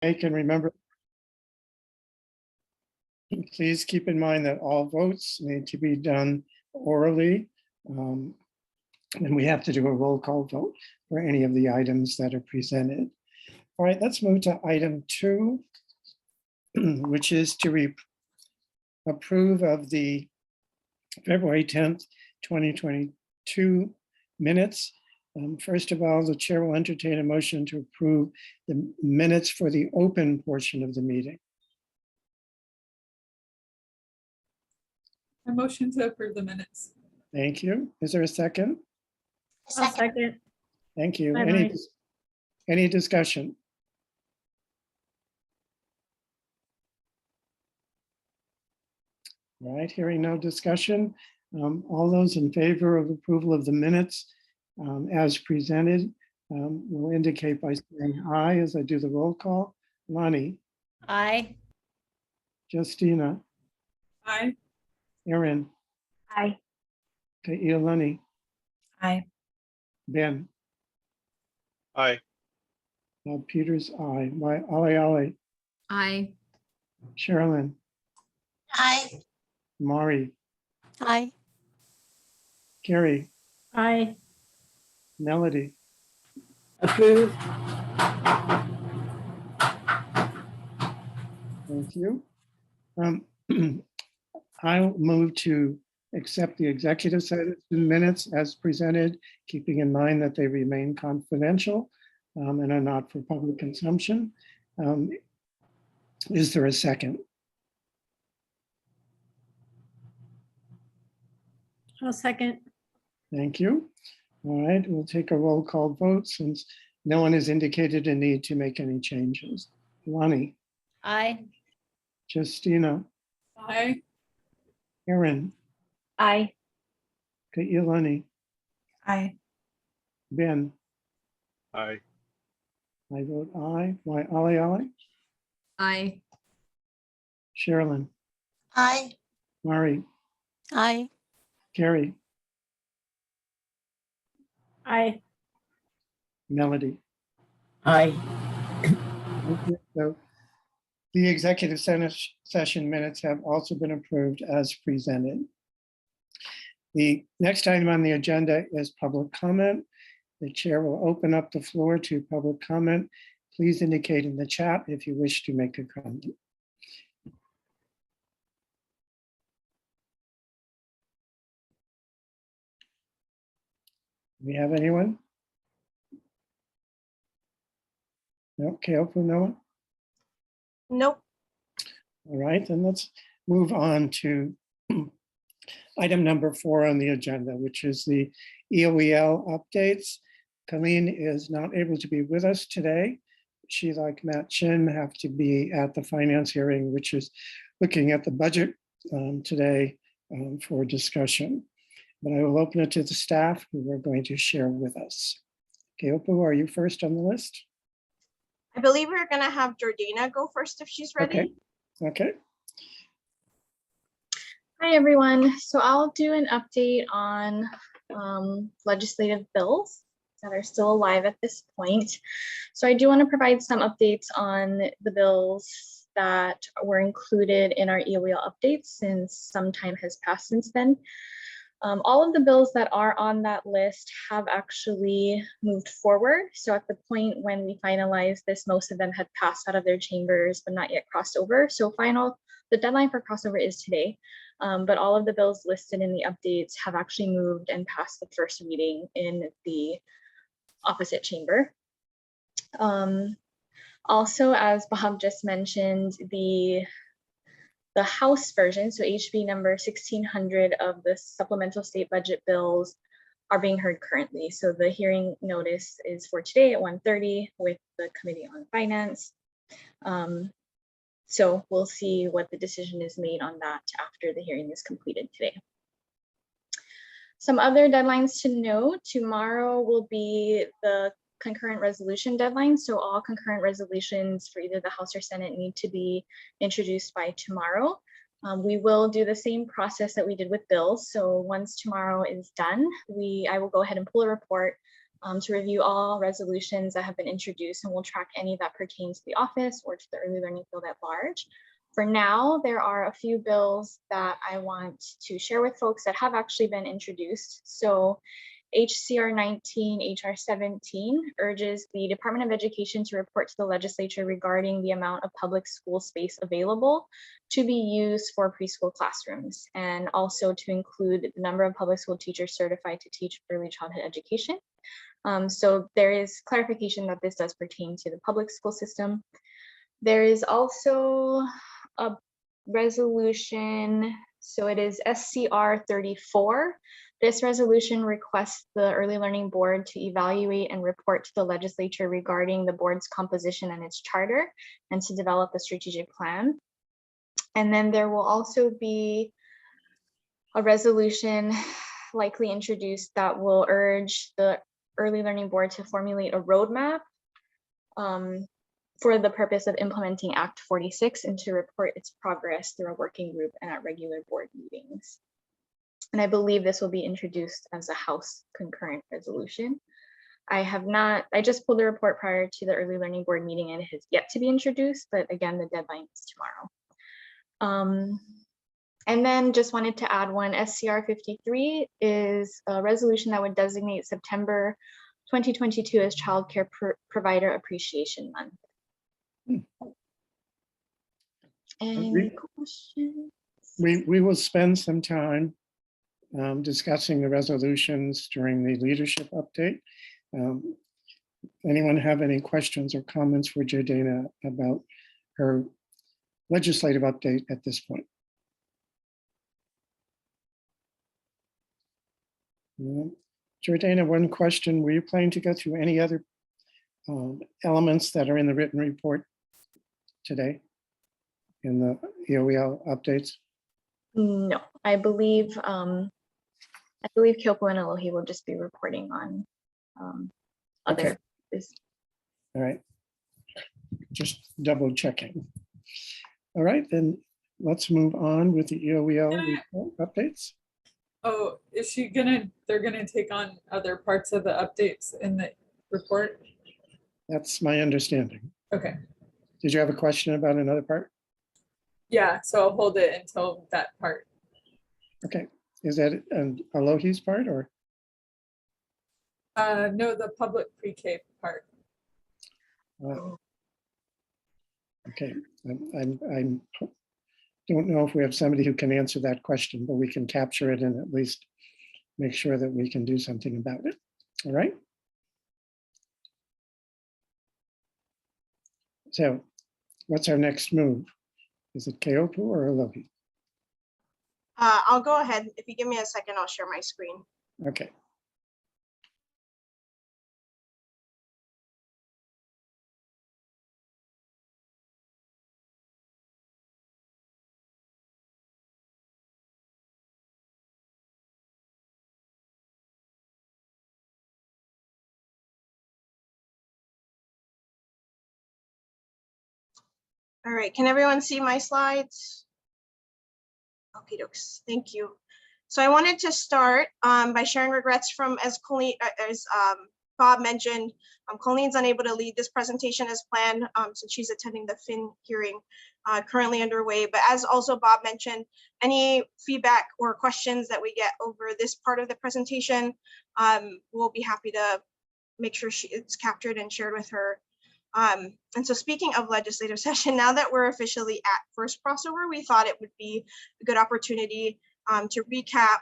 make, and remember, please keep in mind that all votes need to be done orally. And we have to do a roll call vote for any of the items that are presented. All right, let's move to item 2, which is to approve of the February 10th, 2022 minutes. First of all, the chair will entertain a motion to approve the minutes for the open portion of the meeting. A motion to approve the minutes. Thank you. Is there a second? I'll second. Thank you. Bye-bye. Any discussion? All right, hearing no discussion. All those in favor of approval of the minutes as presented will indicate by saying aye as I do the roll call. Lonnie, Aye. Justina, Aye. Erin, Aye. Kailani, Aye. Ben, Aye. Peters, aye. Ollie, Aye. Sherilyn, Aye. Mari, Aye. Carrie, Aye. Melody, Approve. thank you. I'll move to accept the executive session minutes as presented, keeping in mind that they remain confidential and are not for public consumption. Is there a second? I'll second. Thank you. All right, we'll take a roll call vote since no one has indicated a need to make any changes. Lonnie, Aye. Justina, Aye. Erin, Aye. Kailani, Aye. Ben, Aye. I vote aye. Ollie, Aye. Sherilyn, Aye. Mari, Aye. Carrie, Aye. Melody. Aye. Okay, so the executive session minutes have also been approved as presented. The next item on the agenda is public comment. The chair will open up the floor to public comment. Please indicate in the chat if you wish to make a comment. Do we have anyone? No, Keopu, no one? Nope. All right, then let's move on to item number 4 on the agenda, which is the EOEL updates. Colleen is not able to be with us today. She, like Matt Chin, have to be at the finance hearing, which is looking at the budget today for discussion. But I will open it to the staff who are going to share with us. Keopu, are you first on the list? I believe we're gonna have Jordana go first if she's ready. Okay. Hi, everyone. So I'll do an update on legislative bills that are still alive at this point. So I do want to provide some updates on the bills that were included in our EOEL updates since some time has passed since then. All of the bills that are on that list have actually moved forward. So at the point when we finalized this, most of them had passed out of their chambers, but not yet crossed over. So the deadline for crossover is today. But all of the bills listed in the updates have actually moved and passed the first reading in the opposite chamber. Also, as Bahab just mentioned, the House version, so HB number 1600 of the supplemental state budget bills are being heard currently. So the hearing notice is for today at 1:30 with the Committee on Finance. So we'll see what the decision is made on that after the hearing is completed today. Some other deadlines to note: tomorrow will be the concurrent resolution deadline. So all concurrent resolutions for either the House or Senate need to be introduced by tomorrow. We will do the same process that we did with bills. So once tomorrow is done, I will go ahead and pull a report, to review all resolutions that have been introduced, and we'll track any that pertain to the office or to the early learning field at large. For now, there are a few bills that I want to share with folks that have actually been introduced. So HCR 19, HR 17 urges the Department of Education to report to the legislature regarding the amount of public school space available to be used for preschool classrooms, and also to include the number of public school teachers certified to teach early childhood education. So there is clarification that this does pertain to the public school system. There is also a resolution, so it is SCR 34. This resolution requests the Early Learning Board to evaluate and report to the legislature regarding the board's composition and its charter, and to develop a strategic plan. And then there will also be a resolution likely introduced that will urge the Early Learning Board to formulate a roadmap for the purpose of implementing Act 46, and to report its progress through a working group and at regular board meetings. And I believe this will be introduced as a House concurrent resolution. I just pulled the report prior to the Early Learning Board meeting, and it has yet to be introduced, but again, the deadline is tomorrow. And then just wanted to add one, SCR 53 is a resolution that would designate September 2022 as Child Care Provider Appreciation Month. Any questions? We will spend some time discussing the resolutions during the leadership update. Anyone have any questions or comments for Jordana about her legislative update at this point? Jordana, one question: were you planning to go through any other elements that are in the written report today in the EOEL updates? No, I believe Kyoko and Alohi will just be reporting on other. Okay. All right, just double checking. All right, then let's move on with the EOEL report updates. Oh, they're gonna take on other parts of the updates in the report? That's my understanding. Okay, Did you have a question about another part? yeah, so I'll hold it until that part. Okay, is that Alohi's part or? No, the public pre-K part. Okay, I don't know if we have somebody who can answer that question, but we can capture it and at least make sure that we can do something about it. All right. So what's our next move? Is it Keopu or Alohi? I'll go ahead. If you give me a second, I'll share my screen. Okay. All right, can everyone see my slides? Okay, dokes, thank you. So I wanted to start by sharing regrets from, as Bob mentioned, Colleen's unable to lead this presentation as planned since she's attending the FIN hearing currently underway. But as also Bob mentioned, any feedback or questions that we get over this part of the presentation, we'll be happy to make sure it's captured and shared with her. And so speaking of legislative session, now that we're officially at first crossover, we thought it would be a good opportunity to recap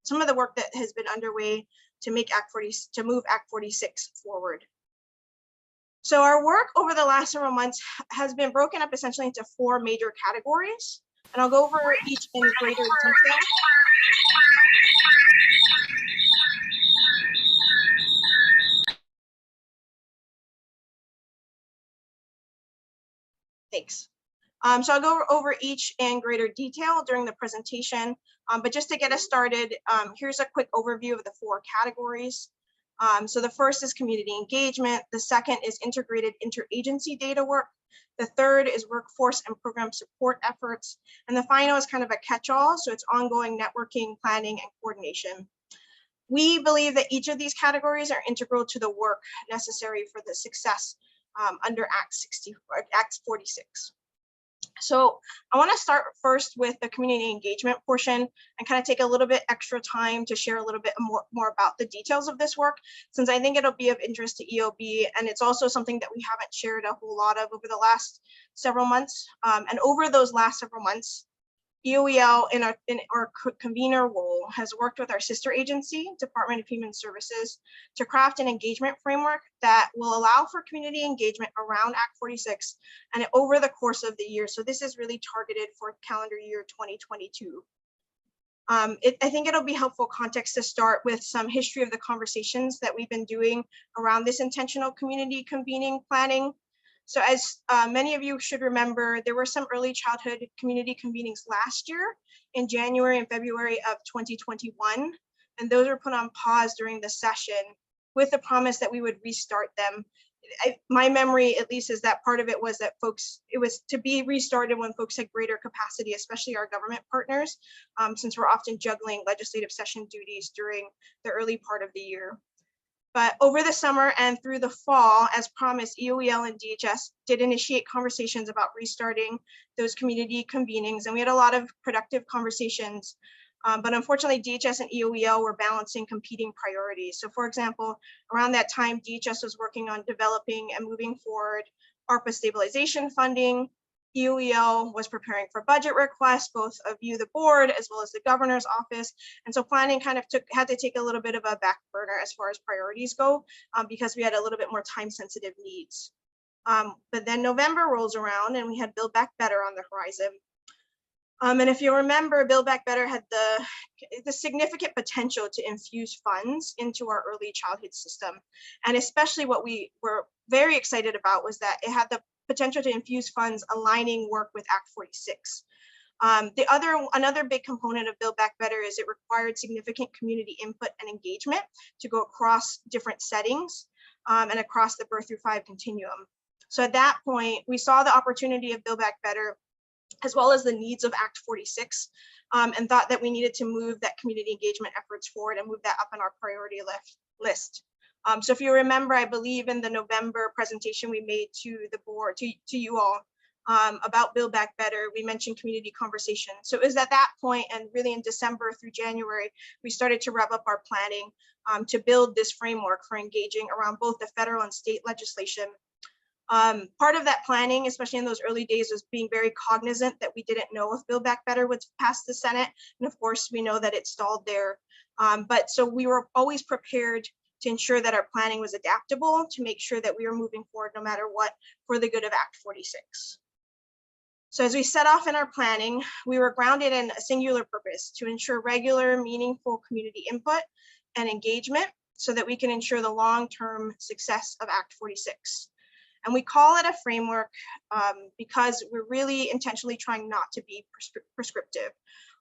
some of the work that has been underway to move Act 46 forward. So our work over the last several months has been broken up essentially into 4 major categories, and I'll go over each in greater detail. Thanks. So I'll go over each in greater detail during the presentation, but just to get us started, here's a quick overview of the 4 categories. So the first is community engagement. The second is integrated interagency data work. The third is workforce and program support efforts. And the final is kind of a catch-all, so it's ongoing networking, planning, and coordination. We believe that each of these categories are integral to the work necessary for the success under Act 46. So I want to start first with the community engagement portion and kind of take a little bit extra time to share a little bit more about the details of this work, since I think it'll be of interest to ELB, and it's also something that we haven't shared a whole lot of over the last several months. And over those last several months, EOEL in our convener role has worked with our sister agency, Department of Human Services, to craft an engagement framework that will allow for community engagement around Act 46 and over the course of the year. So this is really targeted for calendar year 2022. I think it'll be helpful context to start with some history of the conversations that we've been doing around this intentional community convening planning. So as many of you should remember, there were some early childhood community convenings last year in January and February of 2021, and those were put on pause during the session with the promise that we would restart them. My memory, at least, is that part of it was that it was to be restarted when folks had greater capacity, especially our government partners, since we're often juggling legislative session duties during the early part of the year. But over the summer and through the fall, as promised, EOEL and DHS did initiate conversations about restarting those community convenings, and we had a lot of productive conversations. But unfortunately, DHS and EOEL were balancing competing priorities. So for example, around that time, DHS was working on developing and moving forward ARPA stabilization funding. EOEL was preparing for budget requests, both of you, the board, as well as the governor's office. And so planning kind of had to take a little bit of a back burner as far as priorities go, because we had a little bit more time sensitive needs. But then November rolls around and we had Build Back Better on the horizon. And if you remember, Build Back Better had the significant potential to infuse funds into our early childhood system. And especially what we were very excited about was that it had the potential to infuse funds aligning work with Act 46. Another big component of Build Back Better is it required significant community input and engagement to go across different settings and across the birth through 5 continuum. So at that point, we saw the opportunity of Build Back Better as well as the needs of Act 46, and thought that we needed to move that community engagement efforts forward and move that up on our priority list. So if you remember, I believe in the November presentation we made to the board, to you all, about Build Back Better, we mentioned community conversation. So it was at that point, and really in December through January, we started to rev up our planning to build this framework for engaging around both the federal and state legislation. Part of that planning, especially in those early days, was being very cognizant that we didn't know if Build Back Better would pass the Senate. And of course, we know that it stalled there. But so we were always prepared to ensure that our planning was adaptable, to make sure that we were moving forward no matter what for the good of Act 46. So as we set off in our planning, we were grounded in a singular purpose: to ensure regular, meaningful community input and engagement so that we can ensure the long-term success of Act 46. And we call it a framework because we're really intentionally trying not to be prescriptive.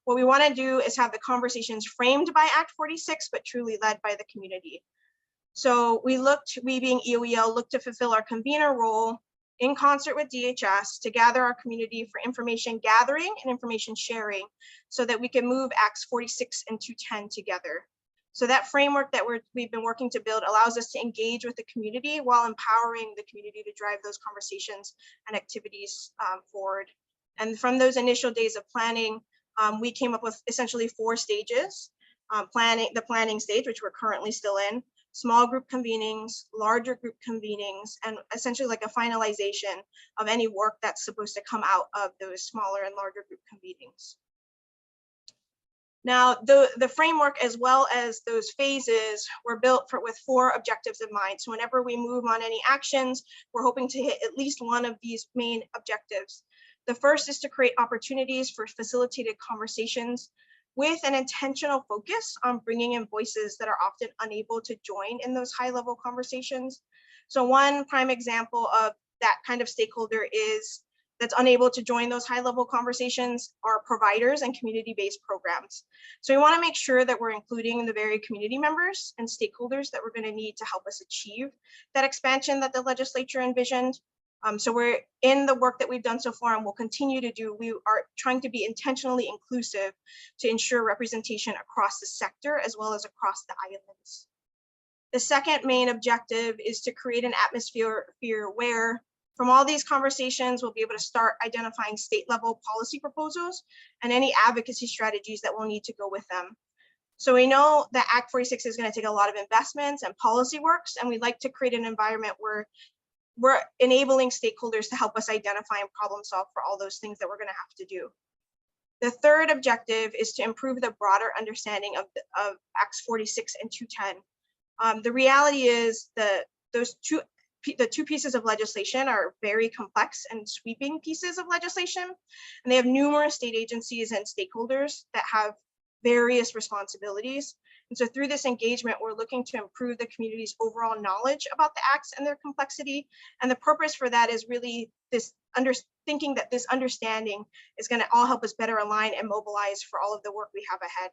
What we want to do is have the conversations framed by Act 46, but truly led by the community. So we being EOEL, looked to fulfill our convener role in concert with DHS to gather our community for information gathering and information sharing so that we can move Acts 46 and 210 together. So that framework that we've been working to build allows us to engage with the community while empowering the community to drive those conversations and activities forward. And from those initial days of planning, we came up with essentially 4 stages. The planning stage, which we're currently still in, small group convenings, larger group convenings, and essentially like a finalization of any work that's supposed to come out of those smaller and larger group convenings. Now, the framework as well as those phases were built with 4 objectives in mind. So whenever we move on any actions, we're hoping to hit at least one of these main objectives. The first is to create opportunities for facilitated conversations with an intentional focus on bringing in voices that are often unable to join in those high-level conversations. So one prime example of that kind of stakeholder that's unable to join those high-level conversations are providers and community-based programs. So we want to make sure that we're including the very community members and stakeholders that we're going to need to help us achieve that expansion that the legislature envisioned. So we're in the work that we've done so far and will continue to do. We are trying to be intentionally inclusive to ensure representation across the sector as well as across the islands. The second main objective is to create an atmosphere where from all these conversations, we'll be able to start identifying state level policy proposals and any advocacy strategies that will need to go with them. So we know that Act 46 is going to take a lot of investments and policy works, and we'd like to create an environment where we're enabling stakeholders to help us identify and problem solve for all those things that we're going to have to do. The third objective is to improve the broader understanding of Acts 46 and 210. The reality is the two pieces of legislation are very complex and sweeping pieces of legislation, and they have numerous state agencies and stakeholders that have various responsibilities. And so through this engagement, we're looking to improve the community's overall knowledge about the acts and their complexity. And the purpose for that is really this thinking that this understanding is going to all help us better align and mobilize for all of the work we have ahead.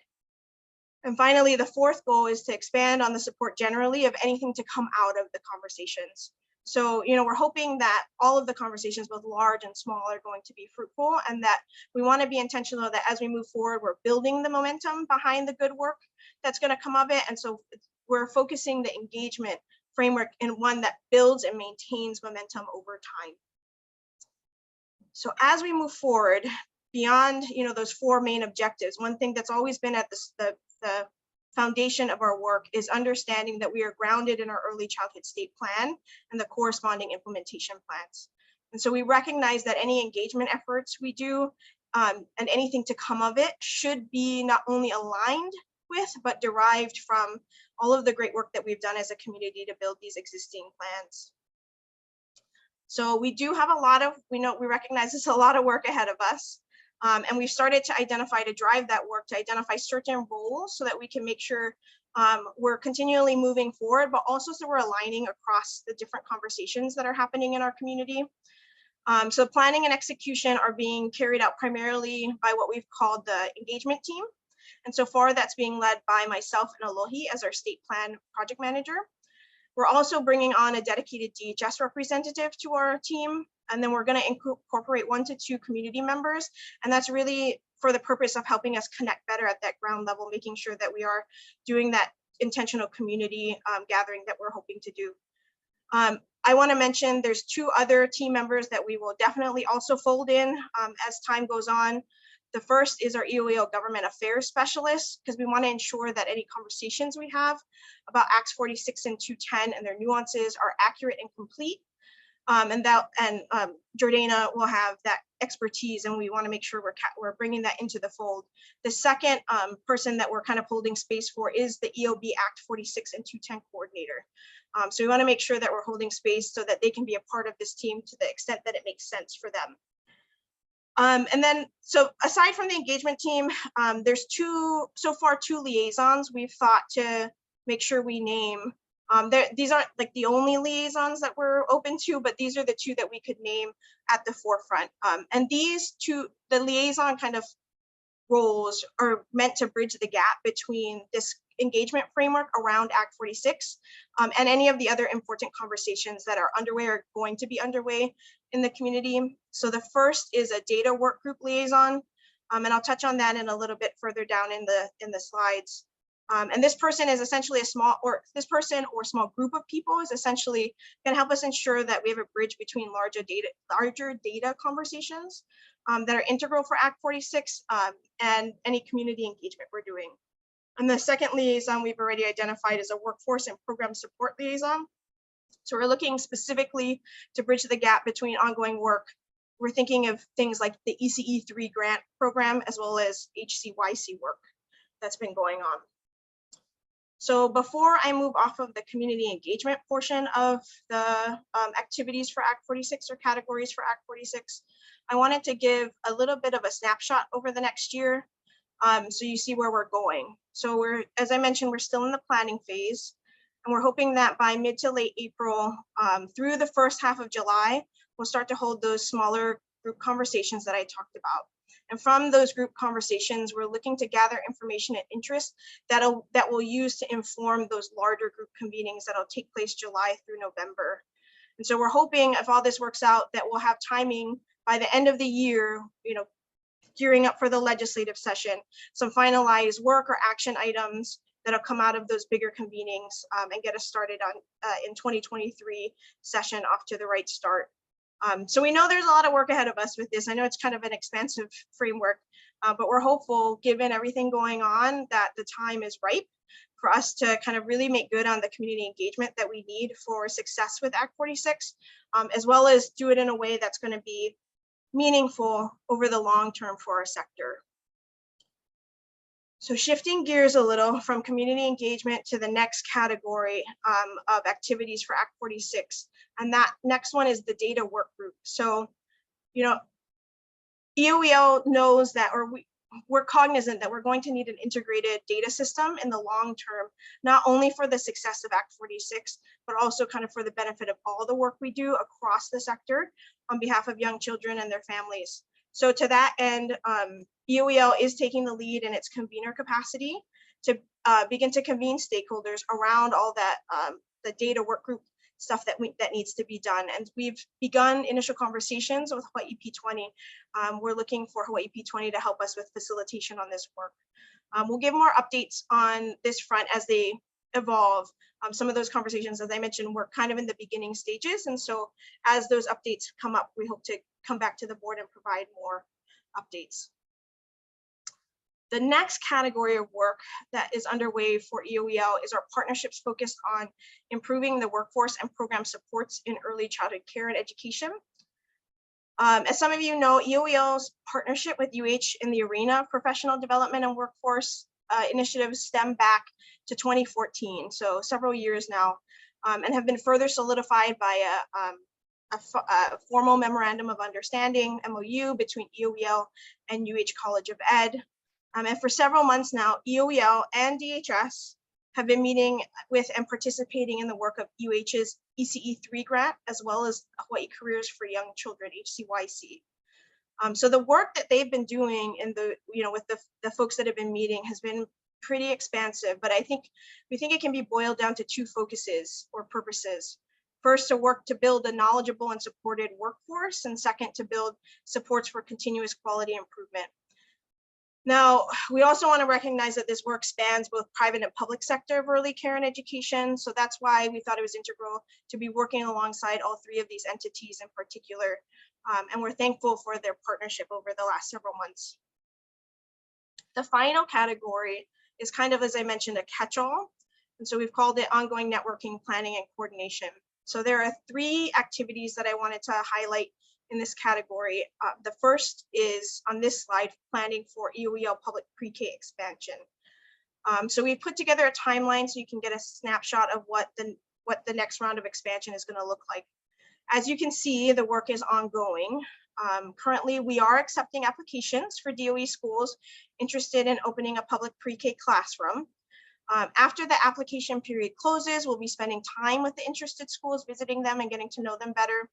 And finally, the fourth goal is to expand on the support generally of anything to come out of the conversations. So, we're hoping that all of the conversations, both large and small, are going to be fruitful, and that we want to be intentional that as we move forward, we're building the momentum behind the good work that's going to come of it. And so we're focusing the engagement framework in one that builds and maintains momentum over time. So as we move forward beyond, those four main objectives, one thing that's always been at the foundation of our work is understanding that we are grounded in our early childhood state plan and the corresponding implementation plans. And so we recognize that any engagement efforts we do and anything to come of it should be not only aligned with, but derived from all of the great work that we've done as a community to build these existing plans. So we do have we recognize there's a lot of work ahead of us. And we've started to drive that work, to identify certain roles so that we can make sure we're continually moving forward, but also so we're aligning across the different conversations that are happening in our community. So planning and execution are being carried out primarily by what we've called the engagement team. And so far that's being led by myself and Alohi as our state plan project manager. We're also bringing on a dedicated DHS representative to our team. And then we're going to incorporate 1 to 2 community members. And that's really for the purpose of helping us connect better at that ground level, making sure that we are doing that intentional community gathering that we're hoping to do. I want to mention there's 2 other team members that we will definitely also fold in as time goes on. The first is our EOEO government affairs specialist, because we want to ensure that any conversations we have about Acts 46 and 210 and their nuances are accurate and complete. And Jordana will have that expertise, and we want to make sure we're bringing that into the fold. The second person that we're kind of holding space for is the ELB Act 46 and 210 coordinator. So we want to make sure that we're holding space so that they can be a part of this team to the extent that it makes sense for them. And then, so aside from the engagement team, there's so far two liaisons we've thought to make sure we name. These aren't like the only liaisons that we're open to, but these are the 2 that we could name at the forefront. And these 2, the liaison kind of roles are meant to bridge the gap between this engagement framework around Act 46 and any of the other important conversations that are underway or going to be underway in the community. So the first is a data work group liaison, and I'll touch on that in a little bit further down in the slides. And this person is essentially small group of people is essentially going to help us ensure that we have a bridge between larger data conversations that are integral for Act 46 and any community engagement we're doing. And the second liaison we've already identified as a workforce and program support liaison. So we're looking specifically to bridge the gap between ongoing work. We're thinking of things like the ECE3 grant program, as well as HCYC work that's been going on. So before I move off of the community engagement portion of the activities for Act 46 or categories for Act 46, I wanted to give a little bit of a snapshot over the next year. So you see where we're going. So as I mentioned, we're still in the planning phase, and we're hoping that by mid to late April through the first half of July, we'll start to hold those smaller group conversations that I talked about. And from those group conversations, we're looking to gather information and interest that we'll use to inform those larger group convenings that'll take place July through November. And so we're hoping if all this works out that we'll have timing by the end of the year, gearing up for the legislative session, some finalized work or action items that'll come out of those bigger convenings and get us started on in 2023 session off to the right start. So we know there's a lot of work ahead of us with this. I know it's kind of an expansive framework, but we're hopeful, given everything going on, that the time is ripe for us to kind of really make good on the community engagement that we need for success with Act 46, as well as do it in a way that's going to be meaningful over the long term for our sector. So shifting gears a little from community engagement to the next category of activities for Act 46. And that next one is the data work group. So, EOEL knows that, or we're cognizant that we're going to need an integrated data system in the long term, not only for the success of Act 46, but also kind of for the benefit of all the work we do across the sector on behalf of young children and their families. So to that end, EOEL is taking the lead in its convener capacity to begin to convene stakeholders around all that, the data work group stuff that needs to be done. And we've begun initial conversations with Hawaii P20. We're looking for Hawaii P20 to help us with facilitation on this work. We'll give more updates on this front as they evolve. Some of those conversations, as I mentioned, we're kind of in the beginning stages. And so as those updates come up, we hope to come back to the board and provide more updates. The next category of work that is underway for EOEL is our partnerships focused on improving the workforce and program supports in early childhood care and education. As some of you know, EOEL's partnership with UH in the arena of professional development and workforce initiatives stem back to 2014, so several years now, and have been further solidified by a formal memorandum of understanding, MOU, between EOEL and UH College of Ed. And for several months now, EOEL and DHS have been meeting with and participating in the work of UH's ECE3 grant, as well as Hawaii Careers for Young Children, HCYC. So the work that they've been doing in the, with the folks that have been meeting has been pretty expansive, but we think it can be boiled down to two focuses or purposes. First, to work to build a knowledgeable and supported workforce, and second, to build supports for continuous quality improvement. Now, we also want to recognize that this work spans both private and public sector of early care and education. So that's why we thought it was integral to be working alongside all three of these entities in particular. And we're thankful for their partnership over the last several months. The final category is kind of, as I mentioned, a catch-all. And so we've called it ongoing networking, planning, and coordination. So there are three activities that I wanted to highlight in this category. The first is on this slide, planning for EOEL public pre-K expansion. So we put together a timeline so you can get a snapshot of what the next round of expansion is going to look like. As you can see, the work is ongoing. Currently, we are accepting applications for DOE schools interested in opening a public pre-K classroom. After the application period closes, we'll be spending time with the interested schools, visiting them and getting to know them better.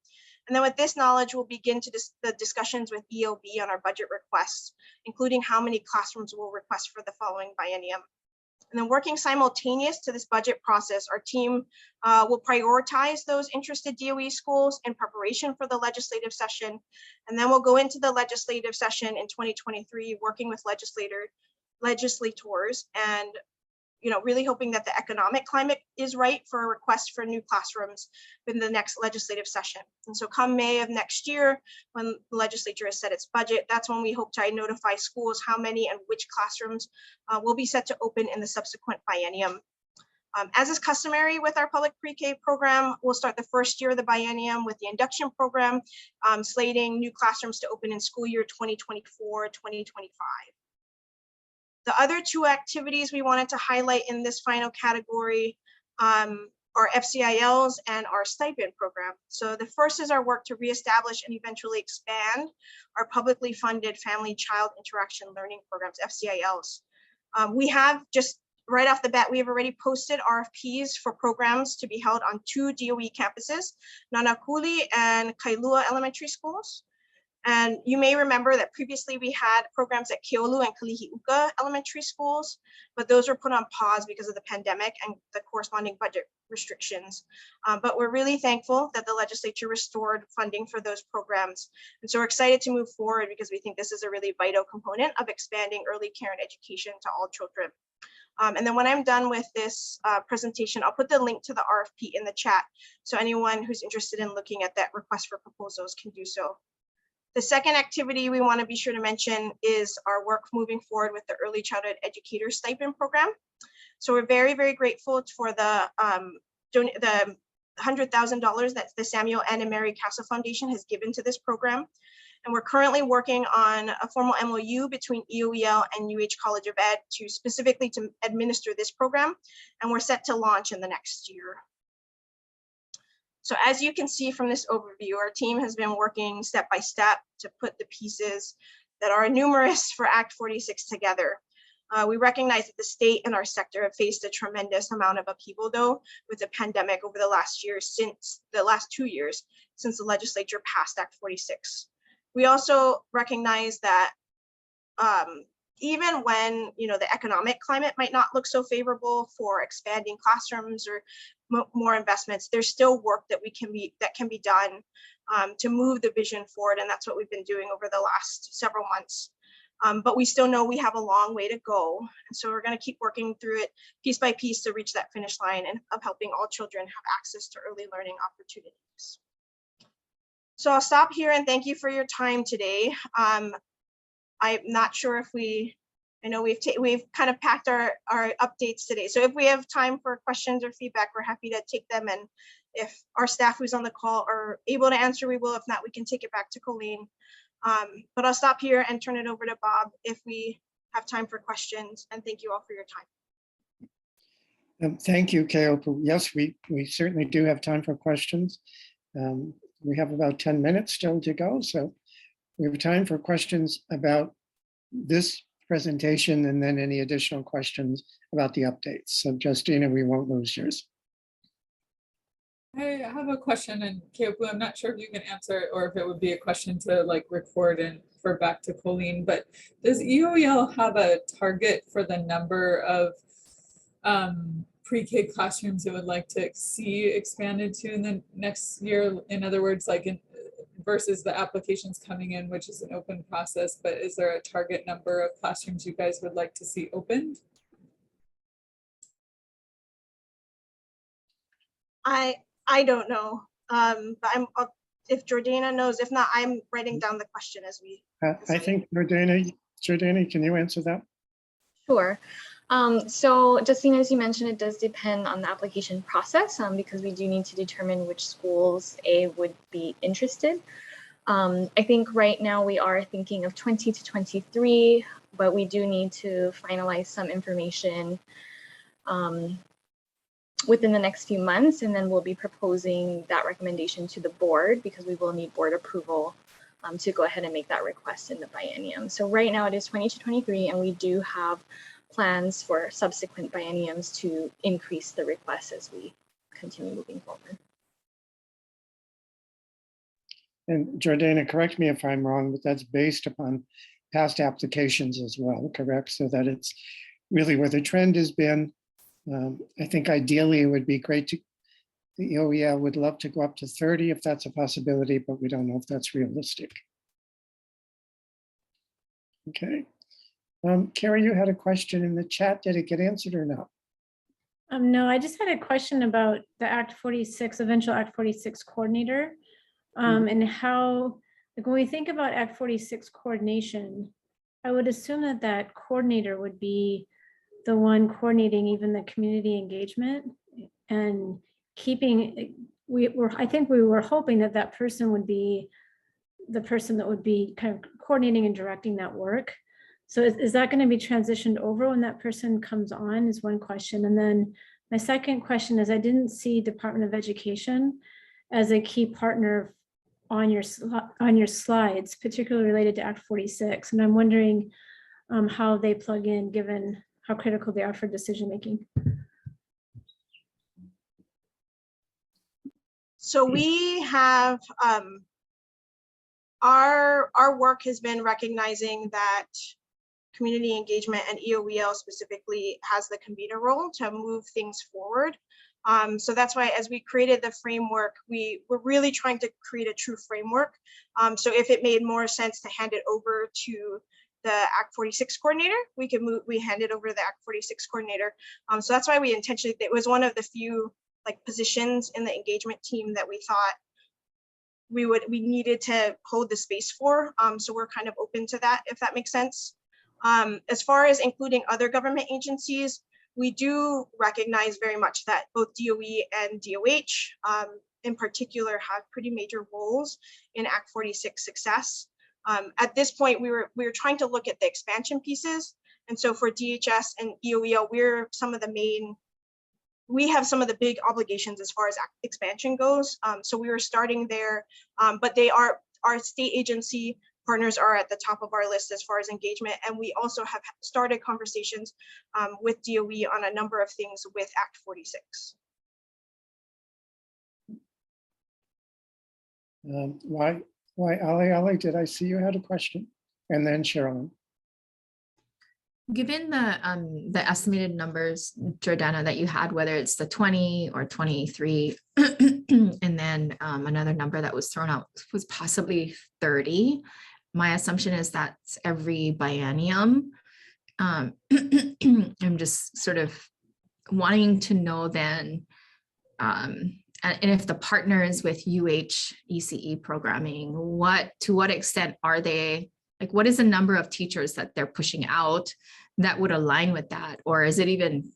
And then with this knowledge, we'll begin the discussions with ELB on our budget requests, including how many classrooms we'll request for the following biennium. And then working simultaneous to this budget process, our team will prioritize those interested DOE schools in preparation for the legislative session. And then we'll go into the legislative session in 2023, working with legislators and really hoping that the economic climate is right for a request for new classrooms in the next legislative session. And so come May of next year, when the legislature has set its budget, that's when we hope to notify schools how many and which classrooms will be set to open in the subsequent biennium. As is customary with our public pre-K program, we'll start the first year of the biennium with the induction program, slating new classrooms to open in school year 2024-2025. The other two activities we wanted to highlight in this final category are FCILs and our stipend program. So the first is our work to reestablish and eventually expand our publicly funded family-child interaction learning programs, FCILs. We have just right off the bat, we have already posted RFPs for programs to be held on 2 DOE campuses, Nanakuli and Kailua elementary schools. And you may remember that previously we had programs at Keolu and Kalihiuka elementary schools, but those were put on pause because of the pandemic and the corresponding budget restrictions. But we're really thankful that the legislature restored funding for those programs. And so we're excited to move forward because we think this is a really vital component of expanding early care and education to all children. And then when I'm done with this presentation, I'll put the link to the RFP in the chat. So anyone who's interested in looking at that request for proposals can do so. The second activity we want to be sure to mention is our work moving forward with the Early Childhood Educator Stipend Program. So we're very, very grateful for the $100,000 that the Samuel Ann and Mary Castle Foundation has given to this program. And we're currently working on a formal MOU between EOEL and UH College of Ed to specifically to administer this program. And we're set to launch in the next year. So as you can see from this overview, our team has been working step by step to put the pieces that are numerous for Act 46 together. We recognize that the state and our sector have faced a tremendous amount of upheaval though with the pandemic over the last 2 years since the legislature passed Act 46. We also recognize that even when the economic climate might not look so favorable for expanding classrooms or more investments, there's still work that can be done to move the vision forward, and that's what we've been doing over the last several months. But we still know we have a long way to go, and so we're going to keep working through it piece by piece to reach that finish line and of helping all children have access to early learning opportunities. So I'll stop here and thank you for your time today. I'm not sure if I know we've kind of packed our updates today. So if we have time for questions or feedback, we're happy to take them. And if our staff who's on the call are able to answer, we will. If not, we can take it back to Colleen. But I'll stop here and turn it over to Bob if we have time for questions. And thank you all for your time. Thank you, Keopu. Yes, we certainly do have time for questions. We have about 10 minutes still to go. So we have time for questions about this presentation and then any additional questions about the updates. So Justina, we won't lose yours. I have a question, and Keopu, I'm not sure if you can answer it or if it would be a question to like record and for back to Colleen, but does EOEL have a target for the number of pre-K classrooms it would like to see expanded to in the next year? In other words, like versus the applications coming in, which is an open process, but is there a target number of classrooms you guys would like to see opened? I don't know, but if Jordana knows. If not, I'm writing down the question as we. I think Jordana, can you answer that? Sure. So Justine, as you mentioned, it does depend on the application process because we do need to determine which schools would be interested. I think right now we are thinking of 20 to 23, but we do need to finalize some information within the next few months, and then we'll be proposing that recommendation to the board because we will need board approval to go ahead and make that request in the biennium. So right now it is 20 to 23, and we do have plans for subsequent bienniums to increase the requests as we continue moving forward. And Jordana, correct me if I'm wrong, but that's based upon past applications as well, correct? So that it's really where the trend has been. I think ideally it would be great to, the EOEL would love to go up to 30 if that's a possibility, but we don't know if that's realistic. Okay. Carrie, you had a question in the chat. Did it get answered or not? No, I just had a question about the Act 46, eventual Act 46 coordinator, and how, like when we think about Act 46 coordination, I would assume that that coordinator would be the one coordinating even the community engagement and keeping, I think we were hoping that that person would be the person that would be kind of coordinating and directing that work. So is that going to be transitioned over when that person comes on is one question. And then my second question is, I didn't see Department of Education as a key partner on your slides, particularly related to Act 46. And I'm wondering how they plug in given how critical they are for decision making. So we have our work has been recognizing that community engagement and EOEL specifically has the convener role to move things forward. So that's why as we created the framework, we were really trying to create a true framework. So if it made more sense to hand it over to the Act 46 coordinator, we hand it over to the Act 46 coordinator. So that's why we intentionally, it was one of the few like positions in the engagement team that we thought we needed to hold the space for. So we're kind of open to that, if that makes sense. As far as including other government agencies, we do recognize very much that both DOE and DOH in particular have pretty major roles in Act 46 success. At this point, we were trying to look at the expansion pieces. And so for DHS and EOEL, we have some of the big obligations as far as expansion goes. So we were starting there, but our state agency partners are at the top of our list as far as engagement. And we also have started conversations with DOE on a number of things with Act 46. Why, Ali, did I see you had a question? And then Sherilyn. Given the estimated numbers, Jordana, that you had, whether it's the 20 or 23, and then another number that was thrown out was possibly 30. My assumption is that's every biennium. I'm just sort of wanting to know then, and if the partners with ECE programming, to what extent are they, like, what is the number of teachers that they're pushing out that would align with that? Or is it even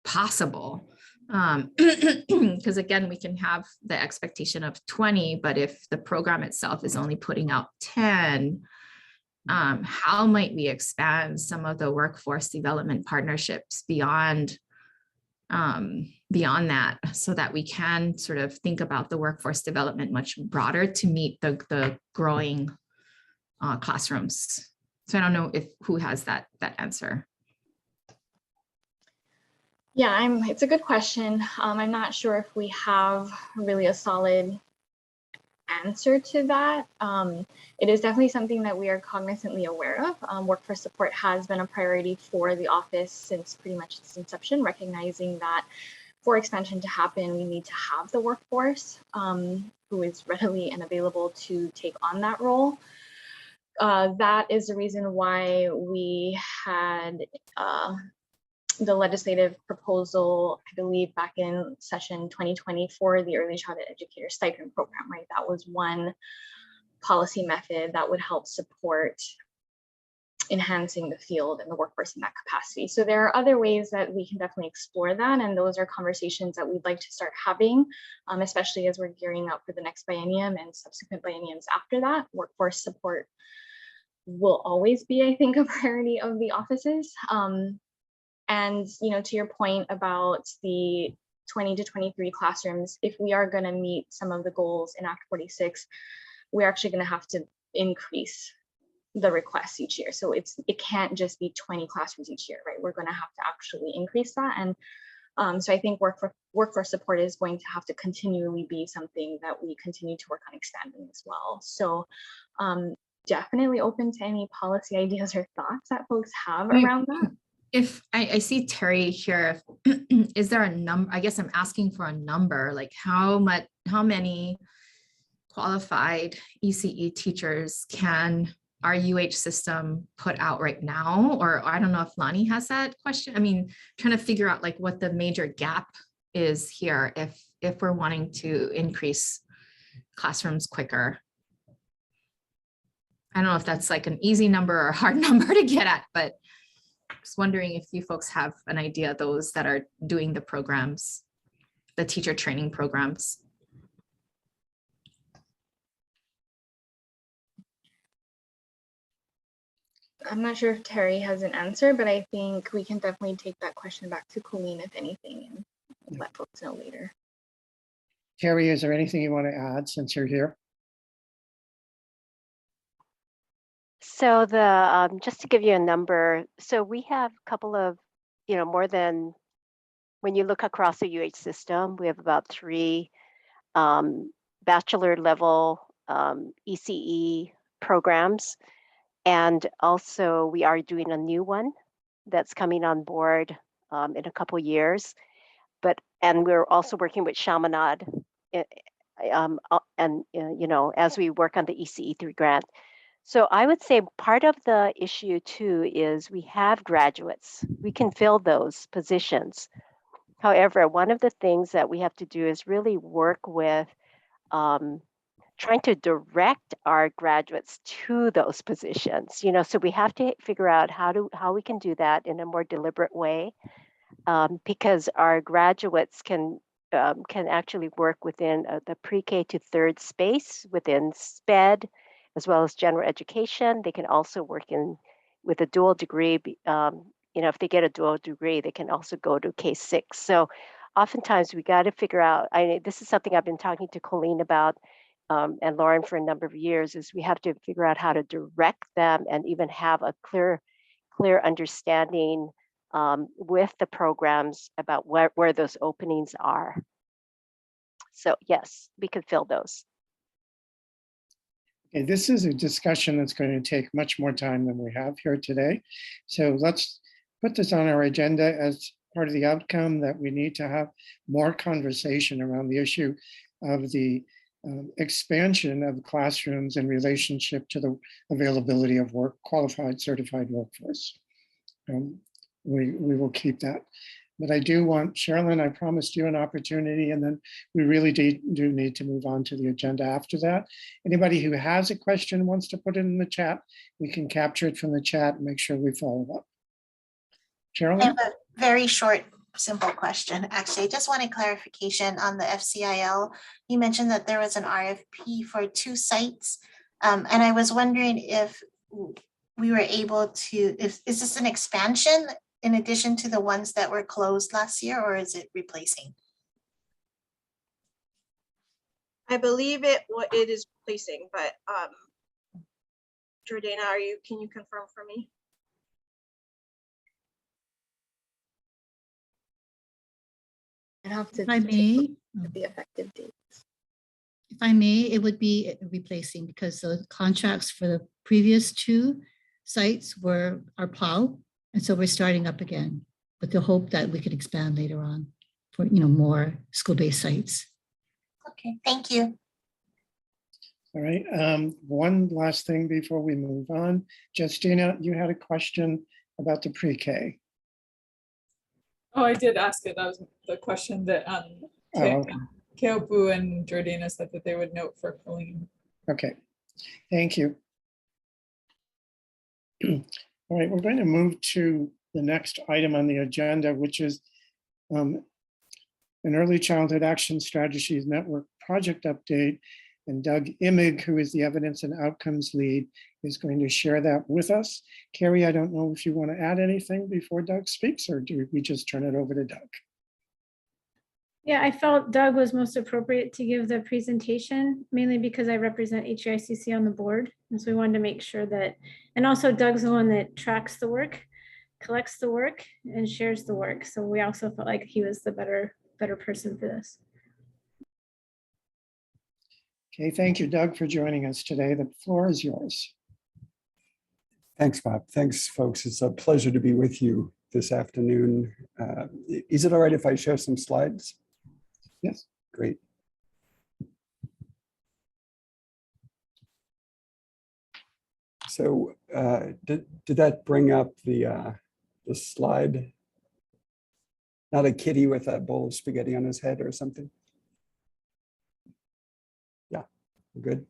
possible? Because again, we can have the expectation of 20, but if the program itself is only putting out 10, how might we expand some of the workforce development partnerships beyond that, so that we can sort of think about the workforce development much broader to meet the growing classrooms? So I don't know who has that answer. Yeah, it's a good question. I'm not sure if we have really a solid answer to that. It is definitely something that we are cognizantly aware of. Workforce support has been a priority for the office since pretty much its inception, recognizing that for expansion to happen, we need to have the workforce who is readily and available to take on that role. That is the reason why we had the legislative proposal, I believe back in session 2020 for the Early Childhood Educator Stipend Program, right? That was one policy method that would help support enhancing the field and the workforce in that capacity. So there are other ways that we can definitely explore that. And those are conversations that we'd like to start having, especially as we're gearing up for the next biennium and subsequent bienniums after that. Workforce support will always be, I think, a priority of the offices. And, you know, to your point about the 20 to 23 classrooms, if we are going to meet some of the goals in Act 46, we're actually going to have to increase the requests each year. So it can't just be 20 classrooms each year, right? We're going to have to actually increase that. And so I think workforce support is going to have to continually be something that we continue to work on expanding as well. So definitely open to any policy ideas or thoughts that folks have around that. If I see Terry here, is there a number? I guess I'm asking for a number, like how many qualified ECE teachers can our UH system put out right now? Or I don't know if Lonnie has that question. I mean, trying to figure out like what the major gap is here if we're wanting to increase classrooms quicker. I don't know if that's like an easy number or a hard number to get at, but just wondering if you folks have an idea, those that are doing the programs, the teacher training programs. I'm not sure if Terry has an answer, but I think we can definitely take that question back to Colleen, if anything, and let folks know later. Terry, is there anything you want to add since you're here? So just to give you a number, so we have a couple of, more than, when you look across the UH system, we have about 3 bachelor level ECE programs. And also we are doing a new one that's coming on board in a couple years. And we're also working with Chaminade as we work on the ECE3 grant. So I would say part of the issue too is we have graduates. We can fill those positions. However, one of the things that we have to do is really work with trying to direct our graduates to those positions. So we have to figure out how we can do that in a more deliberate way, because our graduates can actually work within the pre-K to third space within SPED, as well as general education. They can also work with a dual degree. If they get a dual degree, they can also go to K6. So oftentimes we got to figure out, this is something I've been talking to Colleen about and Lauren for a number of years, is we have to figure out how to direct them and even have a clear understanding with the programs about where those openings are. So yes, we could fill those. Okay, this is a discussion that's going to take much more time than we have here today. So let's put this on our agenda as part of the outcome, that we need to have more conversation around the issue of the expansion of classrooms in relationship to the availability of qualified certified workforce. We will keep that. But I do want, Sherilyn, I promised you an opportunity, and then we really do need to move on to the agenda after that. Anybody who has a question wants to put it in the chat, we can capture it from the chat and make sure we follow up. I Sherilyn? have a very short, simple question. Actually, I just wanted clarification on the FCIL. You mentioned that there was an RFP for 2 sites. And I was wondering if we were able to, is this an expansion in addition to the ones that were closed last year, or is it replacing? I believe it is replacing, but Jordana, can you confirm for me? I'd have to If I take a may, look at the effective date. if I may, it would be replacing, because the contracts for the previous 2 sites are plow. And so we're starting up again with the hope that we could expand later on for more school-based sites. Okay, thank you. All right, one last thing before we move on. Justina, you had a question about the pre-K. Oh, I did ask it. That was the question that okay. Keopu and Jordana said that they would note for Colleen. Okay, thank you. All right, we're going to move to the next item on the agenda, which is an Early Childhood Action Strategies Network project update. And Doug Imig, who is the Evidence and Outcomes Lead, is going to share that with us. Carrie, I don't know if you want to add anything before Doug speaks, or do we just turn it over to Doug? Yeah, I felt Doug was most appropriate to give the presentation, mainly because I represent HEICC on the board. And so we wanted to make sure that, and also Doug's the one that tracks the work, collects the work, and shares the work. So we also felt like he was the better person for this. Okay, thank you, Doug, for joining us today. The floor is yours. Thanks, Bob. Thanks, folks. It's a pleasure to be with you this afternoon. Is it all right if I share some slides? Yes. Great. So did that bring up the slide? Not a kitty with a bowl of spaghetti on his head or something? Yeah, good.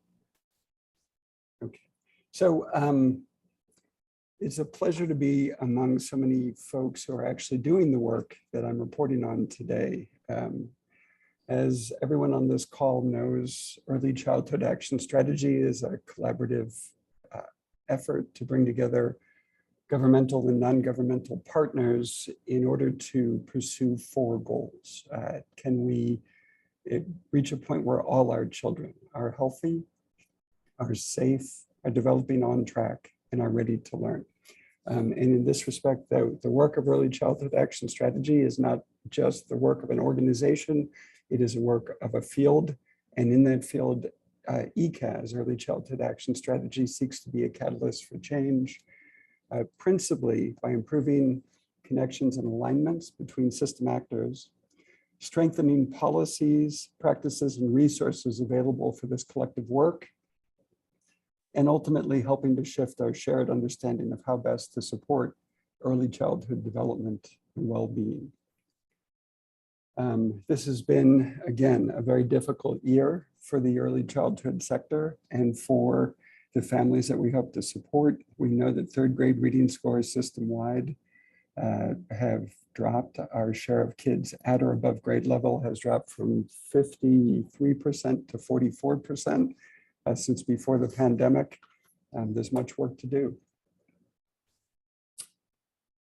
Okay. So it's a pleasure to be among so many folks who are actually doing the work that I'm reporting on today. As everyone on this call knows, Early Childhood Action Strategy is a collaborative effort to bring together governmental and non-governmental partners in order to pursue 4 goals. Can we reach a point where all our children are healthy, are safe, are developing on track, and are ready to learn? And in this respect, the work of Early Childhood Action Strategy is not just the work of an organization, it is a work of a field. And in that field, ECAS, Early Childhood Action Strategy, seeks to be a catalyst for change, principally by improving connections and alignments between system actors, strengthening policies, practices, and resources available for this collective work, and ultimately helping to shift our shared understanding of how best to support early childhood development and well-being. This has been, again, a very difficult year for the early childhood sector and for the families that we hope to support. We know that third grade reading scores system-wide have dropped. Our share of kids at or above grade level has dropped from 53% to 44% since before the pandemic. There's much work to do.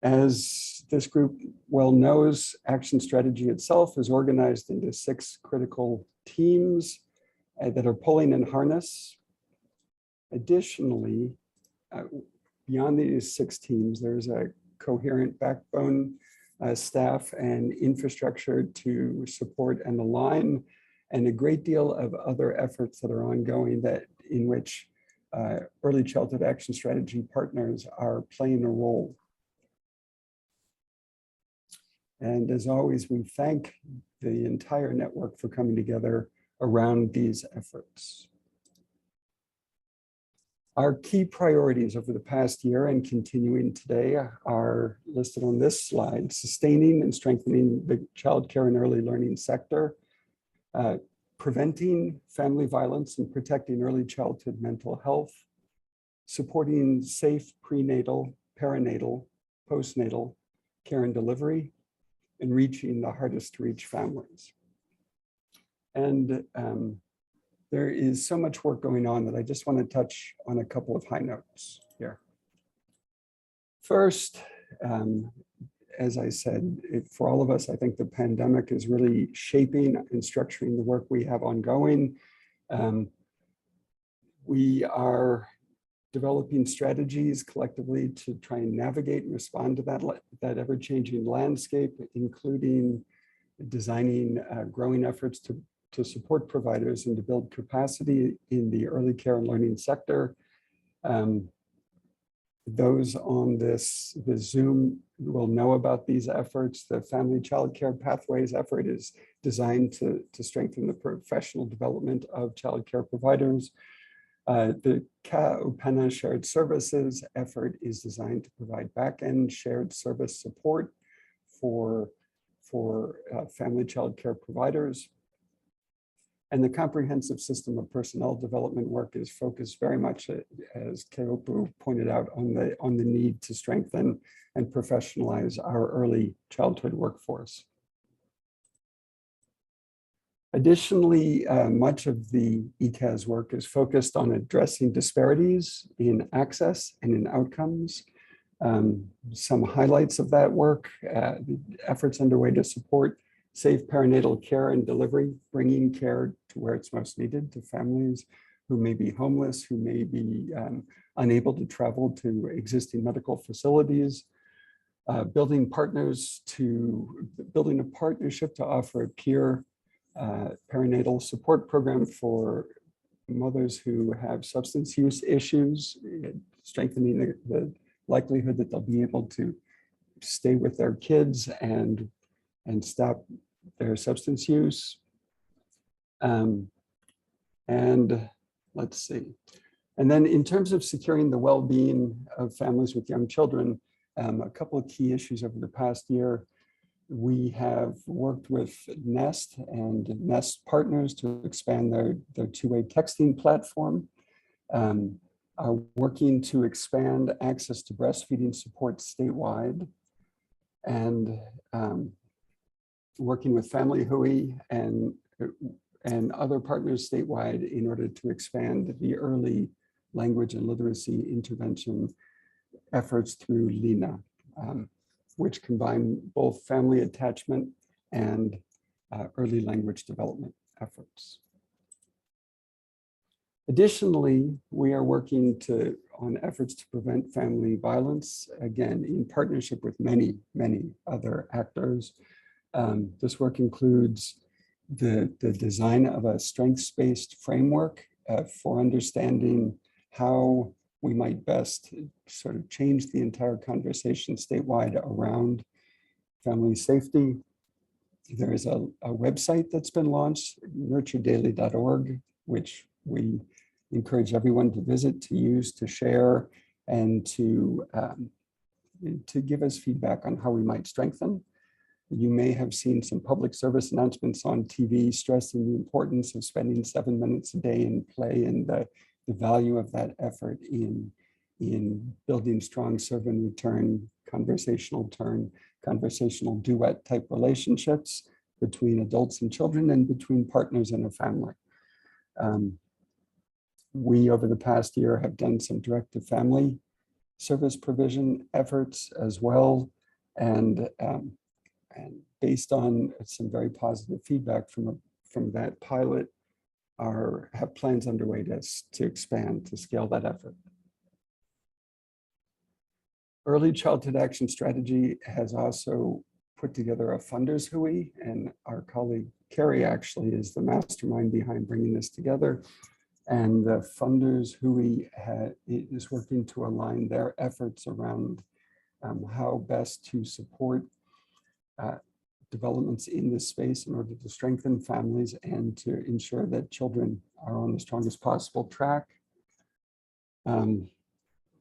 As this group well knows, action strategy itself is organized into 6 critical teams that are pulling in harness. Additionally, beyond these 6 teams, there's a coherent backbone staff and infrastructure to support and align, and a great deal of other efforts that are ongoing that in which early childhood action strategy partners are playing a role. And as always, we thank the entire network for coming together around these efforts. Our key priorities over the past year and continuing today are listed on this slide: sustaining and strengthening the childcare and early learning sector, preventing family violence and protecting early childhood mental health, supporting safe prenatal, perinatal, postnatal care and delivery, and reaching the hardest to reach families. And there is so much work going on that I just want to touch on a couple of high notes here. First, as I said, for all of us, I think the pandemic is really shaping and structuring the work we have ongoing. We are developing strategies collectively to try and navigate and respond to that ever-changing landscape, including designing growing efforts to support providers and to build capacity in the early care and learning sector. Those on the Zoom will know about these efforts. The Family Child Care Pathways effort is designed to strengthen the professional development of child care providers. The Ka-Upena Shared Services effort is designed to provide back-end shared service support for family child care providers. And the comprehensive system of personnel development work is focused very much, as Keopu pointed out, on the need to strengthen and professionalize our early childhood workforce. Additionally, much of the ECAS work is focused on addressing disparities in access and in outcomes. Some highlights of that work: the efforts underway to support safe perinatal care and delivery, bringing care to where it's most needed to families who may be homeless, who may be unable to travel to existing medical facilities, building a partnership to offer a peer perinatal support program for mothers who have substance use issues, strengthening the likelihood that they'll be able to stay with their kids and stop their substance use. And let's see. And then in terms of securing the well-being of families with young children, a couple of key issues over the past year. We have worked with Nest and Nest partners to expand their two-way texting platform, are working to expand access to breastfeeding support statewide, and working with Family Hui and other partners statewide in order to expand the early language and literacy intervention efforts through LINA, which combine both family attachment and early language development efforts. Additionally, we are working on efforts to prevent family violence, again, in partnership with many, many other actors. This work includes the design of a strengths-based framework for understanding how we might best sort of change the entire conversation statewide around family safety. There is a website that's been launched, nurturedaily.org, which we encourage everyone to visit, to use, to share, and to give us feedback on how we might strengthen. You may have seen some public service announcements on TV stressing the importance of spending 7 minutes a day in play and the value of that effort in building strong serve and return, conversational duet type relationships between adults and children and between partners in a family. We, over the past year, have done some direct to family service provision efforts as well. And based on some very positive feedback from that pilot, have plans underway to expand, to scale that effort. Early Childhood Action Strategy has also put together a funders hui, and our colleague Carrie actually is the mastermind behind bringing this together. And the funders hui is working to align their efforts around how best to support developments in this space in order to strengthen families and to ensure that children are on the strongest possible track. And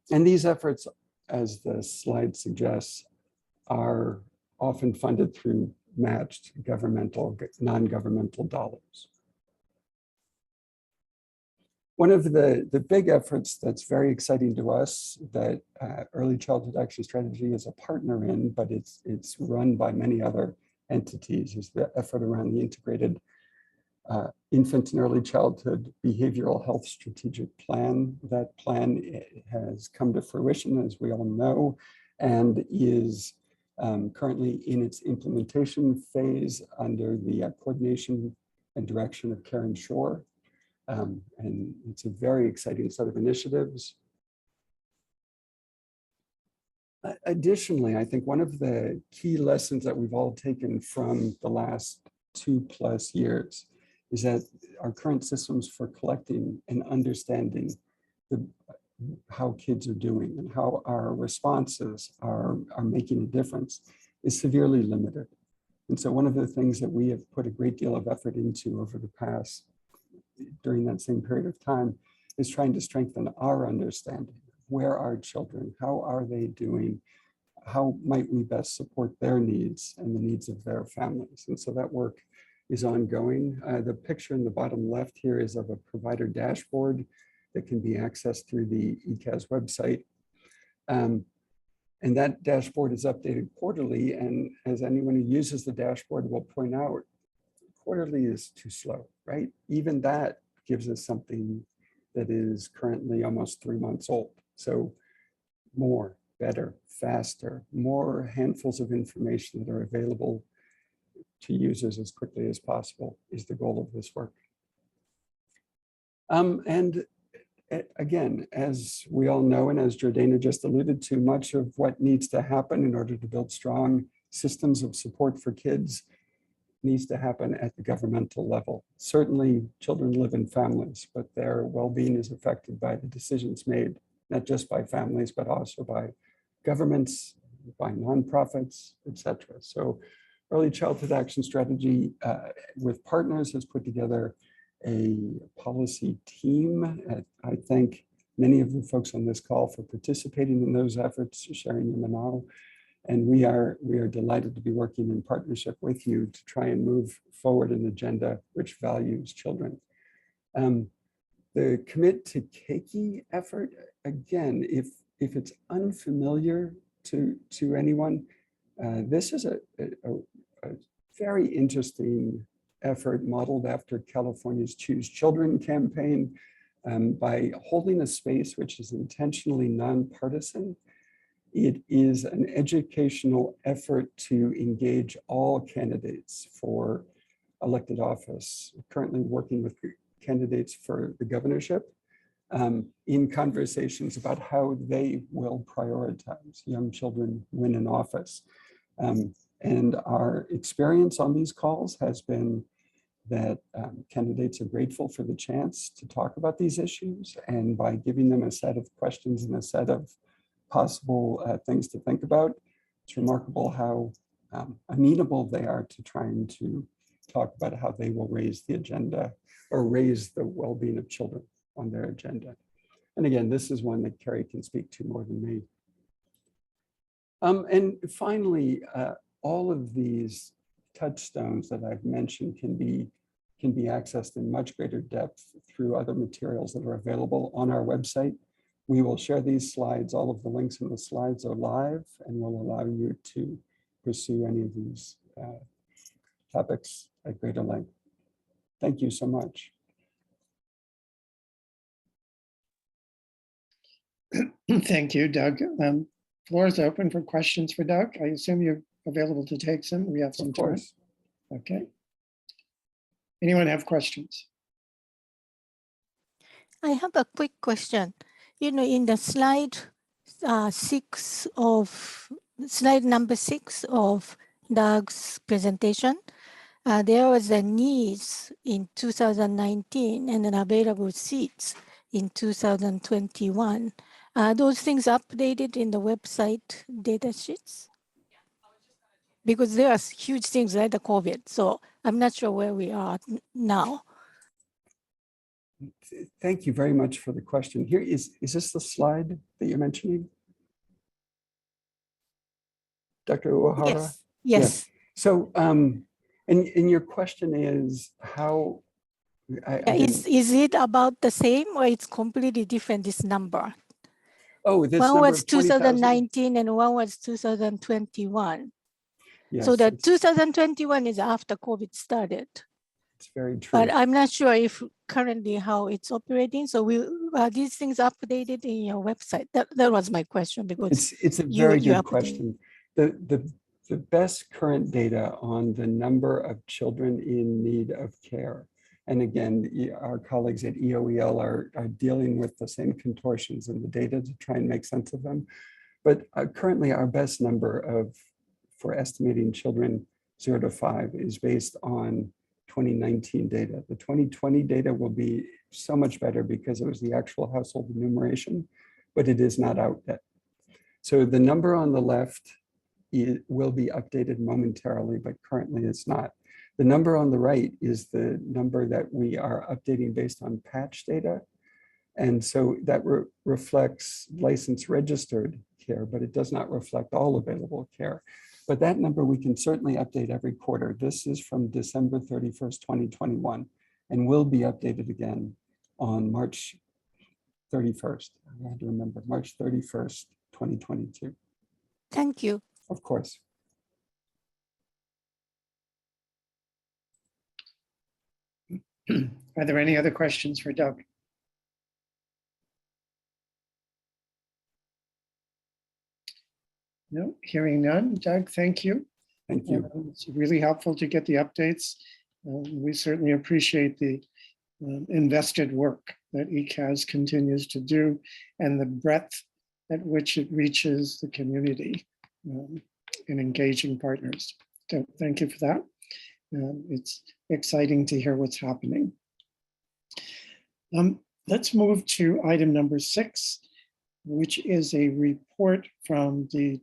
these efforts, as the slide suggests, are often funded through matched governmental, non-governmental dollars. One of the big efforts that's very exciting to us that Early Childhood Action Strategy is a partner in, but it's run by many other entities, is the effort around the integrated infant and early childhood behavioral health strategic plan. That plan has come to fruition, as we all know, and is currently in its implementation phase under the coordination and direction of Karen Shore. And it's a very exciting set of initiatives. Additionally, I think one of the key lessons that we've all taken from the last 2+ years is that our current systems for collecting and understanding how kids are doing and how our responses are making a difference is severely limited. And so one of the things that we have put a great deal of effort into over the past, during that same period of time, is trying to strengthen our understanding. Where are children? How are they doing? How might we best support their needs and the needs of their families? And so that work is ongoing. The picture in the bottom left here is of a provider dashboard that can be accessed through the ECAS website. And that dashboard is updated quarterly. And as anyone who uses the dashboard will point out, quarterly is too slow, right? Even that gives us something that is currently almost 3 months old. So more, better, faster, more handfuls of information that are available to users as quickly as possible is the goal of this work. And again, as we all know, and as Jordana just alluded to, much of what needs to happen in order to build strong systems of support for kids needs to happen at the governmental level. Certainly, children live in families, but their well-being is affected by the decisions made, not just by families, but also by governments, by nonprofits, etc. So Early Childhood Action Strategy with partners has put together a policy team. I thank many of the folks on this call for participating in those efforts, sharing them now. And we are delighted to be working in partnership with you to try and move forward an agenda which values children. The Commit to Keiki effort, again, if it's unfamiliar to anyone, this is a very interesting effort modeled after California's Choose Children campaign by holding a space which is intentionally nonpartisan. It is an educational effort to engage all candidates for elected office, currently working with candidates for the governorship in conversations about how they will prioritize young children when in office. And our experience on these calls has been that candidates are grateful for the chance to talk about these issues, and by giving them a set of questions and a set of possible things to think about, it's remarkable how amenable they are to trying to talk about how they will raise the agenda or raise the well-being of children on their agenda. And again, this is one that Carrie can speak to more than me. And finally, all of these touchstones that I've mentioned can be accessed in much greater depth through other materials that are available on our website. We will share these slides. All of the links in the slides are live and will allow you to pursue any of these topics at greater length. Thank you so much. Thank you, Doug. Floor is open for questions for Doug. I assume you're available to take some. We have some Of time. course. Okay. Anyone have questions? I have a quick question. You know, in the slide slide number 6 of Doug's presentation, there was a needs in 2019 and an available seats in 2021. Those things updated in the website data sheets? Because there are huge things like the COVID, so I'm not sure where we are now. Thank you very much for the question. Here is this the slide that you're mentioning? Dr. O'Hara? Yes. So, and your question is how, Is it about the same or it's completely different, this number? oh, this One number was of 20,000? 2019 and one was 2021. Yes, So the it's 2021 is after COVID started. very true. But I'm not sure if currently how it's operating. So these things updated in your website? That was my question because It's a very good question. The best current data on the number of children in need of care, and again, our colleagues at EOEL are dealing with the same contortions in the data to try and make sense of them. But currently our best number for estimating children 0 to 5 is based on 2019 data. The 2020 data will be so much better because it was the actual household enumeration, but it is not out yet. So the number on the left will be updated momentarily, but currently it's not. The number on the right is the number that we are updating based on patch data. And so that reflects license registered care, but it does not reflect all available care. But that number we can certainly update every quarter. This is from December 31st, 2021, and will be updated again on March 31st. I had to remember, March 31st, 2022. Thank you. Of course. Are there any other questions for Doug? No, hearing none. Doug, thank you. Thank you. It's really helpful to get the updates. We certainly appreciate the invested work that ECAS continues to do and the breadth at which it reaches the community in engaging partners. So thank you for that. It's exciting to hear what's happening. Let's move to item number 6, which is a report from the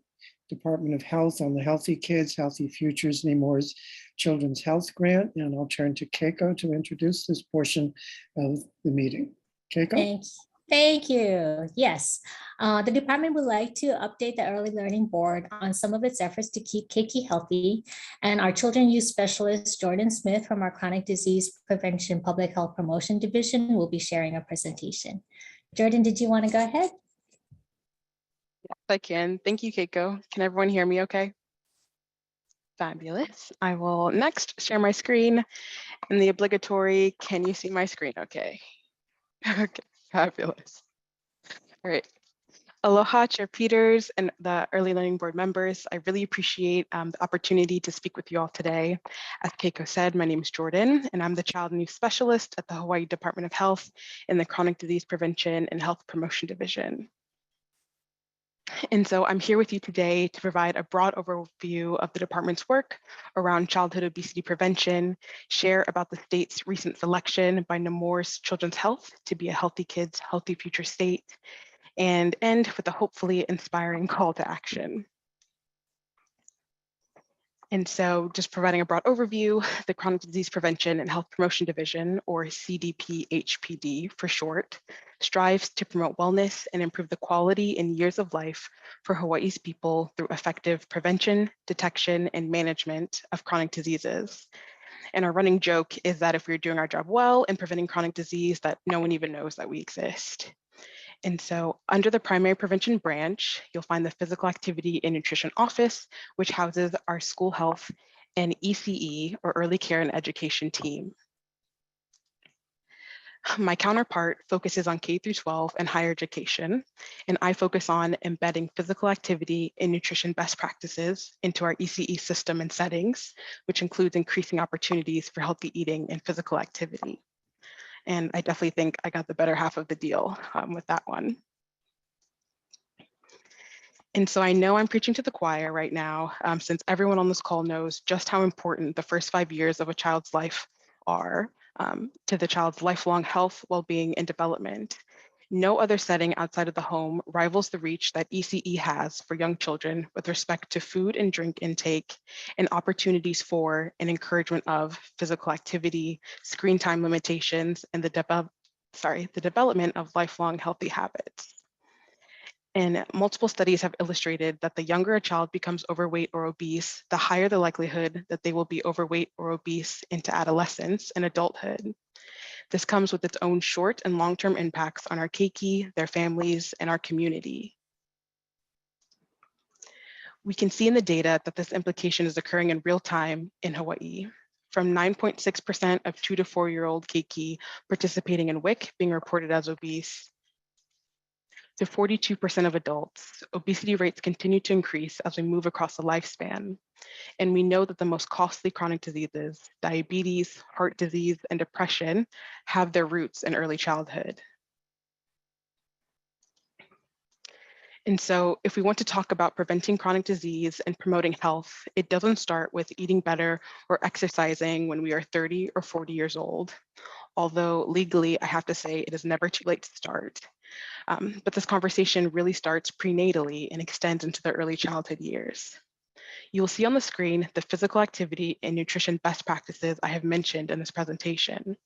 Department of Health on the Healthy Kids, Healthy Futures Nemours Children's Health Grant. And I'll turn to Keiko to introduce this portion of the meeting. Keiko? Thank you. Yes, the department would like to update the Early Learning Board on some of its efforts to keep Keiki healthy. And our Children Use Specialist, Jordan Smith from our Chronic Disease Prevention Public Health Promotion Division will be sharing a presentation. Jordan, did you want to go ahead? Yes, I can. Thank you, Keiko. Can everyone hear me okay? Fabulous. I will next share my screen and the obligatory, can you see my screen okay? Okay, fabulous. All right. Aloha, Chair Peters and the Early Learning Board members. I really appreciate the opportunity to speak with you all today. As Keiko said, my name is Jordan, and I'm the Child and Youth Specialist at the Hawaii Department of Health in the Chronic Disease Prevention and Health Promotion Division. And so I'm here with you today to provide a broad overview of the department's work around childhood obesity prevention, share about the state's recent selection by Nemours Children's Health to be a Healthy Kids, Healthy Future state, and end with a hopefully inspiring call to action. And so just providing a broad overview, the Chronic Disease Prevention and Health Promotion Division, or CDP-HPD for short, strives to promote wellness and improve the quality and years of life for Hawaii's people through effective prevention, detection, and management of chronic diseases. And our running joke is that if we're doing our job well in preventing chronic disease, that no one even knows that we exist. And so under the primary prevention branch, you'll find the Physical Activity and Nutrition Office, which houses our school health and ECE, or Early Care and Education team. My counterpart focuses on K through 12 and higher education, and I focus on embedding physical activity and nutrition best practices into our ECE system and settings, which includes increasing opportunities for healthy eating and physical activity. And I definitely think I got the better half of the deal with that one. And so I know I'm preaching to the choir right now, since everyone on this call knows just how important the first 5 years of a child's life are to the child's lifelong health, well-being, and development. No other setting outside of the home rivals the reach that ECE has for young children with respect to food and drink intake and opportunities for and encouragement of physical activity, screen time limitations, and the development of lifelong healthy habits. And multiple studies have illustrated that the younger a child becomes overweight or obese, the higher the likelihood that they will be overweight or obese into adolescence and adulthood. This comes with its own short and long-term impacts on our keiki, their families, and our community. We can see in the data that this implication is occurring in real time in Hawaii. From 9.6% of 2 to 4-year-old keiki participating in WIC being reported as obese, to 42% of adults, obesity rates continue to increase as we move across the lifespan. And we know that the most costly chronic diseases, diabetes, heart disease, and depression, have their roots in early childhood. And so if we want to talk about preventing chronic disease and promoting health, it doesn't start with eating better or exercising when we are 30 or 40 years old. Although legally, I have to say it is never too late to start. But this conversation really starts prenatally and extends into the early childhood years. You will see on the screen the physical activity and nutrition best practices I have mentioned in this presentation.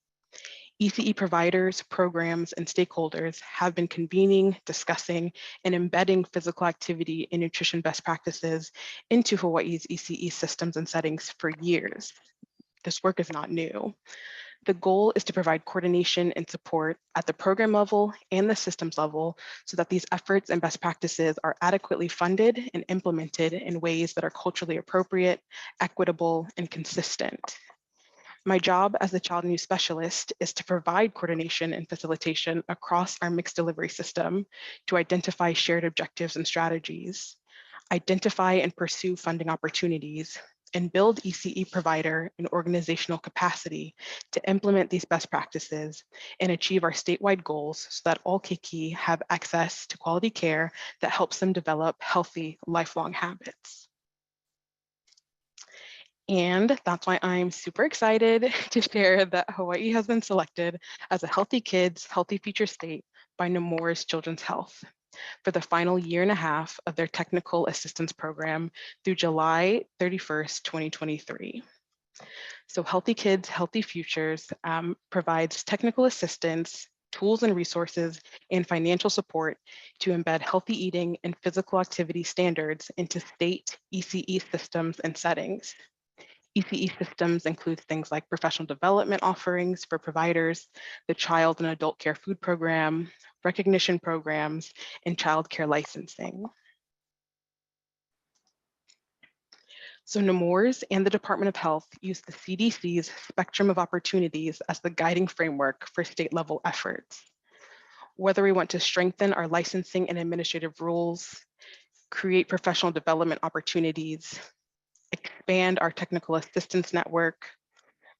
ECE providers, programs, and stakeholders have been convening, discussing, and embedding physical activity and nutrition best practices into Hawaii's ECE systems and settings for years. This work is not new. The goal is to provide coordination and support at the program level and the systems level so that these efforts and best practices are adequately funded and implemented in ways that are culturally appropriate, equitable, and consistent. My job as the child and youth specialist is to provide coordination and facilitation across our mixed delivery system to identify shared objectives and strategies, identify and pursue funding opportunities, and build ECE provider and organizational capacity to implement these best practices and achieve our statewide goals so that all keiki have access to quality care that helps them develop healthy lifelong habits. And that's why I'm super excited to share that Hawaii has been selected as a Healthy Kids, Healthy Future state by Nemours Children's Health for the final year and a half of their technical assistance program through July 31st, 2023. So Healthy Kids, Healthy Futures provides technical assistance, tools and resources, and financial support to embed healthy eating and physical activity standards into state ECE systems and settings. ECE systems include things like professional development offerings for providers, the Child and Adult Care Food Program, recognition programs, and child care licensing. So Nemours and the Department of Health use the CDC's spectrum of opportunities as the guiding framework for state level efforts. Whether we want to strengthen our licensing and administrative rules, create professional development opportunities, expand our technical assistance network,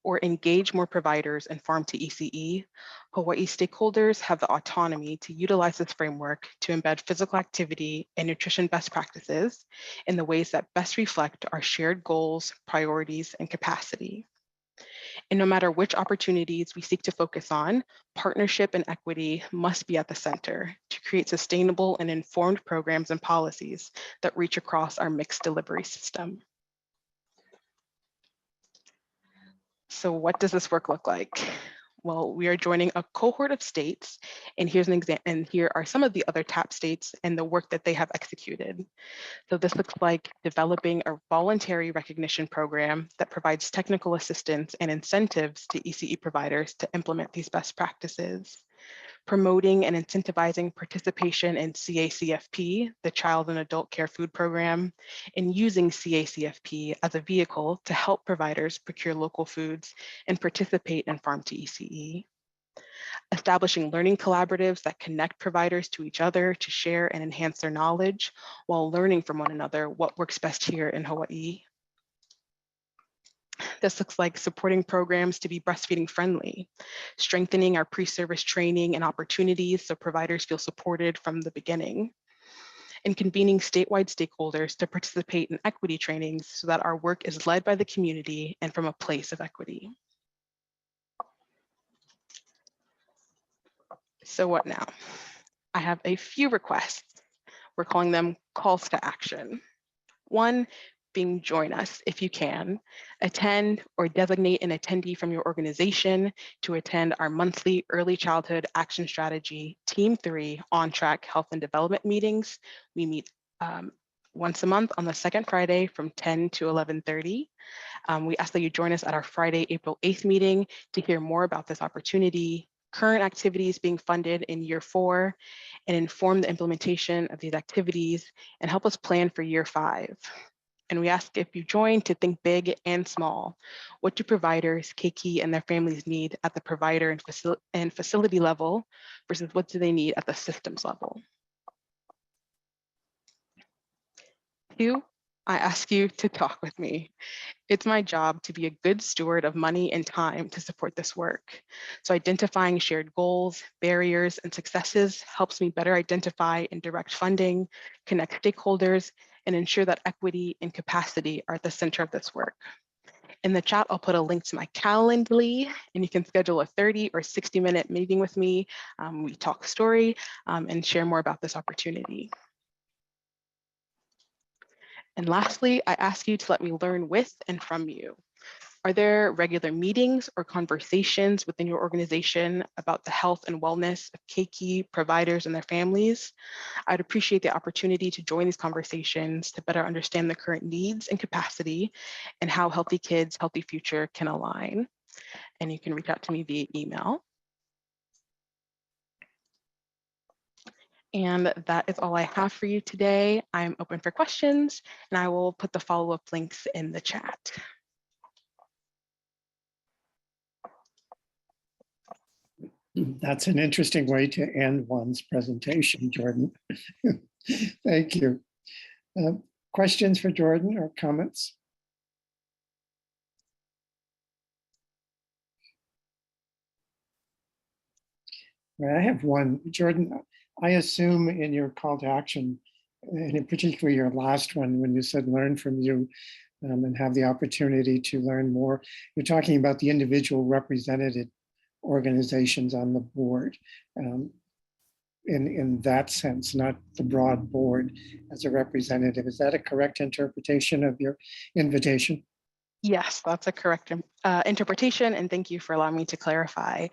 or engage more providers in farm to ECE, Hawaii stakeholders have the autonomy to utilize this framework to embed physical activity and nutrition best practices in the ways that best reflect our shared goals, priorities, and capacity. And no matter which opportunities we seek to focus on, partnership and equity must be at the center to create sustainable and informed programs and policies that reach across our mixed delivery system. So what does this work look like? Well, we are joining a cohort of states, and here's an example, and here are some of the other TAP states and the work that they have executed. So this looks like developing a voluntary recognition program that provides technical assistance and incentives to ECE providers to implement these best practices. Promoting and incentivizing participation in CACFP, the Child and Adult Care Food Program, and using CACFP as a vehicle to help providers procure local foods and participate in farm to ECE. Establishing learning collaboratives that connect providers to each other to share and enhance their knowledge while learning from one another what works best here in Hawaii. This looks like supporting programs to be breastfeeding friendly, strengthening our pre-service training and opportunities so providers feel supported from the beginning, and convening statewide stakeholders to participate in equity trainings so that our work is led by the community and from a place of equity. So what now? I have a few requests. We're calling them calls to action. One being join us if you can. Attend or designate an attendee from your organization to attend our monthly Early Childhood Action Strategy Team 3 on-track health and development meetings. We meet once a month on the second Friday from 10 to 11:30. We ask that you join us at our Friday, April 8th meeting to hear more about this opportunity, current activities being funded in year 4, and inform the implementation of these activities and help us plan for year 5. And we ask if you join to think big and small. What do providers, keiki, and their families need at the provider and facility level versus what do they need at the systems level? 2, I ask you to talk with me. It's my job to be a good steward of money and time to support this work. So identifying shared goals, barriers, and successes helps me better identify and direct funding, connect stakeholders, and ensure that equity and capacity are at the center of this work. In the chat, I'll put a link to my Calendly, and you can schedule a 30 or 60-minute meeting with me. We talk story and share more about this opportunity. And lastly, I ask you to let me learn with and from you. Are there regular meetings or conversations within your organization about the health and wellness of keiki, providers, and their families? I'd appreciate the opportunity to join these conversations to better understand the current needs and capacity and how Healthy Kids, Healthy Future can align. And you can reach out to me via email. And that is all I have for you today. I'm open for questions, and I will put the follow-up links in the chat. That's an interesting way to end one's presentation, Jordan. Thank you. Questions for Jordan or comments? Well, I have one. Jordan, I assume in your call to action, and in particular your last one, when you said learn from you and have the opportunity to learn more, you're talking about the individual represented organizations on the board in that sense, not the broad board as a representative. Is that a correct interpretation of your invitation? Yes, that's a correct interpretation, and thank you for allowing me to clarify.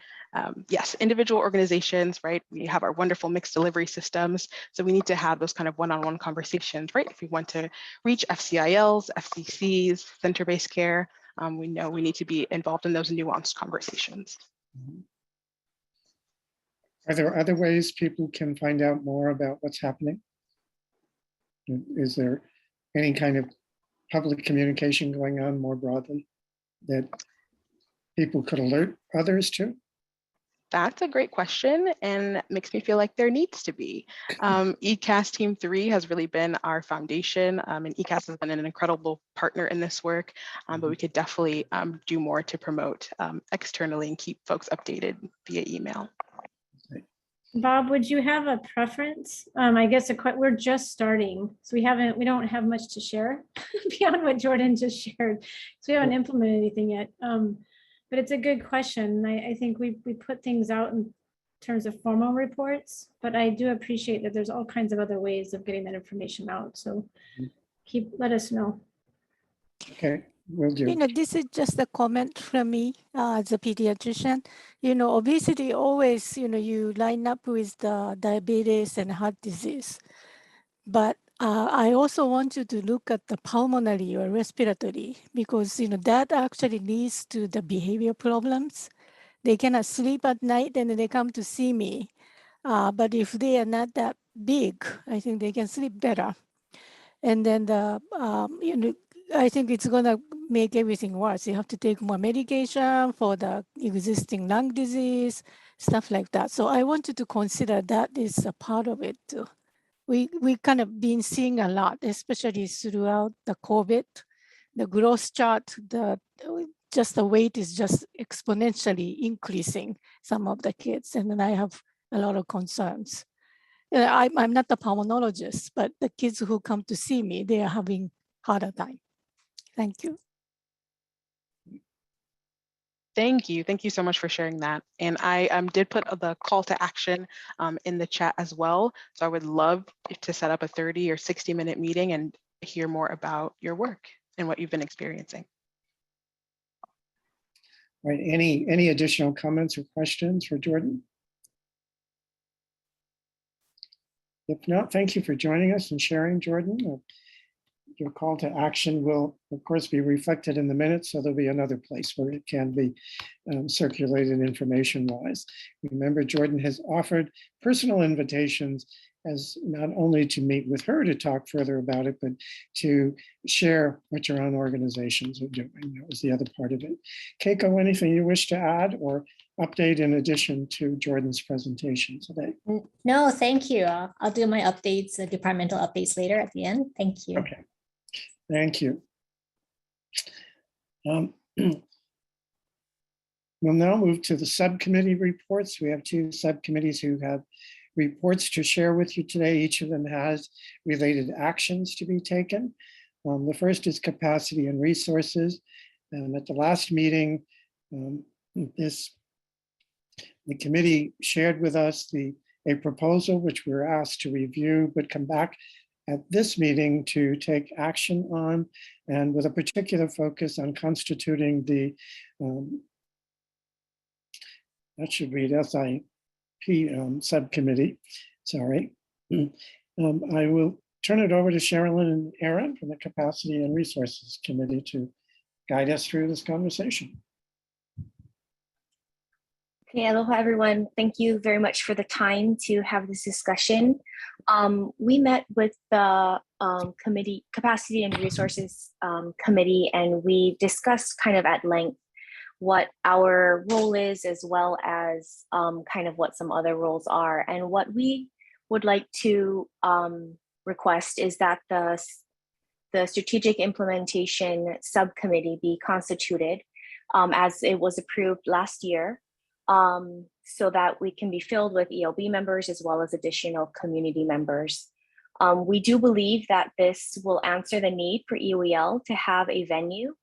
Yes, individual organizations, right? We have our wonderful mixed delivery systems, so we need to have those kind of one-on-one conversations, right? If we want to reach FCILs, FCCs, center-based care, we know we need to be involved in those nuanced conversations. Are there other ways people can find out more about what's happening? Is there any kind of public communication going on more broadly that people could alert others to? That's a great question and makes me feel like there needs to be. ECAS Team 3 has really been our foundation, and ECAS has been an incredible partner in this work, but we could definitely do more to promote externally and keep folks updated via email. Bob, would you have a preference? I guess we're just starting, so we don't have much to share beyond what Jordan just shared. So we haven't implemented anything yet. But it's a good question. I think we put things out in terms of formal reports, but I do appreciate that there's all kinds of other ways of getting that information out. So let us know. Okay, will do. This is just a comment from me as a pediatrician. Obesity always, you line up with the diabetes and heart disease. But I also want you to look at the pulmonary or respiratory because, that actually leads to the behavior problems. They cannot sleep at night and they come to see me. But if they are not that big, I think they can sleep better. And then I think it's going to make everything worse. You have to take more medication for the existing lung disease, stuff like that. So I want you to consider that is a part of it too. We kind of been seeing a lot, especially throughout the COVID, the growth chart, the weight is just exponentially increasing some of the kids. And then I have a lot of concerns. I'm not a pulmonologist, but the kids who come to see me, they are having harder time. Thank you. Thank you. Thank you so much for sharing that. And I did put the call to action in the chat as well. So I would love to set up a 30 or 60-minute meeting and hear more about your work and what you've been experiencing. All right, any additional comments or questions for Jordan? If not, thank you for joining us and sharing, Jordan. Your call to action will, of course, be reflected in the minutes, so there'll be another place where it can be circulated information-wise. Remember, Jordan has offered personal invitations as not only to meet with her to talk further about it, but to share what your own organizations are doing. That was the other part of it. Keiko, anything you wish to add or update in addition to Jordan's presentation today? No, thank you. I'll do my updates, departmental updates later at the end. Thank you. Okay, thank you. We'll now move to the subcommittee reports. We have two subcommittees who have reports to share with you today. Each of them has related actions to be taken. The first is capacity and resources. At the last meeting, the committee shared with us a proposal which we were asked to review, but come back at this meeting to take action on, and with a particular focus on constituting the, that should read SIP subcommittee, sorry. I will turn it over to Sherilyn and Aaron from the Capacity and Resources Committee to guide us through this conversation. Okay, aloha everyone. Thank you very much for the time to have this discussion. We met with the Capacity and Resources Committee, and we discussed kind of at length what our role is, as well as kind of what some other roles are. And what we would like to request is that the Strategic Implementation Subcommittee be constituted as it was approved last year, so that we can be filled with ELB members as well as additional community members. We do believe that this will answer the need for EOEL to have a venue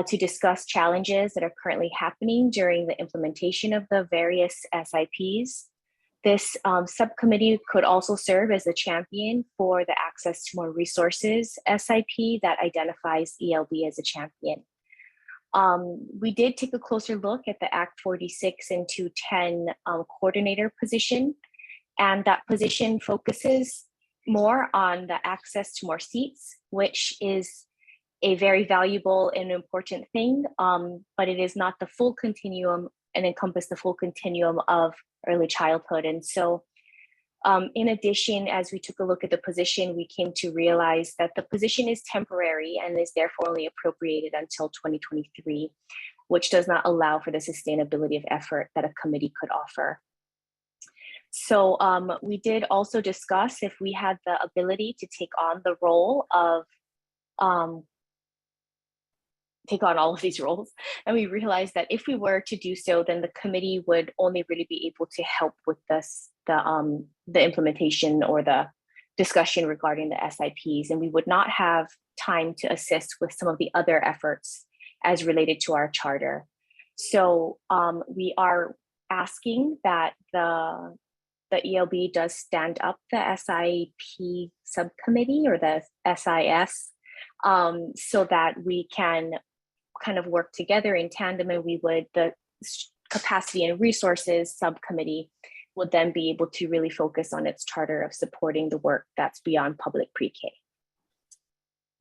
to discuss challenges that are currently happening during the implementation of the various SIPs. This subcommittee could also serve as a champion for the Access to More Resources SIP that identifies ELB as a champion. We did take a closer look at the Act 46 and 210 coordinator position, and that position focuses more on the access to more seats, which is a very valuable and important thing, but it is not the full continuum and encompass the full continuum of early childhood. And so in addition, as we took a look at the position, we came to realize that the position is temporary and is therefore only appropriated until 2023. which does not allow for the sustainability of effort that a committee could offer. So we did also discuss if we had the ability to take on the role of take on all of these roles. And we realized that if we were to do so, then the committee would only really be able to help with this, the implementation or the discussion regarding the SIPs, and we would not have time to assist with some of the other efforts as related to our charter. So we are asking that the ELB does stand up the SIP subcommittee or the SIS so that we can kind of work together in tandem, and we would, the capacity and resources subcommittee would then be able to really focus on its charter of supporting the work that's beyond public pre-K.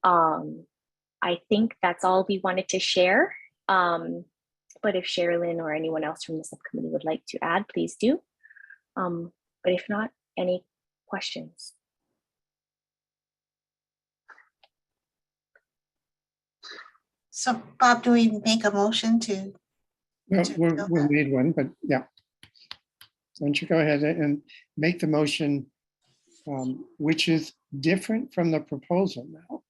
I think that's all we wanted to share. But if Sherilyn or anyone else from the subcommittee would like to add, please do. But if not, any questions? So Bob, do we make a motion to? No, to we'll, fill we'll that? need one, but yeah. Why don't you go ahead and make the motion, which is different from the proposal now,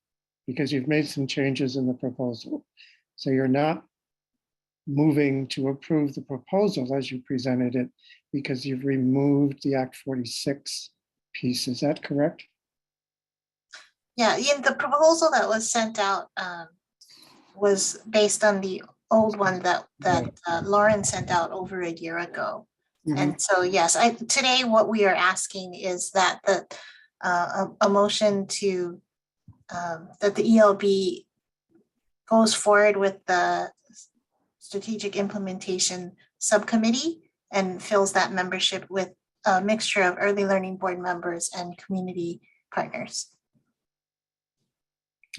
because you've made some changes in the proposal. So you're not moving to approve the proposal as you presented it, because you've removed the Act 46 piece. Is that correct? Yeah, in the proposal that was sent out was based on the old one that Lauren sent out over a year ago. And so, yes, today what we are asking is that a motion to that the ELB goes forward with the strategic implementation subcommittee and fills that membership with a mixture of early learning board members and community partners.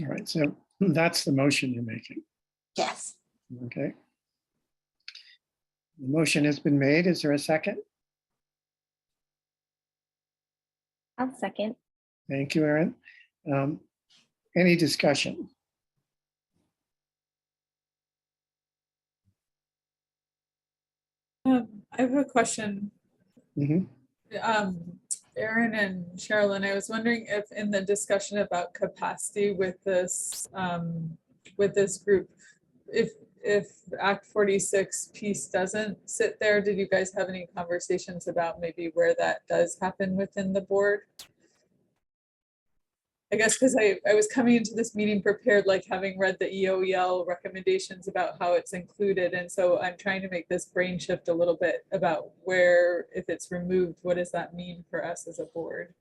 All right, so that's the motion you're making. Yes. Okay. The motion has been made. Is there a second? I'll second. Thank you, Erin. Any discussion? I have a question. Mhm. Erin and Sherilyn, I was wondering if in the discussion about capacity with this group, if Act 46 piece doesn't sit there, did you guys have any conversations about maybe where that does happen within the board? I guess because I was coming into this meeting prepared, like having read the EOEL recommendations about how it's included. And so I'm trying to make this brain shift a little bit about where, if it's removed, what does that mean for us as a board?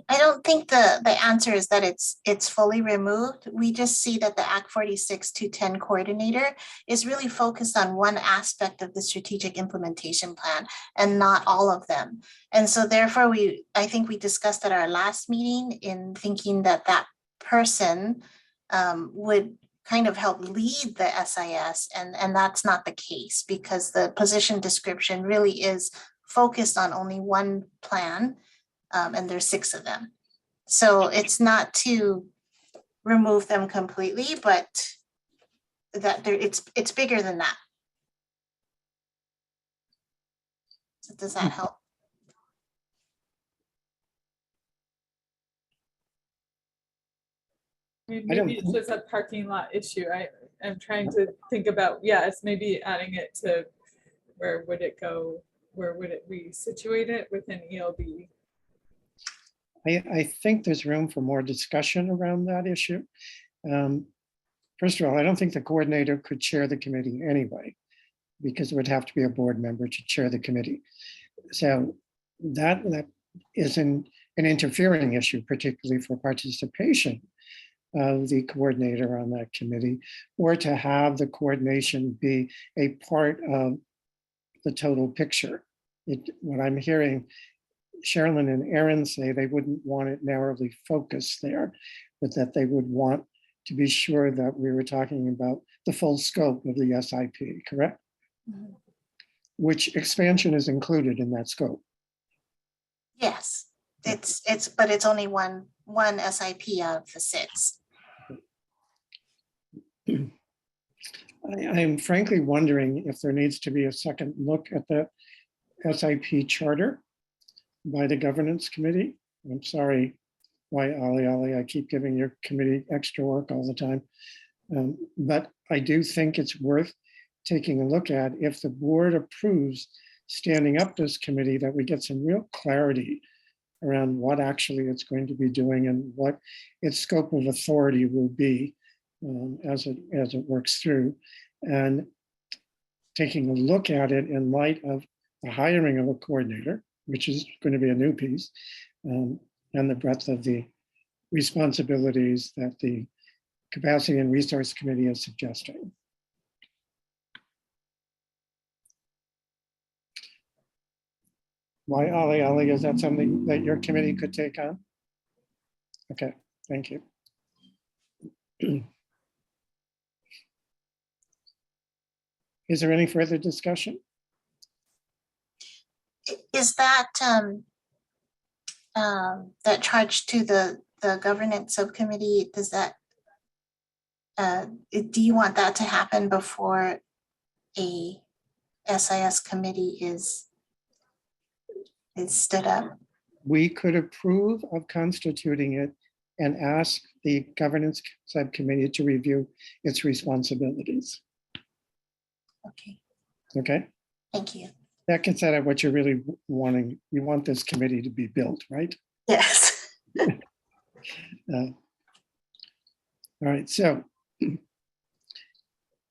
I don't think the answer is that it's fully removed. We just see that the Act 46 210 coordinator is really focused on one aspect of the strategic implementation plan and not all of them. And so therefore I think we discussed at our last meeting in thinking that that person would kind of help lead the SIS, and that's not the case because the position description really is focused on only one plan. And there's 6 of them. So it's not to remove them completely, but that it's bigger than that. So does that help? I mean, maybe it's just a parking lot issue. I'm trying to think about, yeah, it's maybe adding it to where would it go? Where would it be situated within ELB? I think there's room for more discussion around that issue. First of all, I don't think the coordinator could chair the committee anyway, because it would have to be a board member to chair the committee. So that isn't an interfering issue, particularly for participation of the coordinator on that committee, or to have the coordination be a part of the total picture. What I'm hearing Sherilyn and Erin say they wouldn't want it narrowly focused there, but that they would want to be sure that we were talking about the full scope of the SIP, correct? Mm-hmm. Which expansion is included in that scope? Yes, but it's only one SIP out of the 6. I am frankly wondering if there needs to be a second look at the SIP charter by the governance committee. I'm sorry, why Ali, I keep giving your committee extra work all the time. But I do think it's worth taking a look at. If the board approves standing up this committee, that we get some real clarity around what actually it's going to be doing and what its scope of authority will be as it works through. And taking a look at it in light of the hiring of a coordinator, which is going to be a new piece, and the breadth of the responsibilities that the Capacity and Resource Committee is suggesting. Why, Ali, is that something that your committee could take on? Okay, thank you. Is there any further discussion? Is that that charge to the governance subcommittee? Does that do you want that to happen before a SIS committee is stood up? We could approve of constituting it and ask the governance subcommittee to review its responsibilities. Okay, Okay, thank you. that gets at what you're really wanting. You want this committee to be built, right? Yes. All right, so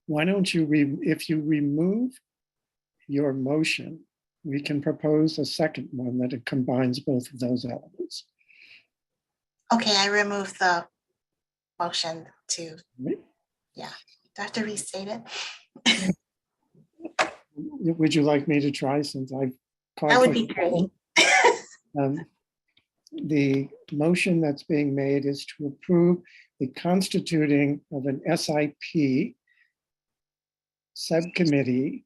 why don't you, if you remove your motion, we can propose a second one that it combines both of those elements. Okay, I removed the motion to, Right? yeah. Do I have to restate it? Would you like me to try, since I've That would be great. The motion that's being made is to approve the constituting of an SIP subcommittee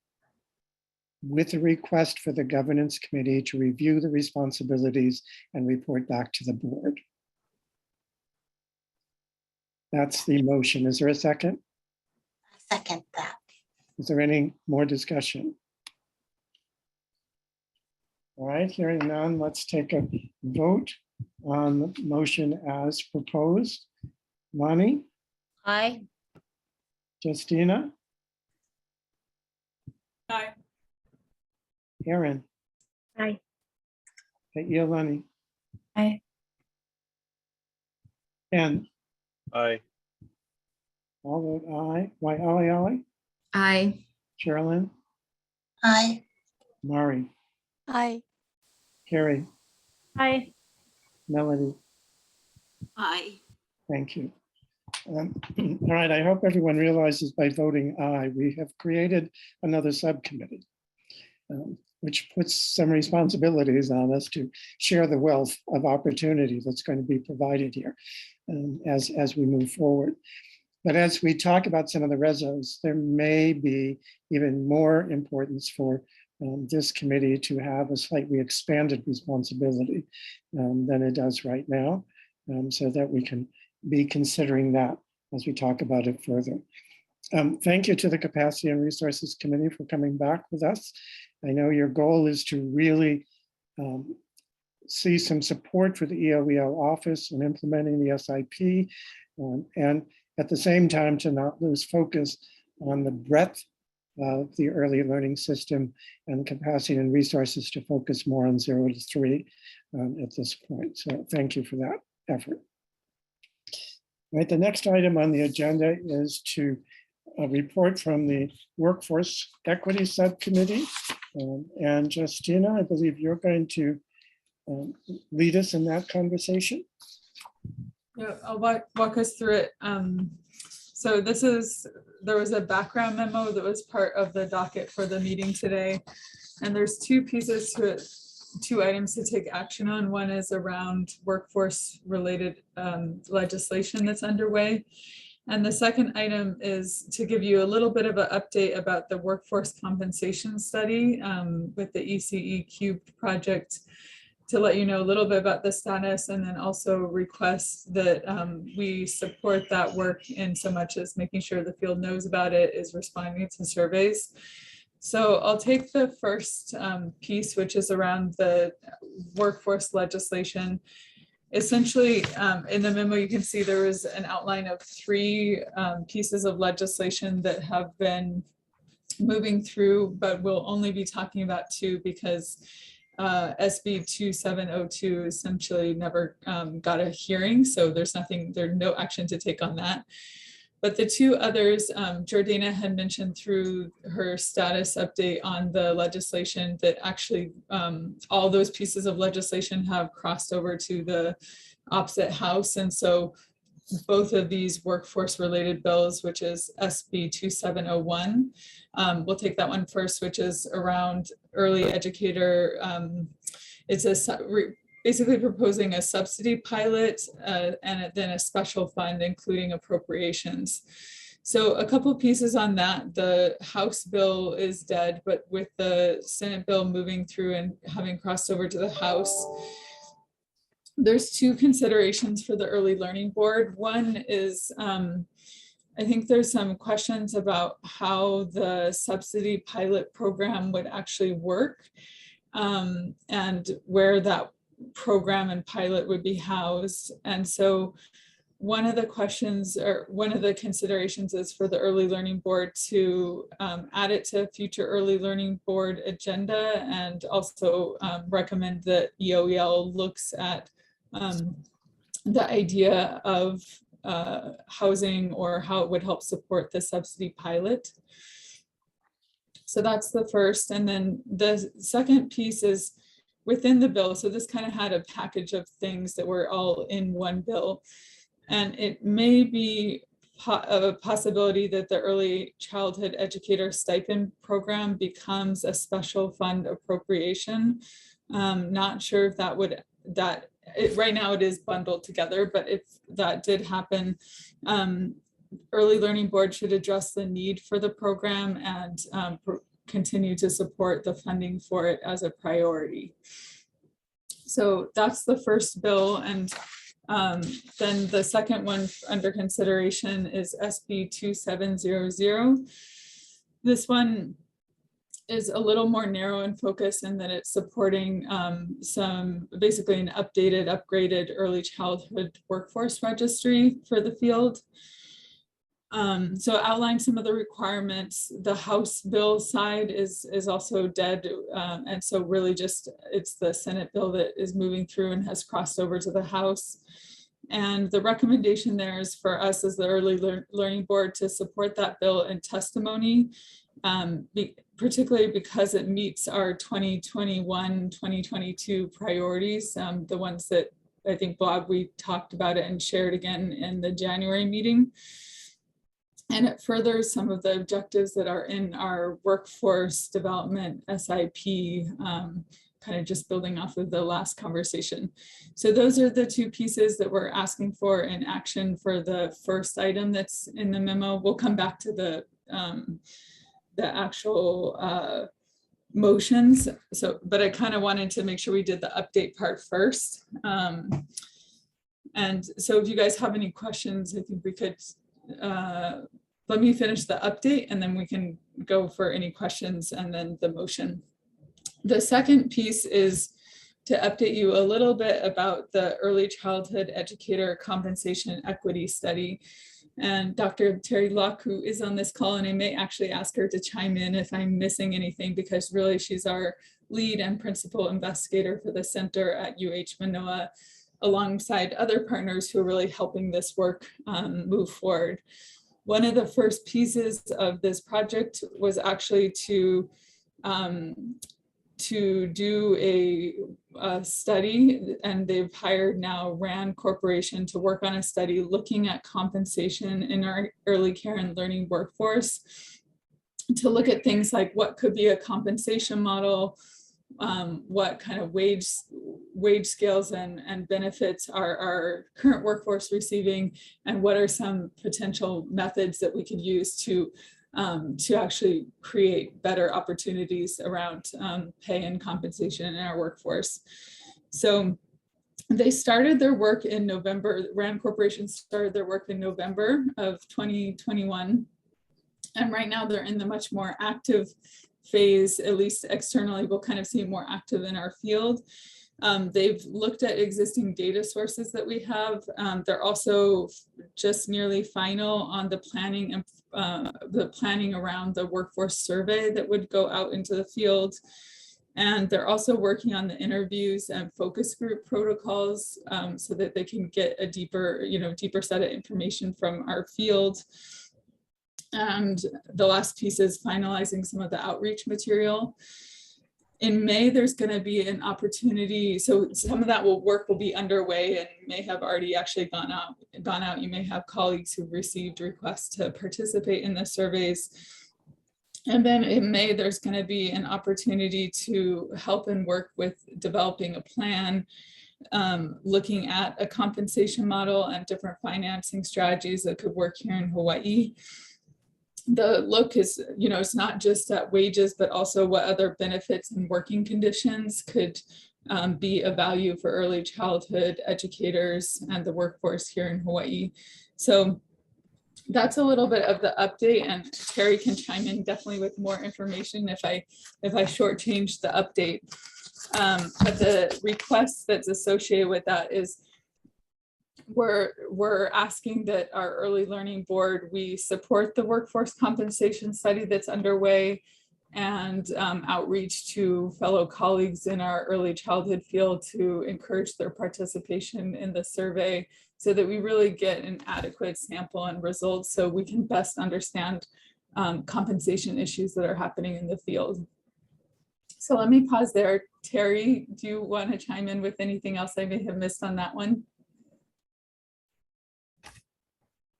with a request for the governance committee to review the responsibilities and report back to the board. That's the motion. Is there a second? I second that. Is there any more discussion? All right, hearing none, let's take a vote on the motion as proposed. Lonnie, Aye. Justina, Aye. Erin. Aye. Okay, Iolani. Aye. And Aye. all vote aye. Why, Ali? Aye. Sherilyn, Aye. Mari, Aye. Carrie, Aye. Melody. Aye. Thank you. All right, I hope everyone realizes by voting aye, we have created another subcommittee, which puts some responsibilities on us to share the wealth of opportunity that's going to be provided here as we move forward. But as we talk about some of the resos, there may be even more importance for this committee to have a slightly expanded responsibility than it does right now, so that we can be considering that as we talk about it further. Thank you to the Capacity and Resources Committee for coming back with us. I know your goal is to really see some support for the ELBL office in implementing the SIP, and at the same time to not lose focus on the breadth of the early learning system and capacity and resources to focus more on 0 to 3 at this point. So thank you for that effort. Right, the next item on the agenda is to report from the Workforce Equity Subcommittee. And Justina, I believe you're going to lead us in that conversation. Yeah, I'll walk us through it. So there was a background memo that was part of the docket for the meeting today. And there's two pieces to it, 2 items to take action on. One is around workforce related legislation that's underway. And the second item is to give you a little bit of an update about the workforce compensation study with the ECE Cubed project to let you know a little bit about the status, and then also request that we support that work in so much as making sure the field knows about it, is responding to surveys. So I'll take the first piece, which is around the workforce legislation. Essentially, in the memo, you can see there was an outline of 3 pieces of legislation that have been moving through, but we'll only be talking about 2 because SB 2702 essentially never got a hearing. So there's no action to take on that. But the 2 others, Jordana had mentioned through her status update on the legislation that actually all those pieces of legislation have crossed over to the opposite house. And so both of these workforce related bills, which is SB 2701, we'll take that one first, which is around early educator. It's basically proposing a subsidy pilot and then a special fund, including appropriations. So a couple pieces on that. The House bill is dead, but with the Senate bill moving through and having crossed over to the House, there's 2 considerations for the Early Learning Board. One is, I think there's some questions about how the subsidy pilot program would actually work and where that program and pilot would be housed. And so one of the questions or one of the considerations is for the Early Learning Board to add it to future Early Learning Board agenda, and also recommend that EOEL looks at the idea of housing or how it would help support the subsidy pilot. So that's the first. And then the second piece is within the bill. So this kind of had a package of things that were all in one bill. And it may be a possibility that the early childhood educator stipend program becomes a special fund appropriation. Not sure if that would, right now it is bundled together, but if that did happen, Early Learning Board should address the need for the program and continue to support the funding for it as a priority. So that's the first bill. And then the second one under consideration is SB 2700. This one is a little more narrow in focus in that it's supporting basically an updated, upgraded early childhood workforce registry for the field. So outline some of the requirements. The House bill side is also dead. And so really just, it's the Senate bill that is moving through and has crossed over to the House. And the recommendation there is for us as the Early Learning Board to support that bill in testimony, particularly because it meets our 2021-2022 priorities, the ones that I think, Bob, we talked about it and shared again in the January meeting. And it furthers some of the objectives that are in our workforce development SIP, kind of just building off of the last conversation. So those are the 2 pieces that we're asking for in action for the first item that's in the memo. We'll come back to the actual motions. So, but I kind of wanted to make sure we did the update part first. And so if you guys have any questions, I think we could, let me finish the update and then we can go for any questions and then the motion. The second piece is to update you a little bit about the early childhood educator compensation equity study. And Dr. Terry Locke, who is on this call, and I may actually ask her to chime in if I'm missing anything, because really she's our lead and principal investigator for the center at UH Manoa, alongside other partners who are really helping this work move forward. One of the first pieces of this project was actually to do a study, and they've hired now RAND Corporation to work on a study looking at compensation in our early care and learning workforce, to look at things like what could be a compensation model, what kind of wage scales and benefits are our current workforce receiving, and what are some potential methods that we could use to actually create better opportunities around pay and compensation in our workforce. So they started their work in November. Rand Corporation started their work in November of 2021. And right now they're in the much more active phase, at least externally, we'll kind of see more active in our field. They've looked at existing data sources that we have. They're also just nearly final on the planning and the planning around the workforce survey that would go out into the field. And they're also working on the interviews and focus group protocols so that they can get a deeper set of information from our field. And the last piece is finalizing some of the outreach material. In May, there's going to be an opportunity. So some of that work will be underway and may have already actually gone out. You may have colleagues who've received requests to participate in the surveys. And then in May, there's going to be an opportunity to help and work with developing a plan, looking at a compensation model and different financing strategies that could work here in Hawaii. The look is, it's not just at wages, but also what other benefits and working conditions could be of value for early childhood educators and the workforce here in Hawaii. So that's a little bit of the update, and Terry can chime in definitely with more information if I shortchange the update. But the request that's associated with that is we're asking that our early learning board, we support the workforce compensation study that's underway and outreach to fellow colleagues in our early childhood field to encourage their participation in the survey so that we really get an adequate sample and results so we can best understand compensation issues that are happening in the field. So let me pause there. Terry, do you want to chime in with anything else I may have missed on that one?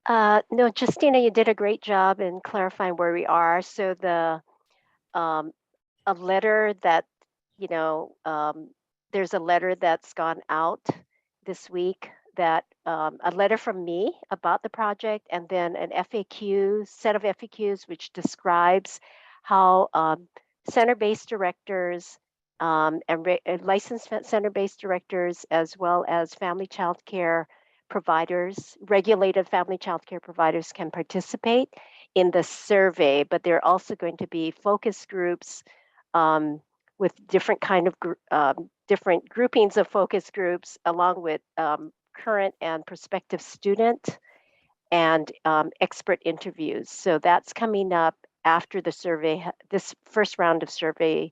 No, Justina, you did a great job in clarifying where we are. So the a letter that, there's a letter that's gone out this week that a letter from me about the project, and then an FAQ, set of FAQs, which describes how center-based directors and licensed center-based directors, as well as family child care providers, regulated family child care providers, can participate in the survey, but there are also going to be focus groups with different kind of different groupings of focus groups, along with current and prospective student and expert interviews. So that's coming up after the survey. This first round of survey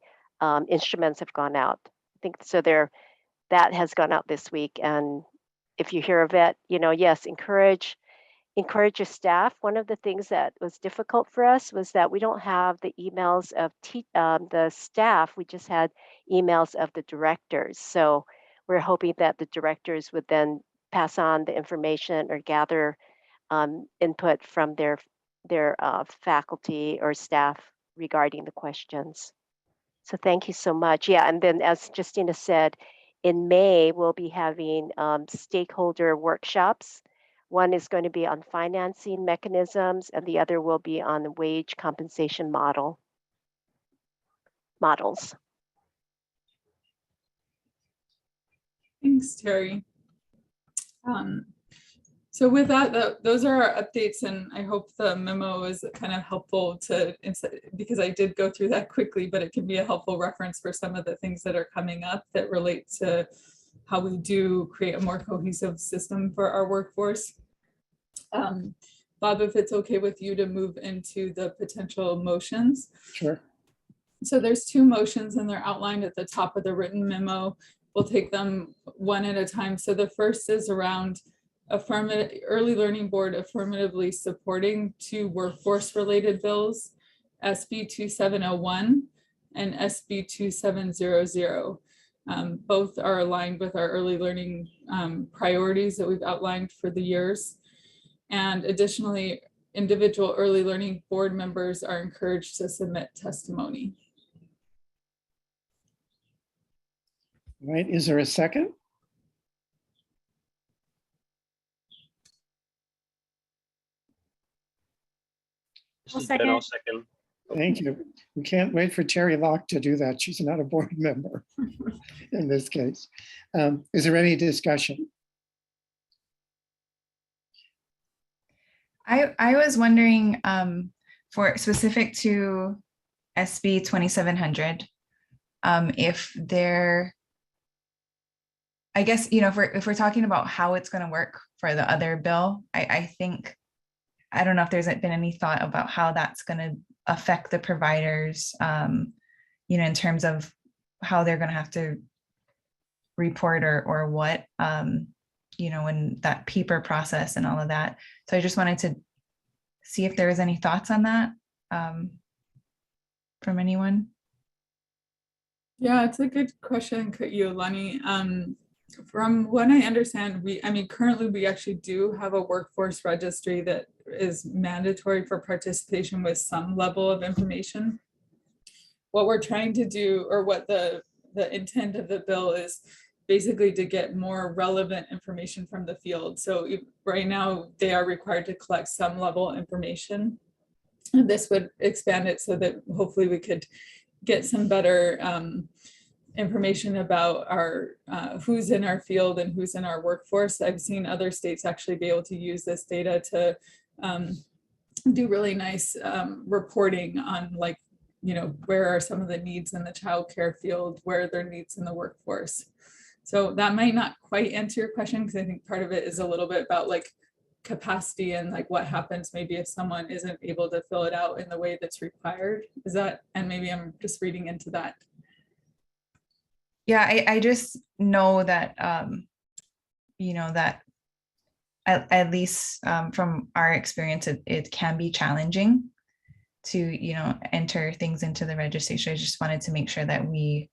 instruments have gone out. I think so. That has gone out this week, and if you hear of it, yes, encourage your staff. One of the things that was difficult for us was that we don't have the emails of the staff. We just had emails of the directors. So we're hoping that the directors would then pass on the information or gather input from their faculty or staff regarding the questions. So thank you so much. Yeah, and then as Justina said, in May, we'll be having stakeholder workshops. One is going to be on financing mechanisms, and the other will be on the wage compensation models. Thanks, Terry. So with that, those are our updates, and I hope the memo is kind of helpful because I did go through that quickly, but it can be a helpful reference for some of the things that are coming up that relate to how we do create a more cohesive system for our workforce. Bob, if it's okay with you to move into the potential motions. Sure. So there's two motions and they're outlined at the top of the written memo. We'll take them one at a time. So the first is around early learning board affirmatively supporting two workforce related bills, SB 2701 and SB 2700. Both are aligned with our early learning priorities that we've outlined for the years. And additionally, individual early learning board members are encouraged to submit testimony. All right, is there a second? I'll second. I'll second. Thank you. We can't wait for Terry Locke to do that. She's not a board member in this case. Is there any discussion? I was wondering for specific to SB 2700, if there, I guess, you know, if we're talking about how it's going to work for the other bill, I think, I don't know if there's been any thought about how that's going to affect the providers, you know, in terms of how they're going to have to report or what, you know, in that paper process and all of that. So I just wanted to see if there was any thoughts on that from anyone. Yeah, it's a good question, Yolani. From what I understand, currently we actually do have a workforce registry that is mandatory for participation with some level of information. What we're trying to do, or what the intent of the bill is, basically to get more relevant information from the field. So right now they are required to collect some level of information. And this would expand it so that hopefully we could get some better information about our who's in our field and who's in our workforce. I've seen other states actually be able to use this data to do really nice reporting on, like, you know, where are some of the needs in the childcare field, where are their needs in the workforce. So that might not quite answer your question, because I think part of it is a little bit about like capacity and like what happens maybe if someone isn't able to fill it out in the way that's required. Is that, and maybe I'm just reading into that. Yeah, I just know that, you know, that at least from our experience, it can be challenging to, you know, enter things into the registration. I just wanted to make sure that we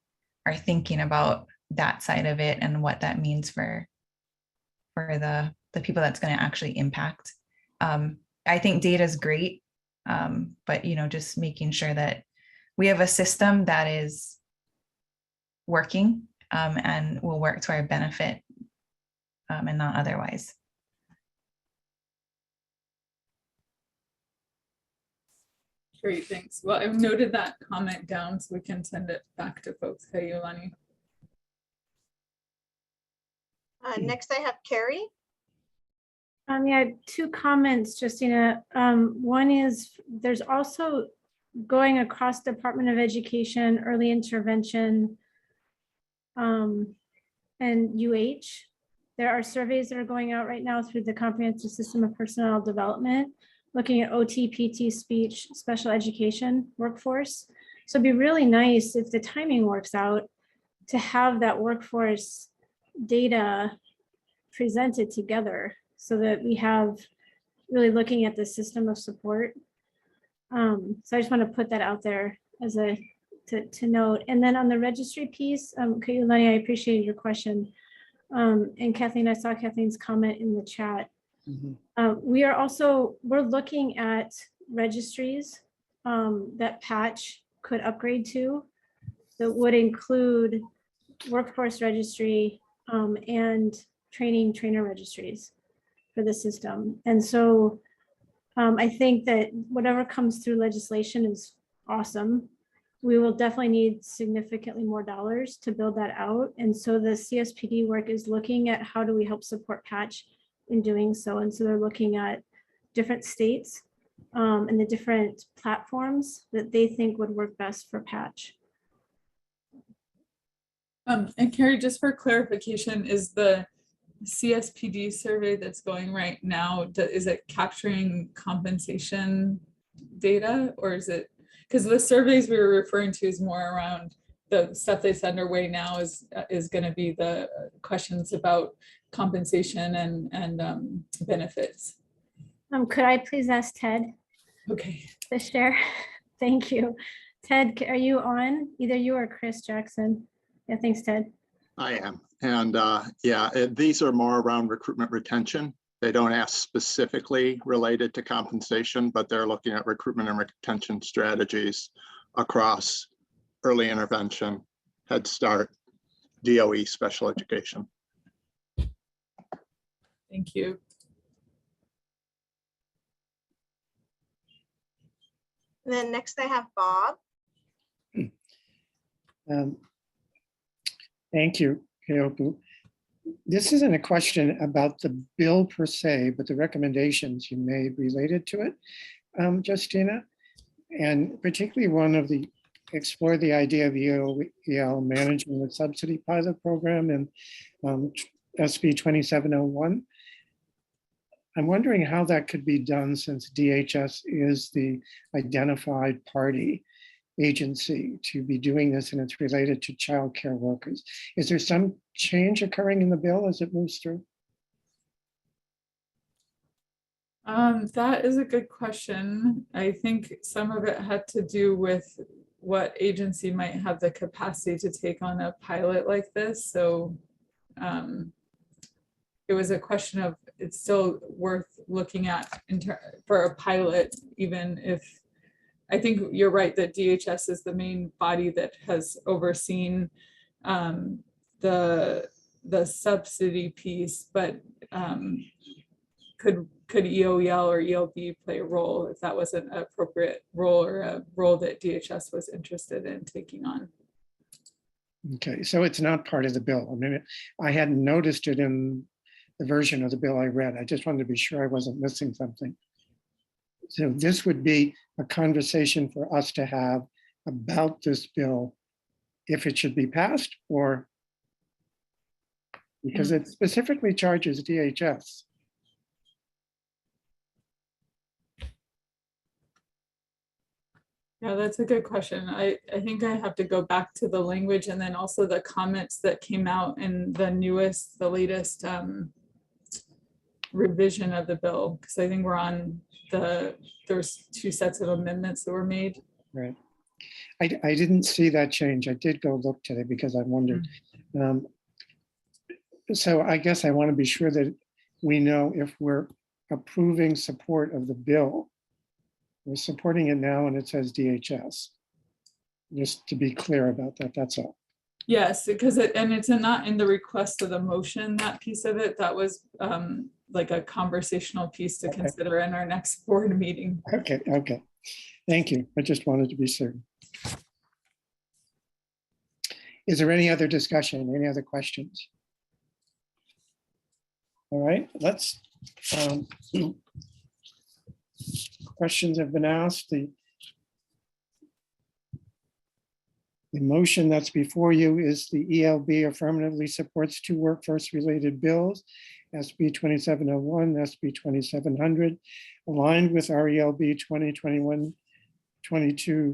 are thinking about that side of it and what that means for the people that's going to actually impact. I think data is great, but, you know, just making sure that we have a system that is working and will work to our benefit and not otherwise. Great, thanks. Well, I've noted that comment down so we can send it back to folks. Hey, Yolani. Next I have Carrie. Yeah, 2 comments, Justina. One is there's also going across Department of Education, early intervention, and UH. There are surveys that are going out right now through the Comprehensive System of Personnel Development, looking at OT, PT, speech, special education workforce. So it'd be really nice if the timing works out to have that workforce data presented together so that we have really looking at the system of support. So I just want to put that out there as a to note. And then on the registry piece, Kayulani, I appreciated your question. And Kathleen, I saw Kathleen's comment in the chat. We're looking at registries that Patch could upgrade to, that would include workforce registry and trainer registries for the system. And so I think that whatever comes through legislation is awesome. We will definitely need significantly more dollars to build that out. And so the CSPD work is looking at how do we help support Patch in doing so. And so they're looking at different states and the different platforms that they think would work best for Patch. And Carrie, just for clarification, is the CSPD survey that's going right now, is it capturing compensation data, or is it, because the surveys we were referring to is more around the stuff that's underway now is going to be the questions about compensation and benefits. Could I please ask Ted? Okay. To share? Thank you. Ted, are you on? Either you or Chris Jackson. Yeah, thanks, Ted. I am. And these are more around recruitment retention. They don't ask specifically related to compensation, but they're looking at recruitment and retention strategies across early intervention, Head Start, DOE, special education. Thank you. And then next I have Bob. Thank you, Keopu. This isn't a question about the bill per se, but the recommendations you made related to it, Justina, and particularly one of the explore the idea of EL management with subsidy pilot program and SB 2701. I'm wondering how that could be done since DHS is the identified party agency to be doing this, and it's related to child care workers. Is there some change occurring in the bill as it moves through? That is a good question. I think some of it had to do with what agency might have the capacity to take on a pilot like this. So it was a question of it's still worth looking at for a pilot, even if I think you're right that DHS is the main body that has overseen the subsidy piece, but could EOEL or ELB play a role if that was an appropriate role or a role that DHS was interested in taking on? Okay, so it's not part of the bill. I mean, I hadn't noticed it in the version of the bill I read. I just wanted to be sure I wasn't missing something. So this would be a conversation for us to have about this bill, if it should be passed, or because it specifically charges DHS. Yeah, that's a good question. I think I have to go back to the language and then also the comments that came out in the latest revision of the bill, because I think we're on there's 2 sets of amendments that were made. Right. I didn't see that change. I did go look today because I wondered. So I guess I want to be sure that we know if we're approving support of the bill. We're supporting it now and it says DHS. Just to be clear about that, that's all. Yes, because it's not in the request of the motion, that piece of it. That was like a conversational piece to consider in our next board meeting. Okay. Thank you. I just wanted to be certain. Is there any other discussion, any other questions? All right, let's, questions have been asked. The motion that's before you is the ELB affirmatively supports 2 workforce-related bills, SB 2701, SB 2700, aligned with our ELB 2021-22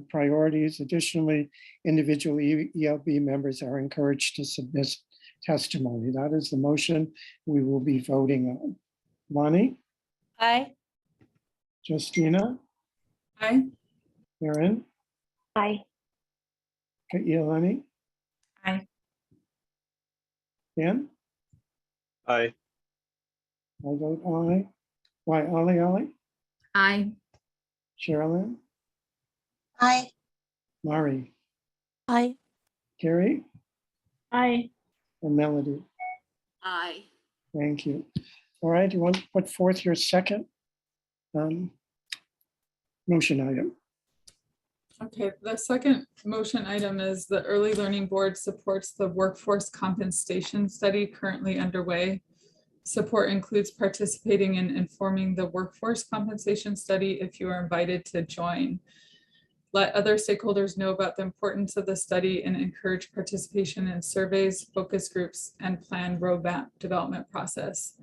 priorities. Additionally, individual ELB members are encouraged to submit testimony. That is the motion we will be voting on. Lonnie? Aye. Justina? Aye. Erin? Aye. Okay, Iolani? Aye. Dan? Aye. I vote aye. Why, Ollie? Aye. Sherilyn? Aye. Mari? Aye. Carrie? Aye. And Melody? Aye. Thank you. All right, you want to put forth your second motion item? Okay, the second motion item is the Early Learning Board supports the workforce compensation study currently underway. Support includes participating in informing the workforce compensation study if you are invited to join. Let other stakeholders know about the importance of the study and encourage participation in surveys, focus groups, and plan roadmap development process.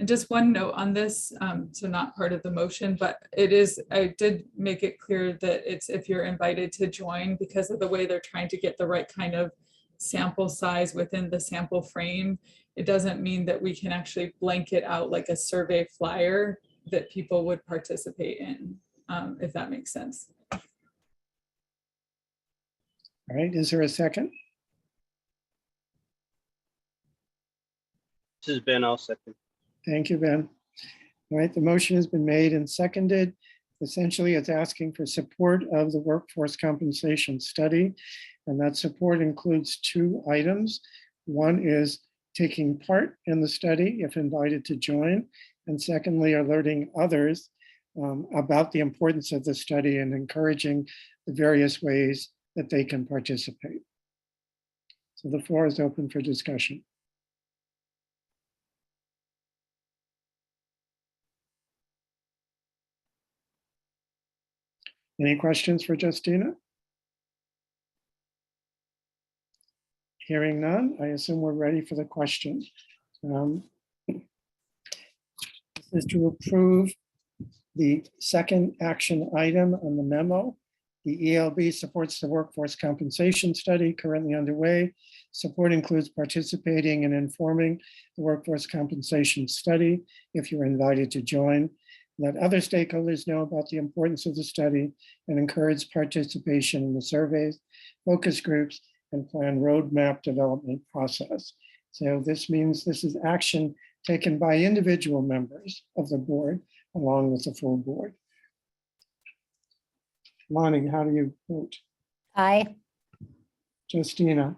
And just one note on this, so not part of the motion, but it is, I did make it clear that it's if you're invited to join because of the way they're trying to get the right kind of sample size within the sample frame. It doesn't mean that we can actually blanket out like a survey flyer that people would participate in, if that makes sense. All right, is there a second? This is Ben, I'll second. Thank you, Ben. All right, the motion has been made and seconded. Essentially, it's asking for support of the workforce compensation study. And that support includes 2 items. One is taking part in the study if invited to join. And secondly, alerting others about the importance of the study and encouraging the various ways that they can participate. So the floor is open for discussion. Any questions for Justina? Hearing none, I assume we're ready for the question. This is to approve the second action item on the memo. The ELB supports the workforce compensation study currently underway. Support includes participating and informing the workforce compensation study if you're invited to join. Let other stakeholders know about the importance of the study and encourage participation in the surveys, focus groups, and plan roadmap development process. So this means this is action taken by individual members of the board along with the full board. Lonnie, how do you vote? Aye. Justina?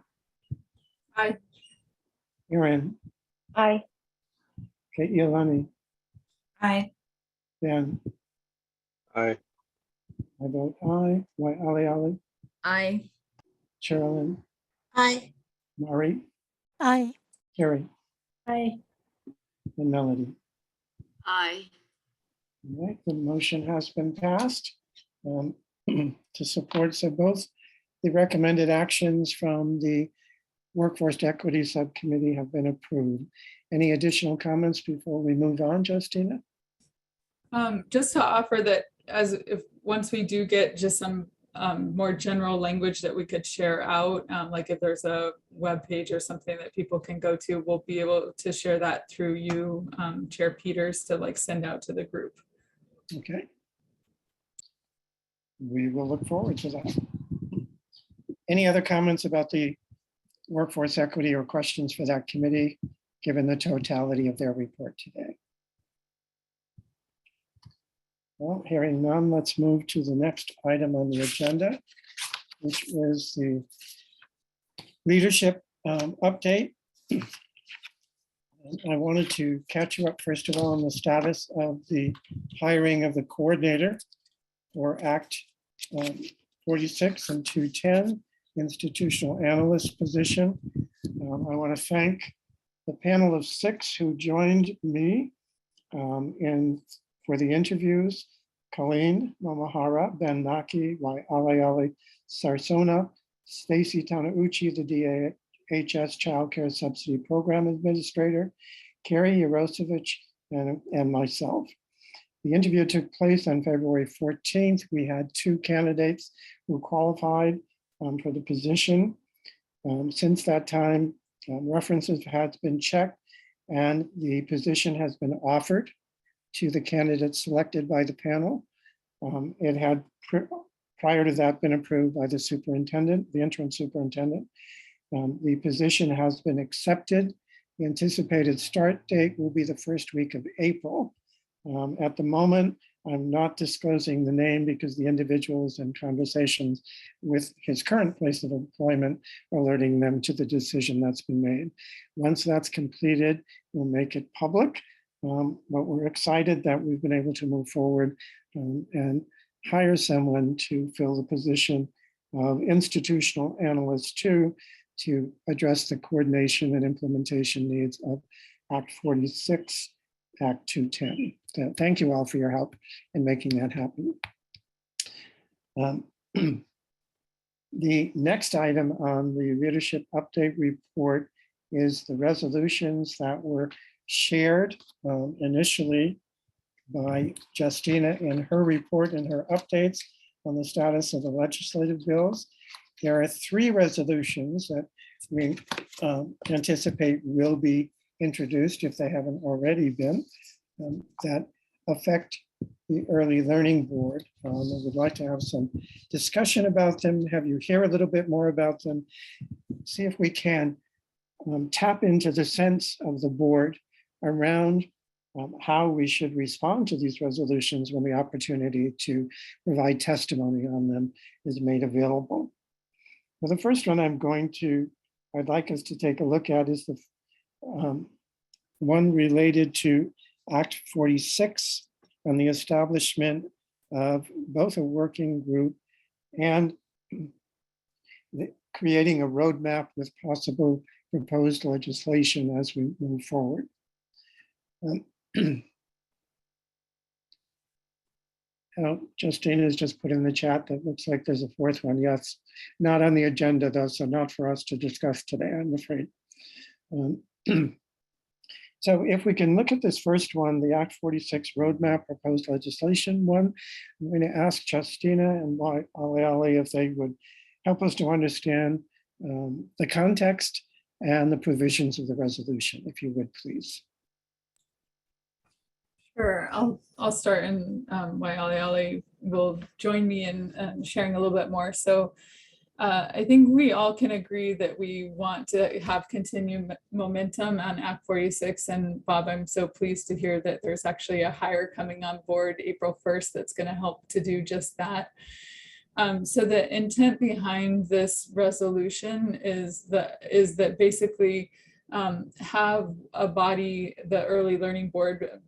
Aye. Erin? Aye. Okay, Iolani? Aye. Ben? Aye. I vote aye. Why, Ali? Aye. Sherilyn? Aye. Mari? Aye. Carrie? Aye. And Melody? Aye. All right, the motion has been passed to support. So both the recommended actions from the Workforce Equity Subcommittee have been approved. Any additional comments before we move on, Justina? Just to offer that once we do get just some more general language that we could share out, like if there's a web page or something that people can go to, we'll be able to share that through you, Chair Peters, to like send out to the group. Okay. We will look forward to that. Any other comments about the workforce equity or questions for that committee, given the totality of their report today? Well, hearing none, let's move to the next item on the agenda, which is the leadership update. I wanted to catch you up, first of all, on the status of the hiring of the coordinator for Act 46 and 210 institutional analyst position. I want to thank the panel of 6 who joined me for the interviews: Colleen Momahara, Ben Naki, Waialeale Sarsona, Stacy Tanauchi, the DHS Child Care Subsidy Program Administrator, Carrie Yarosevich, and myself. The interview took place on February 14th. We had 2 candidates who qualified for the position. Since that time, references have been checked and the position has been offered to the candidates selected by the panel. It had prior to that been approved by the superintendent, the interim superintendent. The position has been accepted. The anticipated start date will be the first week of April. At the moment, I'm not disclosing the name because the individual is in conversations with his current place of employment, alerting them to the decision that's been made. Once that's completed, we'll make it public. But we're excited that we've been able to move forward and hire someone to fill the position of institutional analyst 2 to address the coordination and implementation needs of Act 46, Act 210. So thank you all for your help in making that happen. The next item on the leadership update report is the resolutions that were shared initially by Justina in her report and her updates on the status of the legislative bills. There are 3 resolutions that we anticipate will be introduced, if they haven't already been, that affect the Early Learning Board. I would like to have some discussion about them, have you hear a little bit more about them, see if we can tap into the sense of the board around how we should respond to these resolutions when the opportunity to provide testimony on them is made available. Well, the first one I'd like us to take a look at is the one related to Act 46 on the establishment of both a working group and creating a roadmap with possible proposed legislation as we move forward. Justine has just put in the chat that looks like there's a fourth one. Yes, not on the agenda though, so not for us to discuss today, I'm afraid. So if we can look at this first one, the Act 46 roadmap proposed legislation one, I'm going to ask Justina and Ali if they would help us to understand the context and the provisions of the resolution, if you would, please. Sure, I'll start, and Ali will join me in sharing a little bit more. So I think we all can agree that we want to have continued momentum on Act 46. And Bob, I'm so pleased to hear that there's actually a hire coming on board April 1st that's going to help to do just that. So the intent behind this resolution is that basically have a body, the Early Learning Board,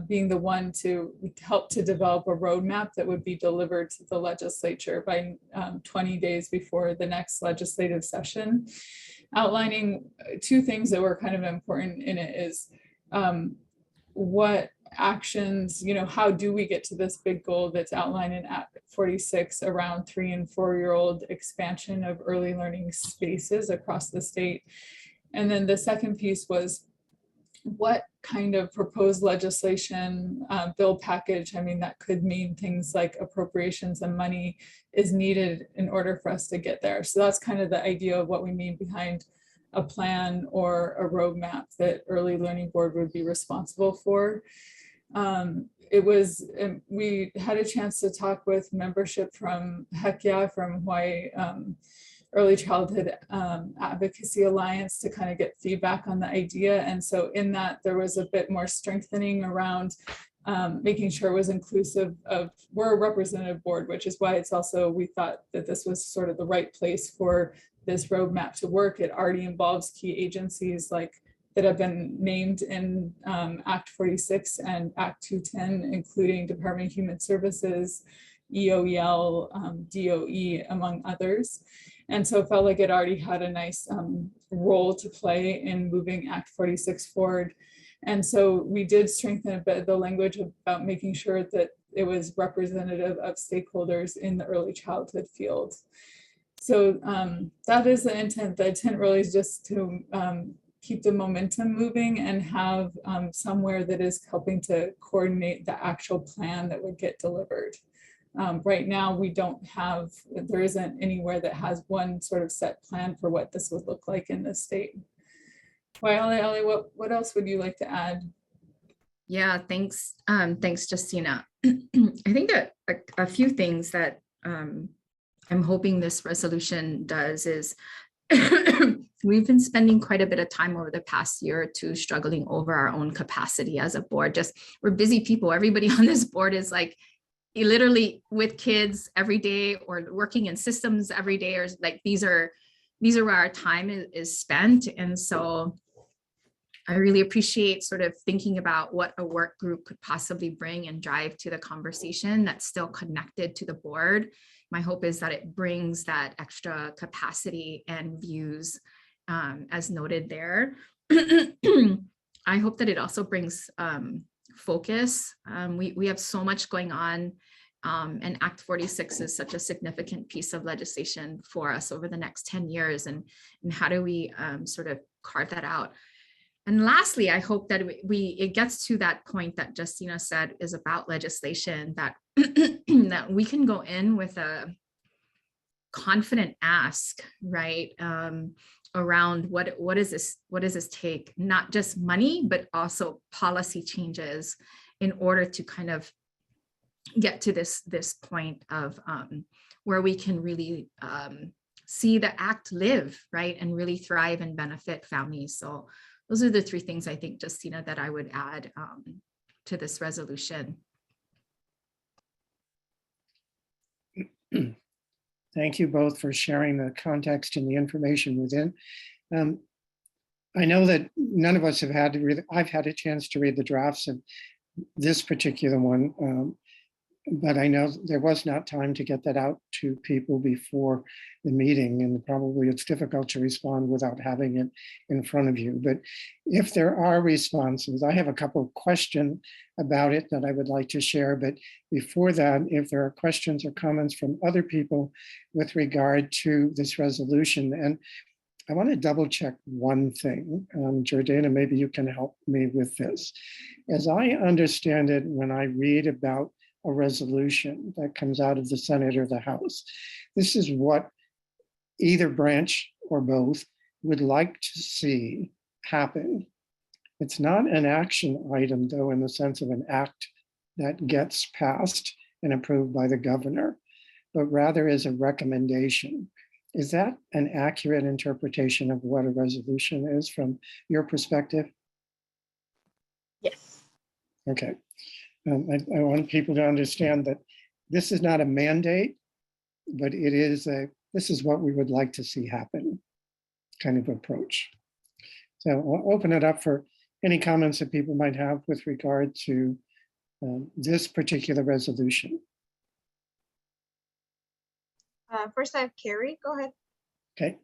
being the one to help to develop a roadmap that would be delivered to the legislature by 20 days before the next legislative session, outlining two things that were kind of important in it is what actions, how do we get to this big goal that's outlined in Act 46 around 3- and 4-year-old expansion of early learning spaces across the state. And then the second piece was what kind of proposed legislation, bill package, that could mean things like appropriations and money is needed in order for us to get there. So that's kind of the idea of what we mean behind a plan or a roadmap that Early Learning Board would be responsible for. We had a chance to talk with membership from from Hawaii Early Childhood Advocacy Alliance to kind of get feedback on the idea. And so in that, there was a bit more strengthening around making sure it was inclusive of, we're a representative board, which is why it's also, we thought that this was sort of the right place for this roadmap to work. It already involves key agencies that have been named in Act 46 and Act 210, including Department of Human Services, EOEL, DOE, among others. And so it felt like it already had a nice role to play in moving Act 46 forward. And so we did strengthen a bit the language about making sure that it was representative of stakeholders in the early childhood field. So that is the intent. The intent really is just to keep the momentum moving and have somewhere that is helping to coordinate the actual plan that would get delivered. Right now, there isn't anywhere that has one sort of set plan for what this would look like in the state. Ali, what else would you like to add? Yeah, thanks. Thanks, Justina. I think that a few things that I'm hoping this resolution does is we've been spending quite a bit of time over the past year or two struggling over our own capacity as a board. We're busy people. Everybody on this board is literally with kids every day or working in systems every day, or these are where our time is spent. And so I really appreciate sort of thinking about what a work group could possibly bring and drive to the conversation that's still connected to the board. My hope is that it brings that extra capacity and views as noted there. I hope that it also brings focus. We have so much going on, and Act 46 is such a significant piece of legislation for us over the next 10 years. And how do we sort of carve that out? And lastly, I hope that it gets to that point that Justina said is about legislation, that that we can go in with a confident ask, right? Around what does this take? Not just money, but also policy changes in order to kind of get to this point of where we can really see the act live, right? And really thrive and benefit families. So those are the three things I think, Justina, that I would add to this resolution. Thank you both for sharing the context and the information within. I know that none of us have had to read, I've had a chance to read the drafts, and this particular one. But I know there was not time to get that out to people before the meeting, and probably it's difficult to respond without having it in front of you. But if there are responses, I have a couple of questions about it that I would like to share. But before that, if there are questions or comments from other people with regard to this resolution, and I want to double check one thing. Jordana, maybe you can help me with this. As I understand it, when I read about a resolution that comes out of the Senate or the House, this is what either branch or both would like to see happen. It's not an action item, though, in the sense of an act that gets passed and approved by the governor, but rather is a recommendation. Is that an accurate interpretation of what a resolution is from your perspective? Yes. Okay. I want people to understand that this is not a mandate, but it is this is what we would like to see happen kind of approach. So I'll open it up for any comments that people might have with regard to this particular resolution. First I have Carrie, go ahead. Okay.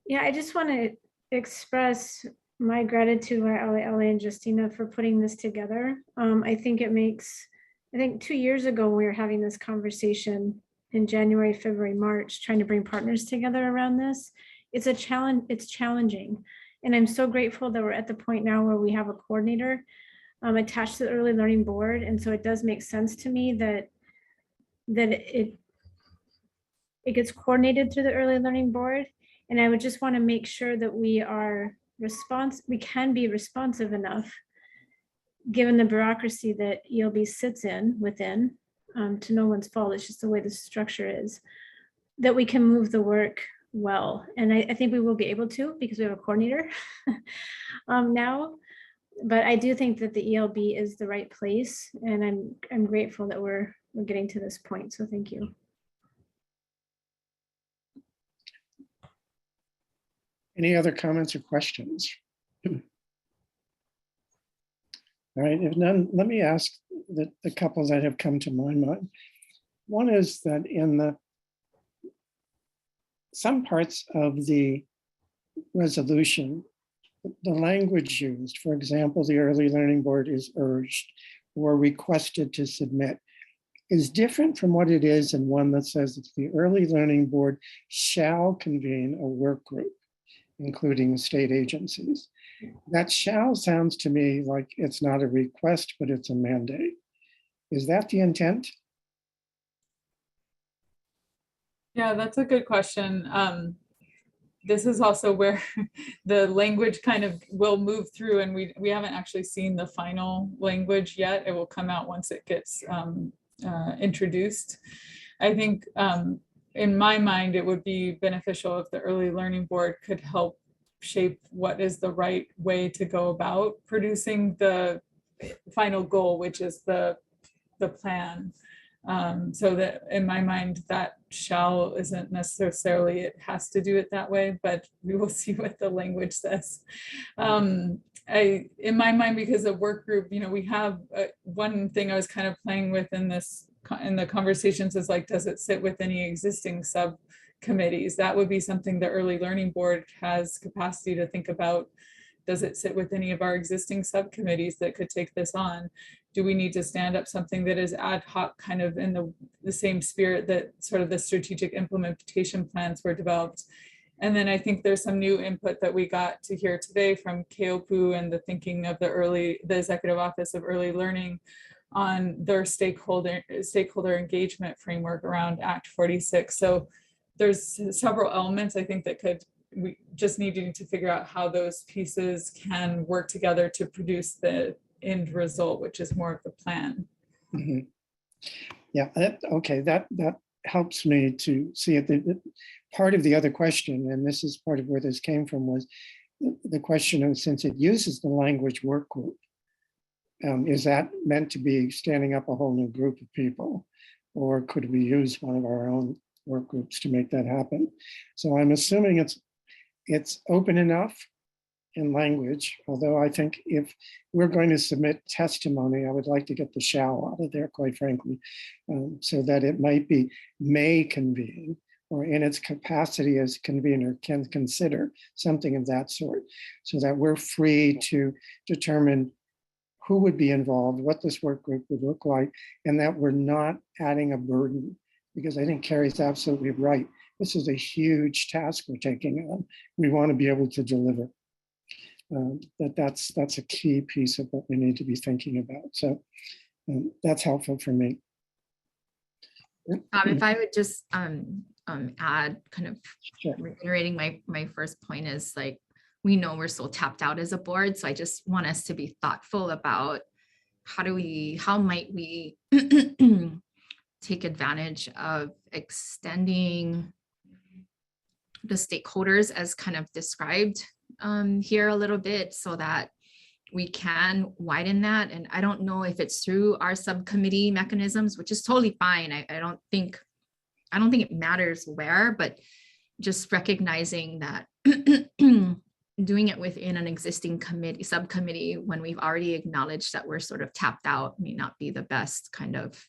Yeah, I just want to express my gratitude to Ellie and Justina for putting this together. I think 2 years ago, we were having this conversation in January, February, March, trying to bring partners together around this. It's a challenge, it's challenging. And I'm so grateful that we're at the point now where we have a coordinator attached to the early learning board. And so it does make sense to me that it gets coordinated through the early learning board. And I would just want to make sure that we can be responsive enough, given the bureaucracy that ELB sits within, to no one's fault, it's just the way the structure is, that we can move the work well. And I think we will be able to, because we have a coordinator now. But I do think that the ELB is the right place, and I'm grateful that we're getting to this point. So thank you. Any other comments or questions? All right, if none, let me ask the couple that have come to my mind. One is that in some parts of the resolution, the language used, for example, the early learning board is urged or requested to submit, is different from what it is in one that says that the early learning board shall convene a work group, including state agencies. That shall sounds to me like it's not a request, but it's a mandate. Is that the intent? Yeah, that's a good question. This is also where the language kind of will move through, and we haven't actually seen the final language yet. It will come out once it gets introduced. I think in my mind, it would be beneficial if the early learning board could help shape what is the right way to go about producing the final goal, which is the plan. So that in my mind, that shall isn't necessarily, it has to do it that way, but we will see what the language says. In my mind, because of work group, we have one thing I was kind of playing with in the conversations is like, does it sit with any existing subcommittees? That would be something the early learning board has capacity to think about. Does it sit with any of our existing subcommittees that could take this on? Do we need to stand up something that is ad hoc, kind of in the same spirit that sort of the strategic implementation plans were developed? And then I think there's some new input that we got to hear today from KOPU and the thinking of the Executive Office of Early Learning on their stakeholder engagement framework around Act 46. So there's several elements I think that we just needing to figure out how those pieces can work together to produce the end result, which is more of the plan. Mm-hmm. Yeah, okay, that helps me to see it. Part of the other question, and this is part of where this came from, was the question of, since it uses the language work group, is that meant to be standing up a whole new group of people? Or could we use one of our own work groups to make that happen? So I'm assuming it's open enough in language, although I think if we're going to submit testimony, I would like to get the shall out of there, quite frankly, so that it might be may convene, or in its capacity as convener can consider, something of that sort, so that we're free to determine who would be involved, what this work group would look like, and that we're not adding a burden, because I think Carrie's absolutely right. This is a huge task we're taking on. We want to be able to deliver. That's a key piece of what we need to be thinking about. So that's helpful for me. If I would just add, kind of Sure. reiterating my first point is, like, we know we're so tapped out as a board. So I just want us to be thoughtful about how might we take advantage of extending the stakeholders as kind of described here a little bit, so that we can widen that. And I don't know if it's through our subcommittee mechanisms, which is totally fine. I don't think it matters where, but just recognizing that doing it within an existing subcommittee when we've already acknowledged that we're sort of tapped out may not be the best kind of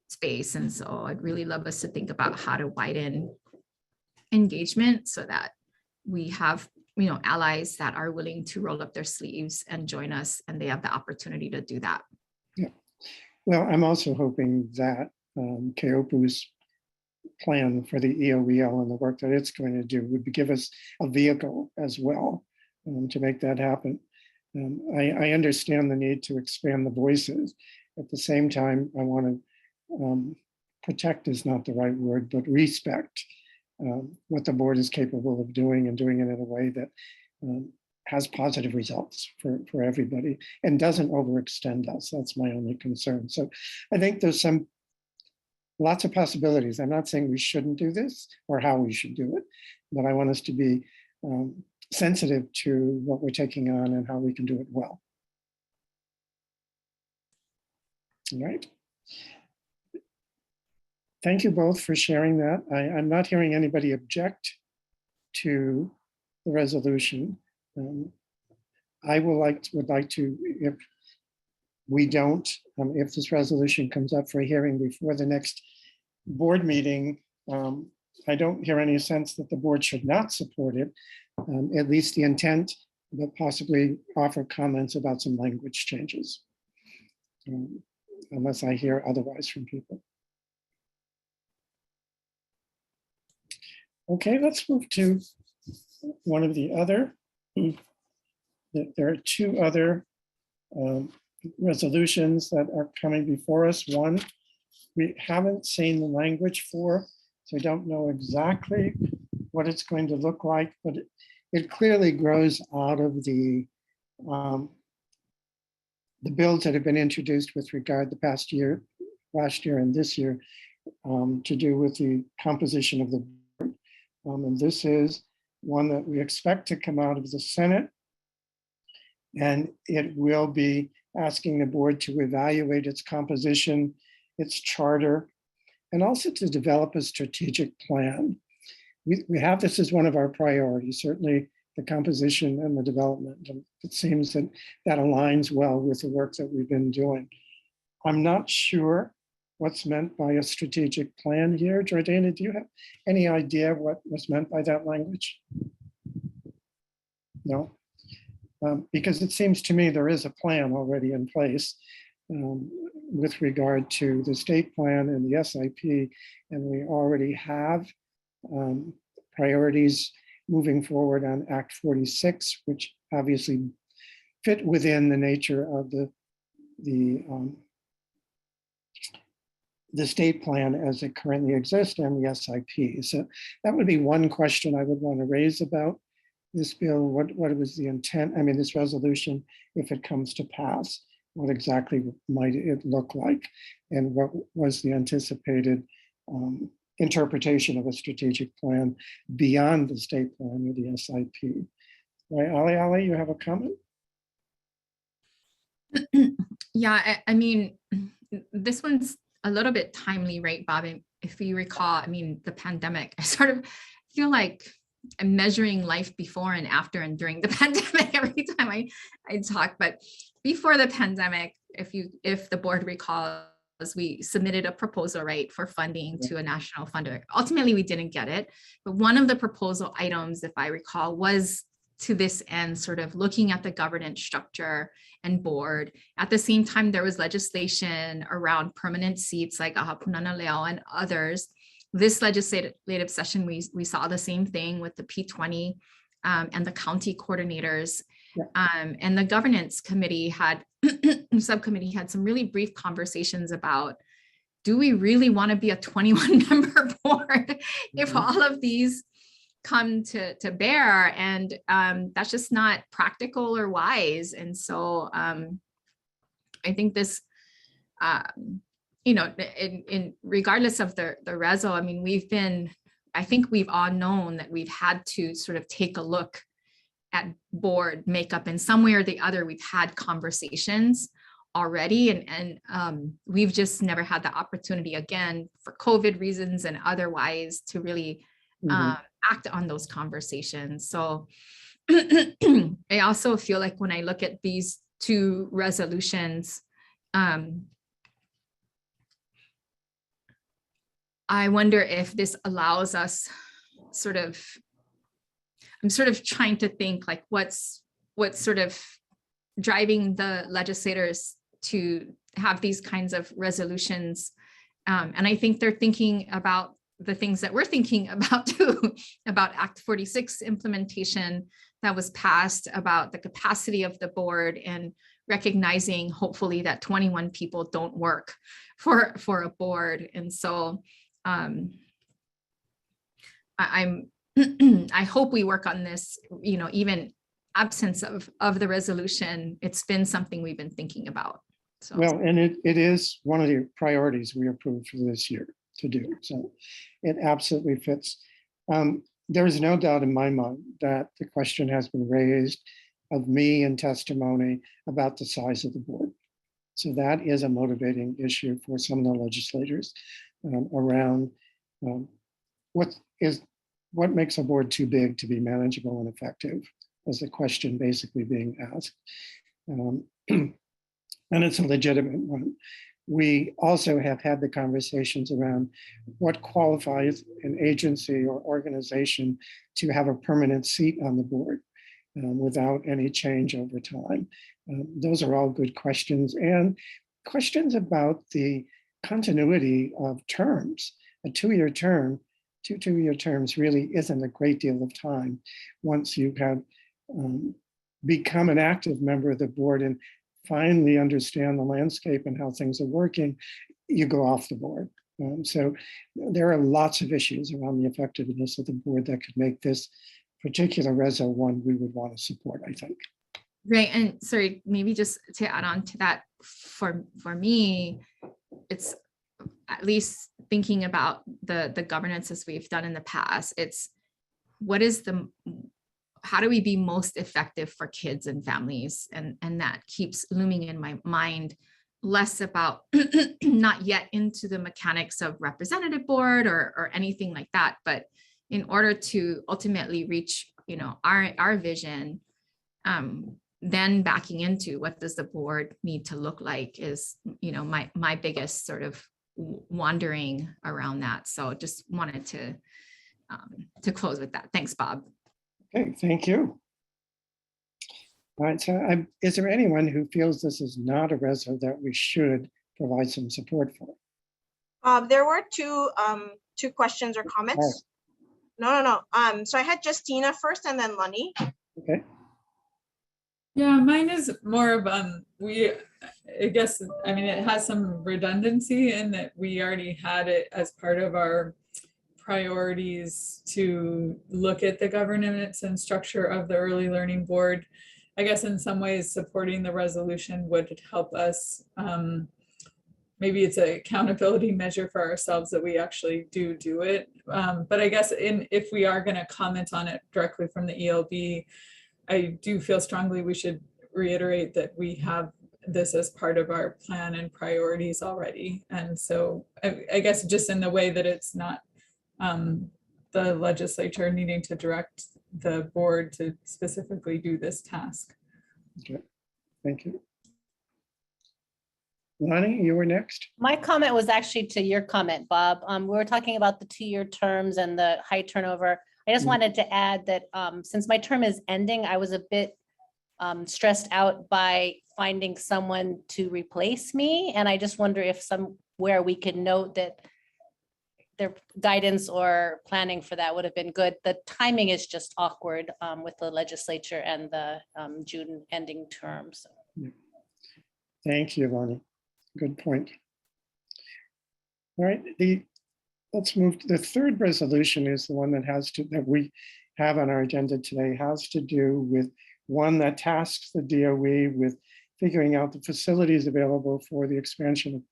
space. And so I'd really love us to think about how to widen engagement so that we have, allies that are willing to roll up their sleeves and join us, and they have the opportunity to do that. Yeah. Well, I'm also hoping that Keopu's plan for the EOEL and the work that it's going to do would give us a vehicle as well to make that happen. I understand the need to expand the voices. At the same time, I want to protect is not the right word, but respect what the board is capable of doing, and doing it in a way that has positive results for everybody and doesn't overextend us. That's my only concern. So I think there's lots of possibilities. I'm not saying we shouldn't do this or how we should do it, but I want us to be sensitive to what we're taking on and how we can do it well. All right. Thank you both for sharing that. I'm not hearing anybody object to the resolution. I would like to, if we don't, if this resolution comes up for a hearing before the next board meeting, I don't hear any sense that the board should not support it, at least the intent, but possibly offer comments about some language changes, unless I hear otherwise from people. Okay, let's move to one of the other. There are two other resolutions that are coming before us. One, we haven't seen the language for, so I don't know exactly what it's going to look like, but it clearly grows out of the bills that have been introduced with regard the past year, last year and this year, to do with the composition of the board. And this is one that we expect to come out of the Senate, and it will be asking the board to evaluate its composition, its charter, and also to develop a strategic plan. We have this as one of our priorities, certainly the composition and the development. And it seems that that aligns well with the work that we've been doing. I'm not sure what's meant by a strategic plan here. Jordana, do you have any idea what was meant by that language? No? Because it seems to me there is a plan already in place with regard to the state plan and the SIP, and we already have priorities moving forward on Act 46, which obviously fit within the nature of the state plan as it currently exists and the SIP. So that would be one question I would want to raise about this bill. What was the intent? I mean, this resolution, if it comes to pass, what exactly might it look like? And what was the anticipated interpretation of a strategic plan beyond the state plan or the SIP? Right, Ali, you have a comment? Yeah, I mean, this one's a little bit timely, right, Bob? If you recall, I mean, the pandemic, I sort of feel like I'm measuring life before and after and during the pandemic every time I talk. But before the pandemic, if the board recalls, we submitted a proposal, right, for funding to a national funder. Ultimately, we didn't get it. But one of the proposal items, if I recall, was to this end, sort of looking at the governance structure and board. At the same time, there was legislation around permanent seats like Ahapunana Leo and others. This legislative session, we saw the same thing with the P20 and the county coordinators. And the governance committee subcommittee had some really brief conversations about, do we really want to be a 21 member board if all of these come to bear? And that's just not practical or wise. And so I think this, in regardless of the reso, I mean, I think we've all known that we've had to sort of take a look at board makeup in some way or the other. We've had conversations already, and we've just never had the opportunity, again, for COVID reasons and otherwise, to really act on those conversations. So I also feel like when I look at these two resolutions, I wonder if this allows us I'm sort of trying to think like what's sort of driving the legislators to have these kinds of resolutions. And I think they're thinking about the things that we're thinking about too, about Act 46 implementation that was passed, about the capacity of the board, and recognizing hopefully that 21 people don't work for a board. And so I hope we work on this, even absence of the resolution. It's been something we've been thinking about. So. Well, and it is one of the priorities we approved for this year to do. So it absolutely fits. There is no doubt in my mind that the question has been raised of me in testimony about the size of the board. So that is a motivating issue for some of the legislators around what makes a board too big to be manageable and effective, is the question basically being asked. And it's a legitimate one. We also have had the conversations around what qualifies an agency or organization to have a permanent seat on the board without any change over time. Those are all good questions, and questions about the continuity of terms. A two-year term, two-year terms really isn't a great deal of time once you have become an active member of the board and finally understand the landscape and how things are working, you go off the board. So there are lots of issues around the effectiveness of the board that could make this particular reso one we would want to support, I think. Right, and sorry, maybe just to add on to that, for me, it's at least thinking about the governance as we've done in the past. It's how do we be most effective for kids and families? And that keeps looming in my mind, less about not yet into the mechanics of representative board or anything like that, but in order to ultimately reach, our vision, then backing into what does the board need to look like is, my biggest sort of wandering around that. So just wanted to close with that. Thanks, Bob. Okay, thank you. All right, so is there anyone who feels this is not a reso that we should provide some support for? There were two questions or comments. No. So I had Justina first and then Lonnie. Okay. Yeah, mine is more of I guess, I mean, it has some redundancy in that we already had it as part of our priorities to look at the governance and structure of the early learning board. I guess in some ways supporting the resolution would help us. Maybe it's an accountability measure for ourselves that we actually do it. But I guess if we are going to comment on it directly from the ELB, I do feel strongly we should reiterate that we have this as part of our plan and priorities already. And so I guess just in the way that it's not the legislature needing to direct the board to specifically do this task. Okay, thank you. Lonnie, you were next. My comment was actually to your comment, Bob. We were talking about the 2-year terms and the high turnover. I just wanted to add that since my term is ending, I was a bit stressed out by finding someone to replace me. And I just wonder if somewhere we could note that their guidance or planning for that would have been good. The timing is just awkward with the legislature and the June ending term. So. Thank you, Lonnie. Good point. All right, let's move to the third resolution is the one that we have on our agenda today, has to do with one that tasks the DOE with figuring out the facilities available for the expansion of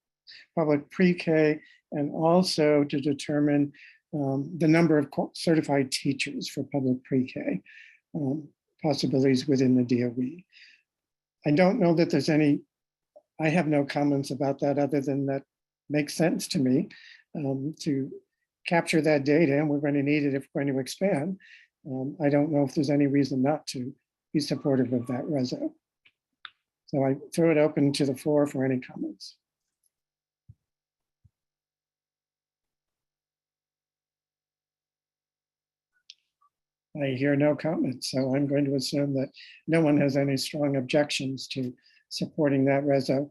public pre-K and also to determine the number of certified teachers for public pre-K, possibilities within the DOE. I don't know that there's any, I have no comments about that other than that makes sense to me to capture that data, and we're going to need it if we're going to expand. I don't know if there's any reason not to be supportive of that reso. So I throw it open to the floor for any comments. I hear no comments, so I'm going to assume that no one has any strong objections to supporting that reso,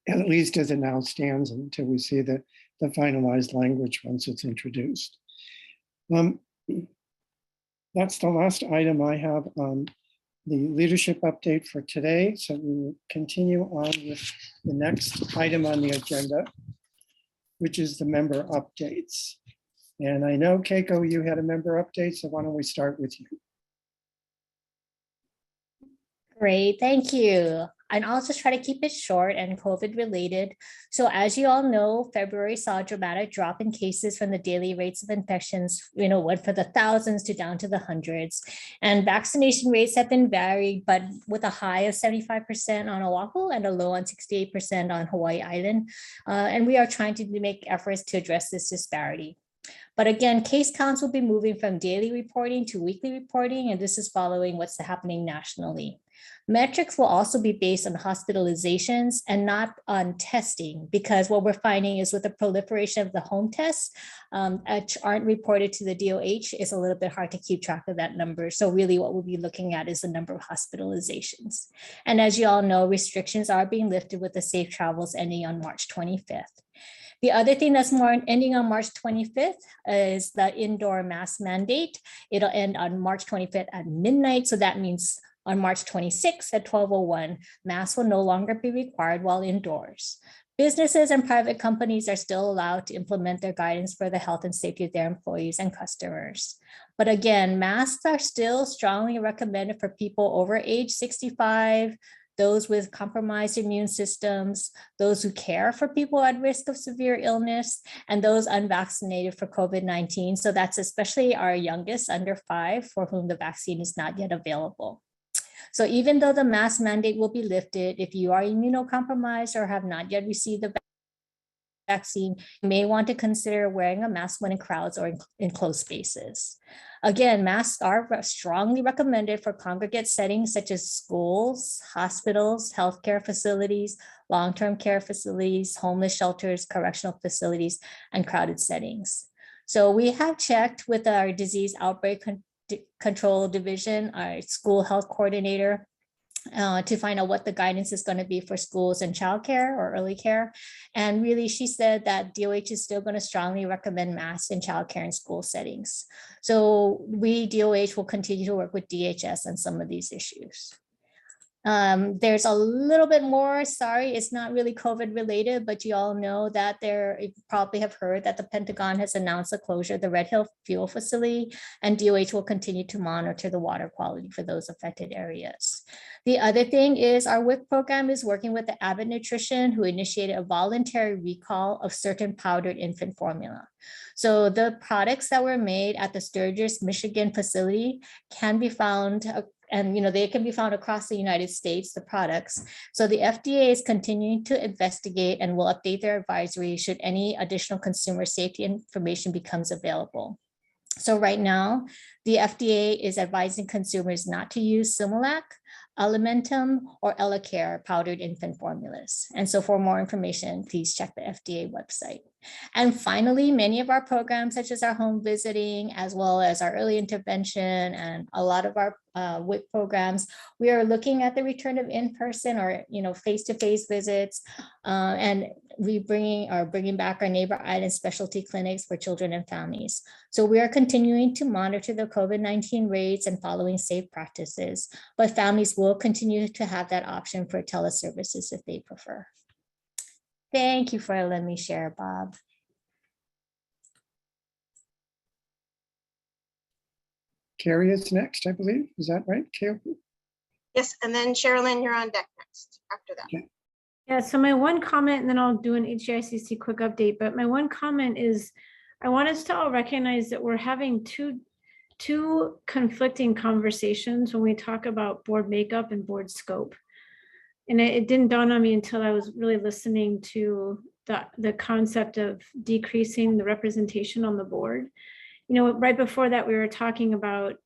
at least as it now stands until we see the finalized language once it's introduced. That's the last item I have on the leadership update for today. So we will continue on with the next item on the agenda, which is the member updates. And I know, Keiko, you had a member update, so why don't we start with you? Great, thank you. And I'll just try to keep it short and COVID related. So as you all know, February saw a dramatic drop in cases from the daily rates of infections, went from the thousands to down to the hundreds. And vaccination rates have been varied, but with a high of 75% on Oahu and a low on 68% on Hawaii Island. And we are trying to make efforts to address this disparity. But again, case counts will be moving from daily reporting to weekly reporting, and this is following what's happening nationally. Metrics will also be based on hospitalizations and not on testing, because what we're finding is with the proliferation of the home tests, which aren't reported to the DOH, it's a little bit hard to keep track of that number. So really what we'll be looking at is the number of hospitalizations. And as you all know, restrictions are being lifted with the safe travels ending on March 25th. The other thing that's ending on March 25th is the indoor mask mandate. It'll end on March 25th at midnight. So that means on March 26th at 12:01, masks will no longer be required while indoors. Businesses and private companies are still allowed to implement their guidance for the health and safety of their employees and customers. But again, masks are still strongly recommended for people over age 65, those with compromised immune systems, those who care for people at risk of severe illness, and those unvaccinated for COVID-19. So that's especially our youngest under 5 for whom the vaccine is not yet available. So even though the mask mandate will be lifted, if you are immunocompromised or have not yet received the vaccine, you may want to consider wearing a mask when in crowds or in closed spaces. Again, masks are strongly recommended for congregate settings such as schools, hospitals, healthcare facilities, long-term care facilities, homeless shelters, correctional facilities, and crowded settings. So we have checked with our disease outbreak control division, our school health coordinator, to find out what the guidance is going to be for schools and childcare or early care. And really, she said that DOH is still going to strongly recommend masks in childcare and school settings. So we, DOH, will continue to work with DHS on some of these issues. There's a little bit more, sorry, it's not really COVID related, but you all know that you probably have heard that the Pentagon has announced the closure of the Red Hill fuel facility, and DOH will continue to monitor the water quality for those affected areas. The other thing is our WIC program is working with the Abbott Nutrition, who initiated a voluntary recall of certain powdered infant formula. So the products that were made at the Sturgis, Michigan facility can be found and they can be found across the United States, the products. So the FDA is continuing to investigate and will update their advisory should any additional consumer safety information becomes available. So right now, the FDA is advising consumers not to use Similac, Alimentum, or Elecare powdered infant formulas. And so for more information, please check the FDA website. And finally, many of our programs, such as our home visiting, as well as our early intervention and a lot of our WIC programs, we are looking at the return of in-person or face-to-face visits, and we bringing back our neighbor island specialty clinics for children and families. So we are continuing to monitor the COVID-19 rates and following safe practices, but families will continue to have that option for teleservices if they prefer. Thank you for letting me share, Bob. Carrie is next, I believe. Is that right, Carrie? Yes, and then Sherilyn, you're on deck next after that. Okay. Yeah, so my one comment, and then I'll do an HGICC quick update, but my one comment is I want us to all recognize that we're having two conflicting conversations when we talk about board makeup and board scope. And it didn't dawn on me until I was really listening to the concept of decreasing the representation on the board. Right before that, we were talking about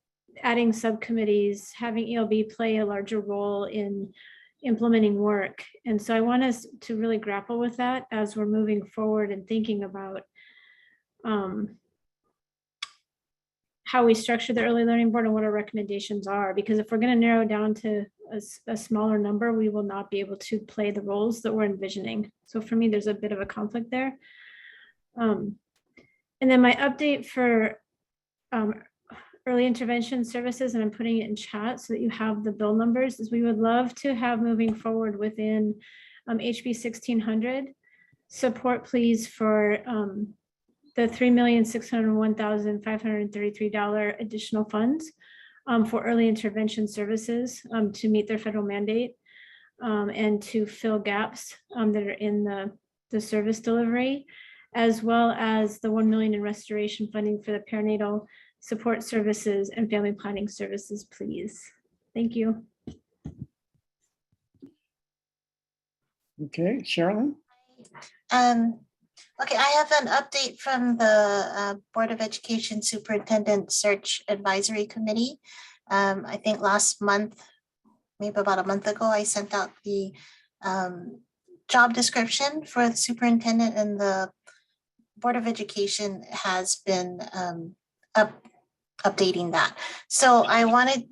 adding subcommittees, having ELB play a larger role in implementing work. And so I want us to really grapple with that as we're moving forward and thinking about how we structure the early learning board and what our recommendations are. Because if we're going to narrow down to a smaller number, we will not be able to play the roles that we're envisioning. So for me, there's a bit of a conflict there. And then my update for early intervention services, and I'm putting it in chat so that you have the bill numbers, is we would love to have moving forward within HB 1600 support, please, for the $3,601,533 additional funds for early intervention services to meet their federal mandate and to fill gaps that are in the service delivery, as well as the $1 million in restoration funding for the perinatal support services and family planning services, please. Thank you. Okay, Sherilyn? Okay, I have an update from the Board of Education Superintendent Search Advisory Committee. I think last month, maybe about a month ago, I sent out the job description for the superintendent, and the Board of Education has been updating that. So I wanted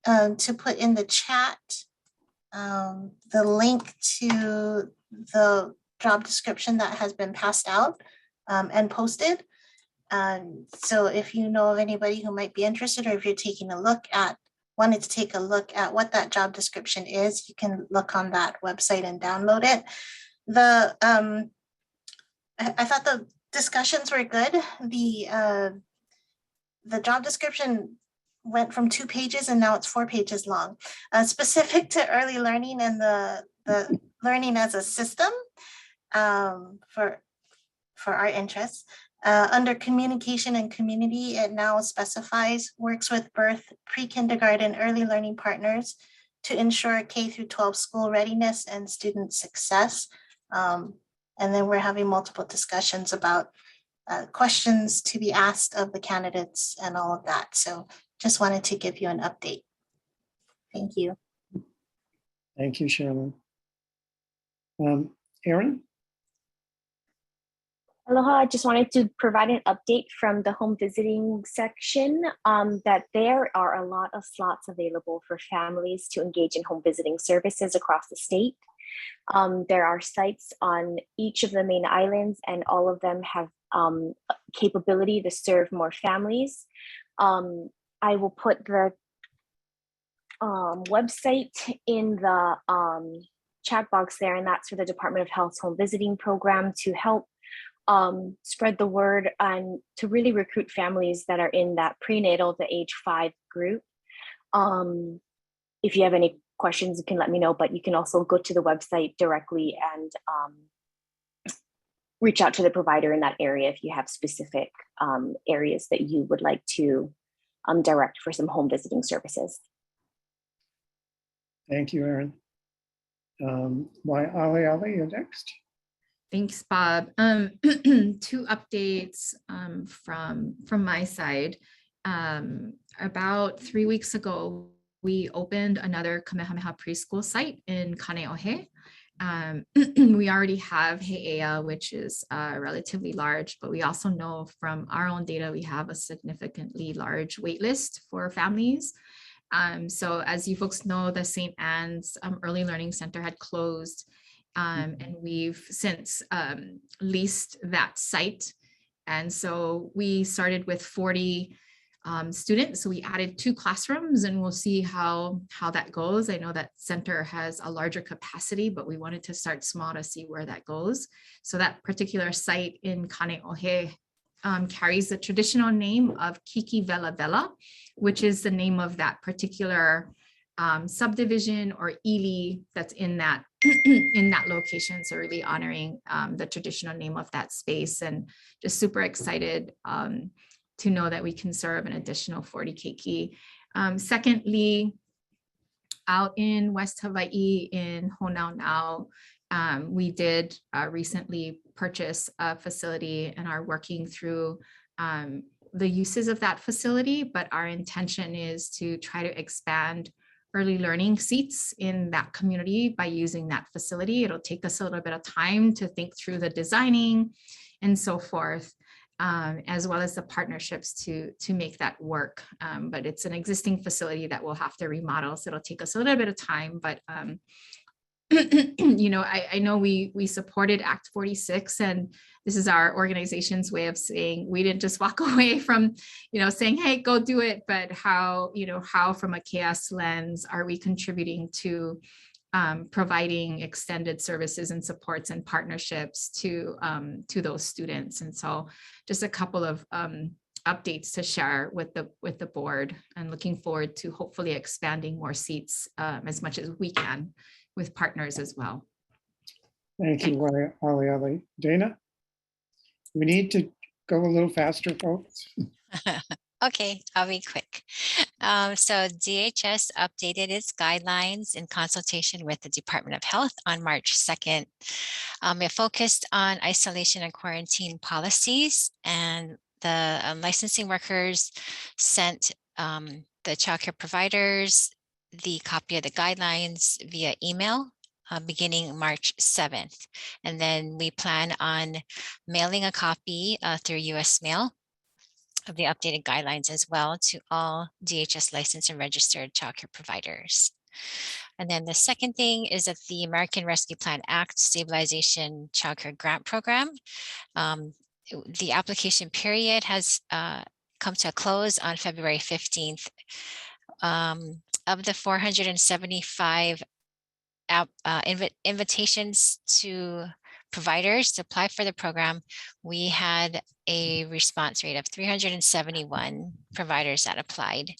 to put in the chat the link to the job description that has been passed out and posted. So if you know of anybody who might be interested, or if you're wanted to take a look at what that job description is, you can look on that website and download it. I thought the discussions were good. The job description went from 2 pages and now it's 4 pages long, specific to early learning and the learning as a system for our interests. Under communication and community, it now specifies works with birth, pre-kindergarten, early learning partners to ensure K-12 school readiness and student success. And then we're having multiple discussions about questions to be asked of the candidates and all of that. So just wanted to give you an update. Thank you. Thank you, Sherilyn. Erin? Aloha, I just wanted to provide an update from the home visiting section that there are a lot of slots available for families to engage in home visiting services across the state. There are sites on each of the main islands, and all of them have capability to serve more families. I will put the website in the chat box there, and that's for the Department of Health's home visiting program to help spread the word and to really recruit families that are in that prenatal to age 5 group. If you have any questions, you can let me know, but you can also go to the website directly and reach out to the provider in that area if you have specific areas that you would like to direct for some home visiting services. Thank you, Aaron. Why, Ali, you're next. Thanks, Bob. 2 updates from my side. About 3 weeks ago, we opened another Kamehameha preschool site in Kaneohe. We already have He'ea, which is relatively large, but we also know from our own data, we have a significantly large wait list for families. So as you folks know, the St. Anne's Early Learning Center had closed, and we've since leased that site. And so we started with 40 students. So we added 2 classrooms, and we'll see how that goes. I know that center has a larger capacity, but we wanted to start small to see where that goes. So that particular site in Kaneohe carries the traditional name of Kiki Vela Vela, which is the name of that particular subdivision or ili that's in that in that location. So really honoring the traditional name of that space, and just super excited to know that we can serve an additional 40 keiki. Secondly, out in West Hawaii in Honaunau, we did recently purchase a facility and are working through the uses of that facility, but our intention is to try to expand early learning seats in that community by using that facility. It'll take us a little bit of time to think through the designing and so forth, as well as the partnerships to make that work. But it's an existing facility that we'll have to remodel, so it'll take us a little bit of time, but you know, I know we supported Act 46, and this is our organization's way of saying we didn't just walk away from, you know, saying, hey, go do it, but how, you know, how from a chaos lens are we contributing to providing extended services and supports and partnerships to those students. And so just a couple of updates to share with the board, and looking forward to hopefully expanding more seats as much as we can with partners as well. Thank you, Ali. Dana? We need to go a little faster, folks. Okay, I'll be quick. So DHS updated its guidelines in consultation with the Department of Health on March 2nd. It focused on isolation and quarantine policies, and the licensing workers sent the childcare providers the copy of the guidelines via email beginning March 7th. And then we plan on mailing a copy through US mail of the updated guidelines as well to all DHS licensed and registered childcare providers. And then the second thing is that the American Rescue Plan Act Stabilization Childcare Grant Program, the application period has come to a close on February 15th. Of the 475 invitations to providers to apply for the program, we had a response rate of 371 providers that applied.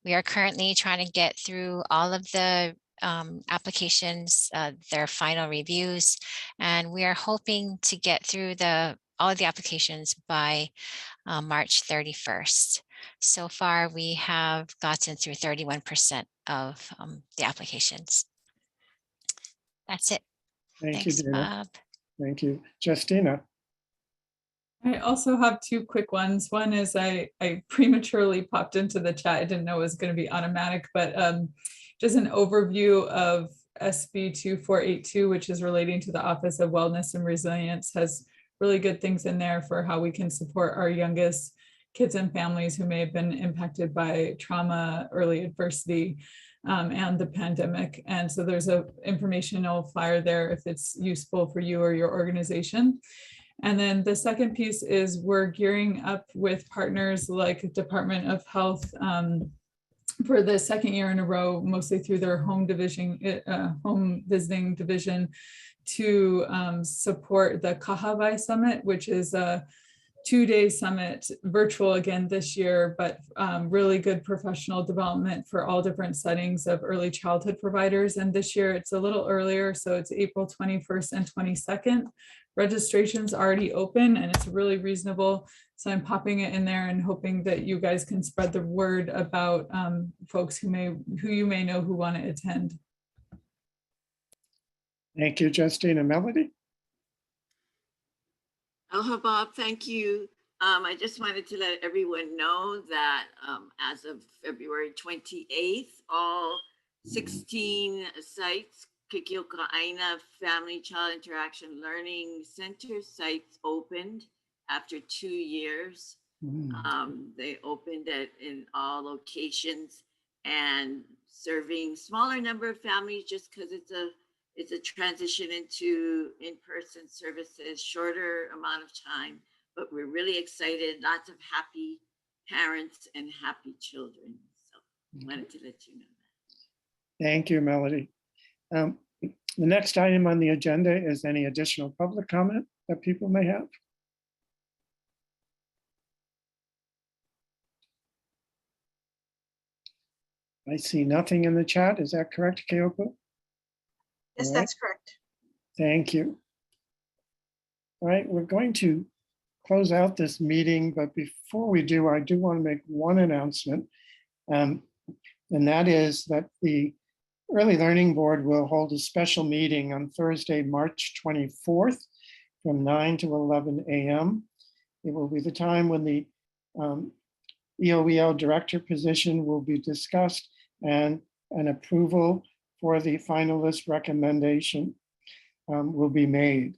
We are currently trying to get through all of the applications, their final reviews, and we are hoping to get through all of the applications by March 31st. So far, we have gotten through 31% of the applications. That's it. Thank Thanks, you, Dana. Bob. Thank you. Justina? I also have 2 quick ones. One is I prematurely popped into the chat. I didn't know it was going to be automatic, but just an overview of SB 2482, which is relating to the Office of Wellness and Resilience, has really good things in there for how we can support our youngest kids and families who may have been impacted by trauma, early adversity, and the pandemic. And so there's a informational flyer there if it's useful for you or your organization. And then the second piece is we're gearing up with partners like Department of Health for the 2nd year in a row, mostly through their home visiting division, to support the Kahawai Summit, which is a 2-day summit, virtual again this year, but really good professional development for all different settings of early childhood providers. And this year it's a little earlier, so it's April 21st and 22nd. Registration's already open and it's really reasonable. So I'm popping it in there and hoping that you guys can spread the word about folks who you may know who want to attend. Thank you, Justine and Melody. Aloha, Bob. Thank you. I just wanted to let everyone know that as of February 28th, all 16 sites, Kikioka Aina Family Child Interaction Learning Center sites opened after 2 years. They opened in all locations and serving smaller number of families just because it's a transition into in-person services, shorter amount of time, but we're really excited, lots of happy parents and happy children. So I wanted to let you know that. Thank you, Melody. The next item on the agenda is any additional public comment that people may have. I see nothing in the chat. Is that correct, Keoku? Yes, All right. that's correct. Thank you. All right, we're going to close out this meeting, but before we do, I do want to make one announcement. And that is that the Early Learning Board will hold a special meeting on Thursday, March 24th from 9 to 11 a.m. It will be the time when the EOEL director position will be discussed and an approval for the finalist recommendation will be made.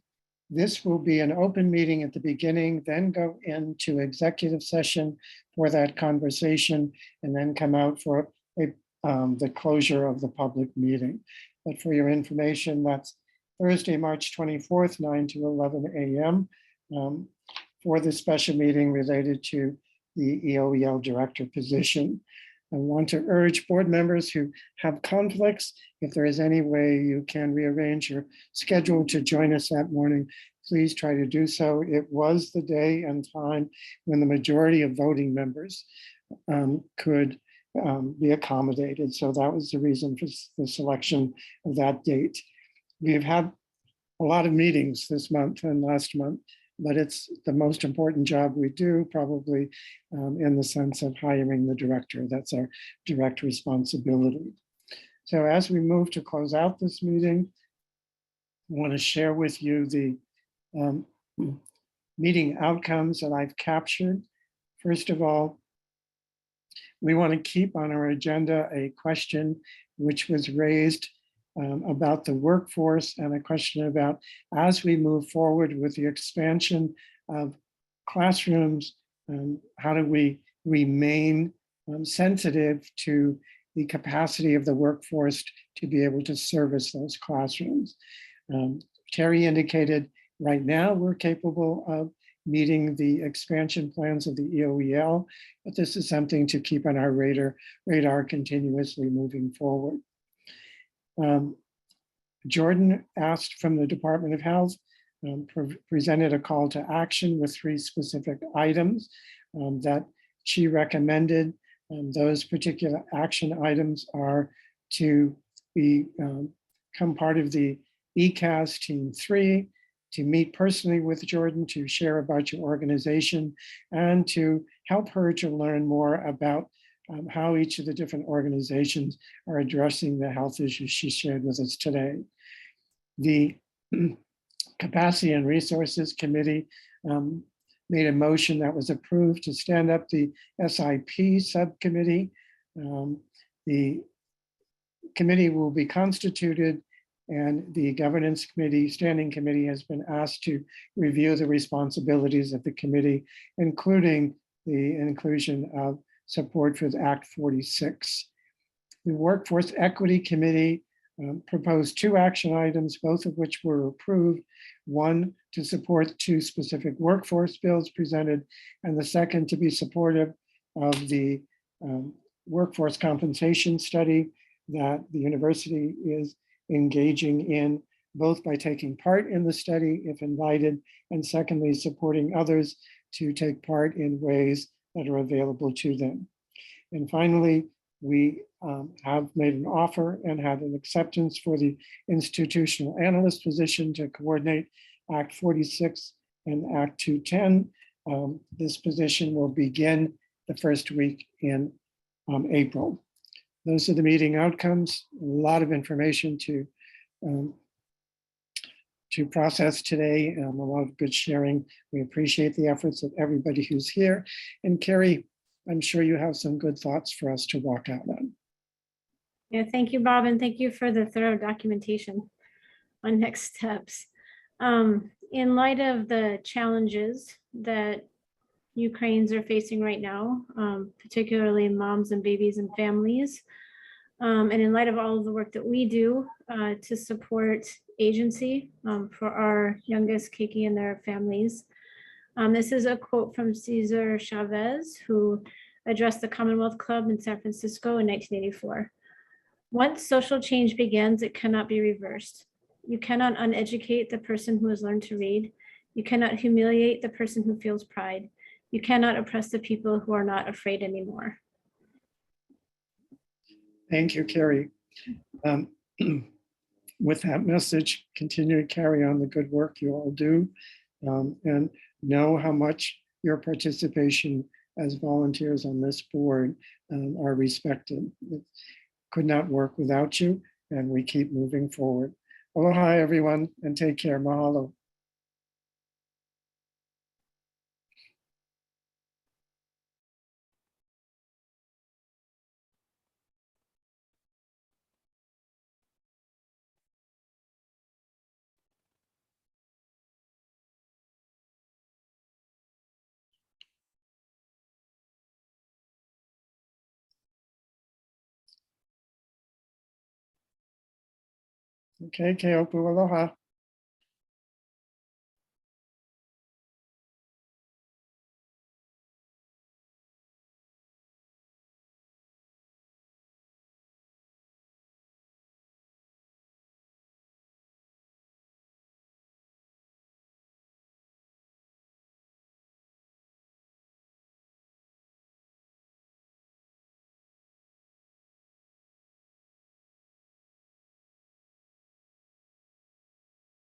This will be an open meeting at the beginning, then go into executive session for that conversation, and then come out for the closure of the public meeting. But for your information, that's Thursday, March 24th, 9 to 11 a.m. For the special meeting related to the EOEL director position. I want to urge board members who have conflicts, if there is any way you can rearrange your schedule to join us that morning, please try to do so. It was the day and time when the majority of voting members could be accommodated. So that was the reason for the selection of that date. We've had a lot of meetings this month and last month, but it's the most important job we do, probably in the sense of hiring the director. That's our direct responsibility. So as we move to close out this meeting, I want to share with you the meeting outcomes that I've captured. First of all, we want to keep on our agenda a question which was raised about the workforce and a question about, as we move forward with the expansion of classrooms, how do we remain sensitive to the capacity of the workforce to be able to service those classrooms. Terry indicated right now we're capable of meeting the expansion plans of the EOEL, but this is something to keep on our radar continuously moving forward. Jordan asked from the Department of Health, presented a call to action with 3 specific items that she recommended. Those particular action items are to become part of the ECAS Team 3, to meet personally with Jordan, to share about your organization, and to help her to learn more about how each of the different organizations are addressing the health issues she shared with us today. The Capacity and Resources Committee made a motion that was approved to stand up the SIP subcommittee. The committee will be constituted, and the governance committee, standing committee, has been asked to review the responsibilities of the committee, including the inclusion of support for the Act 46. The Workforce Equity Committee proposed 2 action items, both of which were approved. One, to support 2 specific workforce bills presented, and the second to be supportive of the workforce compensation study that the university is engaging in, both by taking part in the study if invited, and secondly, supporting others to take part in ways that are available to them. And finally, we have made an offer and had an acceptance for the institutional analyst position to coordinate Act 46 and Act 210. This position will begin the first week in April. Those are the meeting outcomes. A lot of information to to process today. A lot of good sharing. We appreciate the efforts of everybody who's here. And Carrie, I'm sure you have some good thoughts for us to walk out on. Yeah, thank you, Bob, and thank you for the thorough documentation on next steps. In light of the challenges that Ukrainians are facing right now, particularly moms and babies and families, and in light of all of the work that we do to support agency for our youngest Kiki and their families. This is a quote from Cesar Chavez, who addressed the Commonwealth Club in San Francisco in 1984. Once social change begins, it cannot be reversed. You cannot uneducate the person who has learned to read. You cannot humiliate the person who feels pride. You cannot oppress the people who are not afraid anymore. Thank you, Carrie. With that message, continue to carry on the good work you all do, and know how much your participation as volunteers on this board are respected. It could not work without you, and we keep moving forward. Aloha, everyone, and take care. Mahalo. Okay, Keopu, aloha.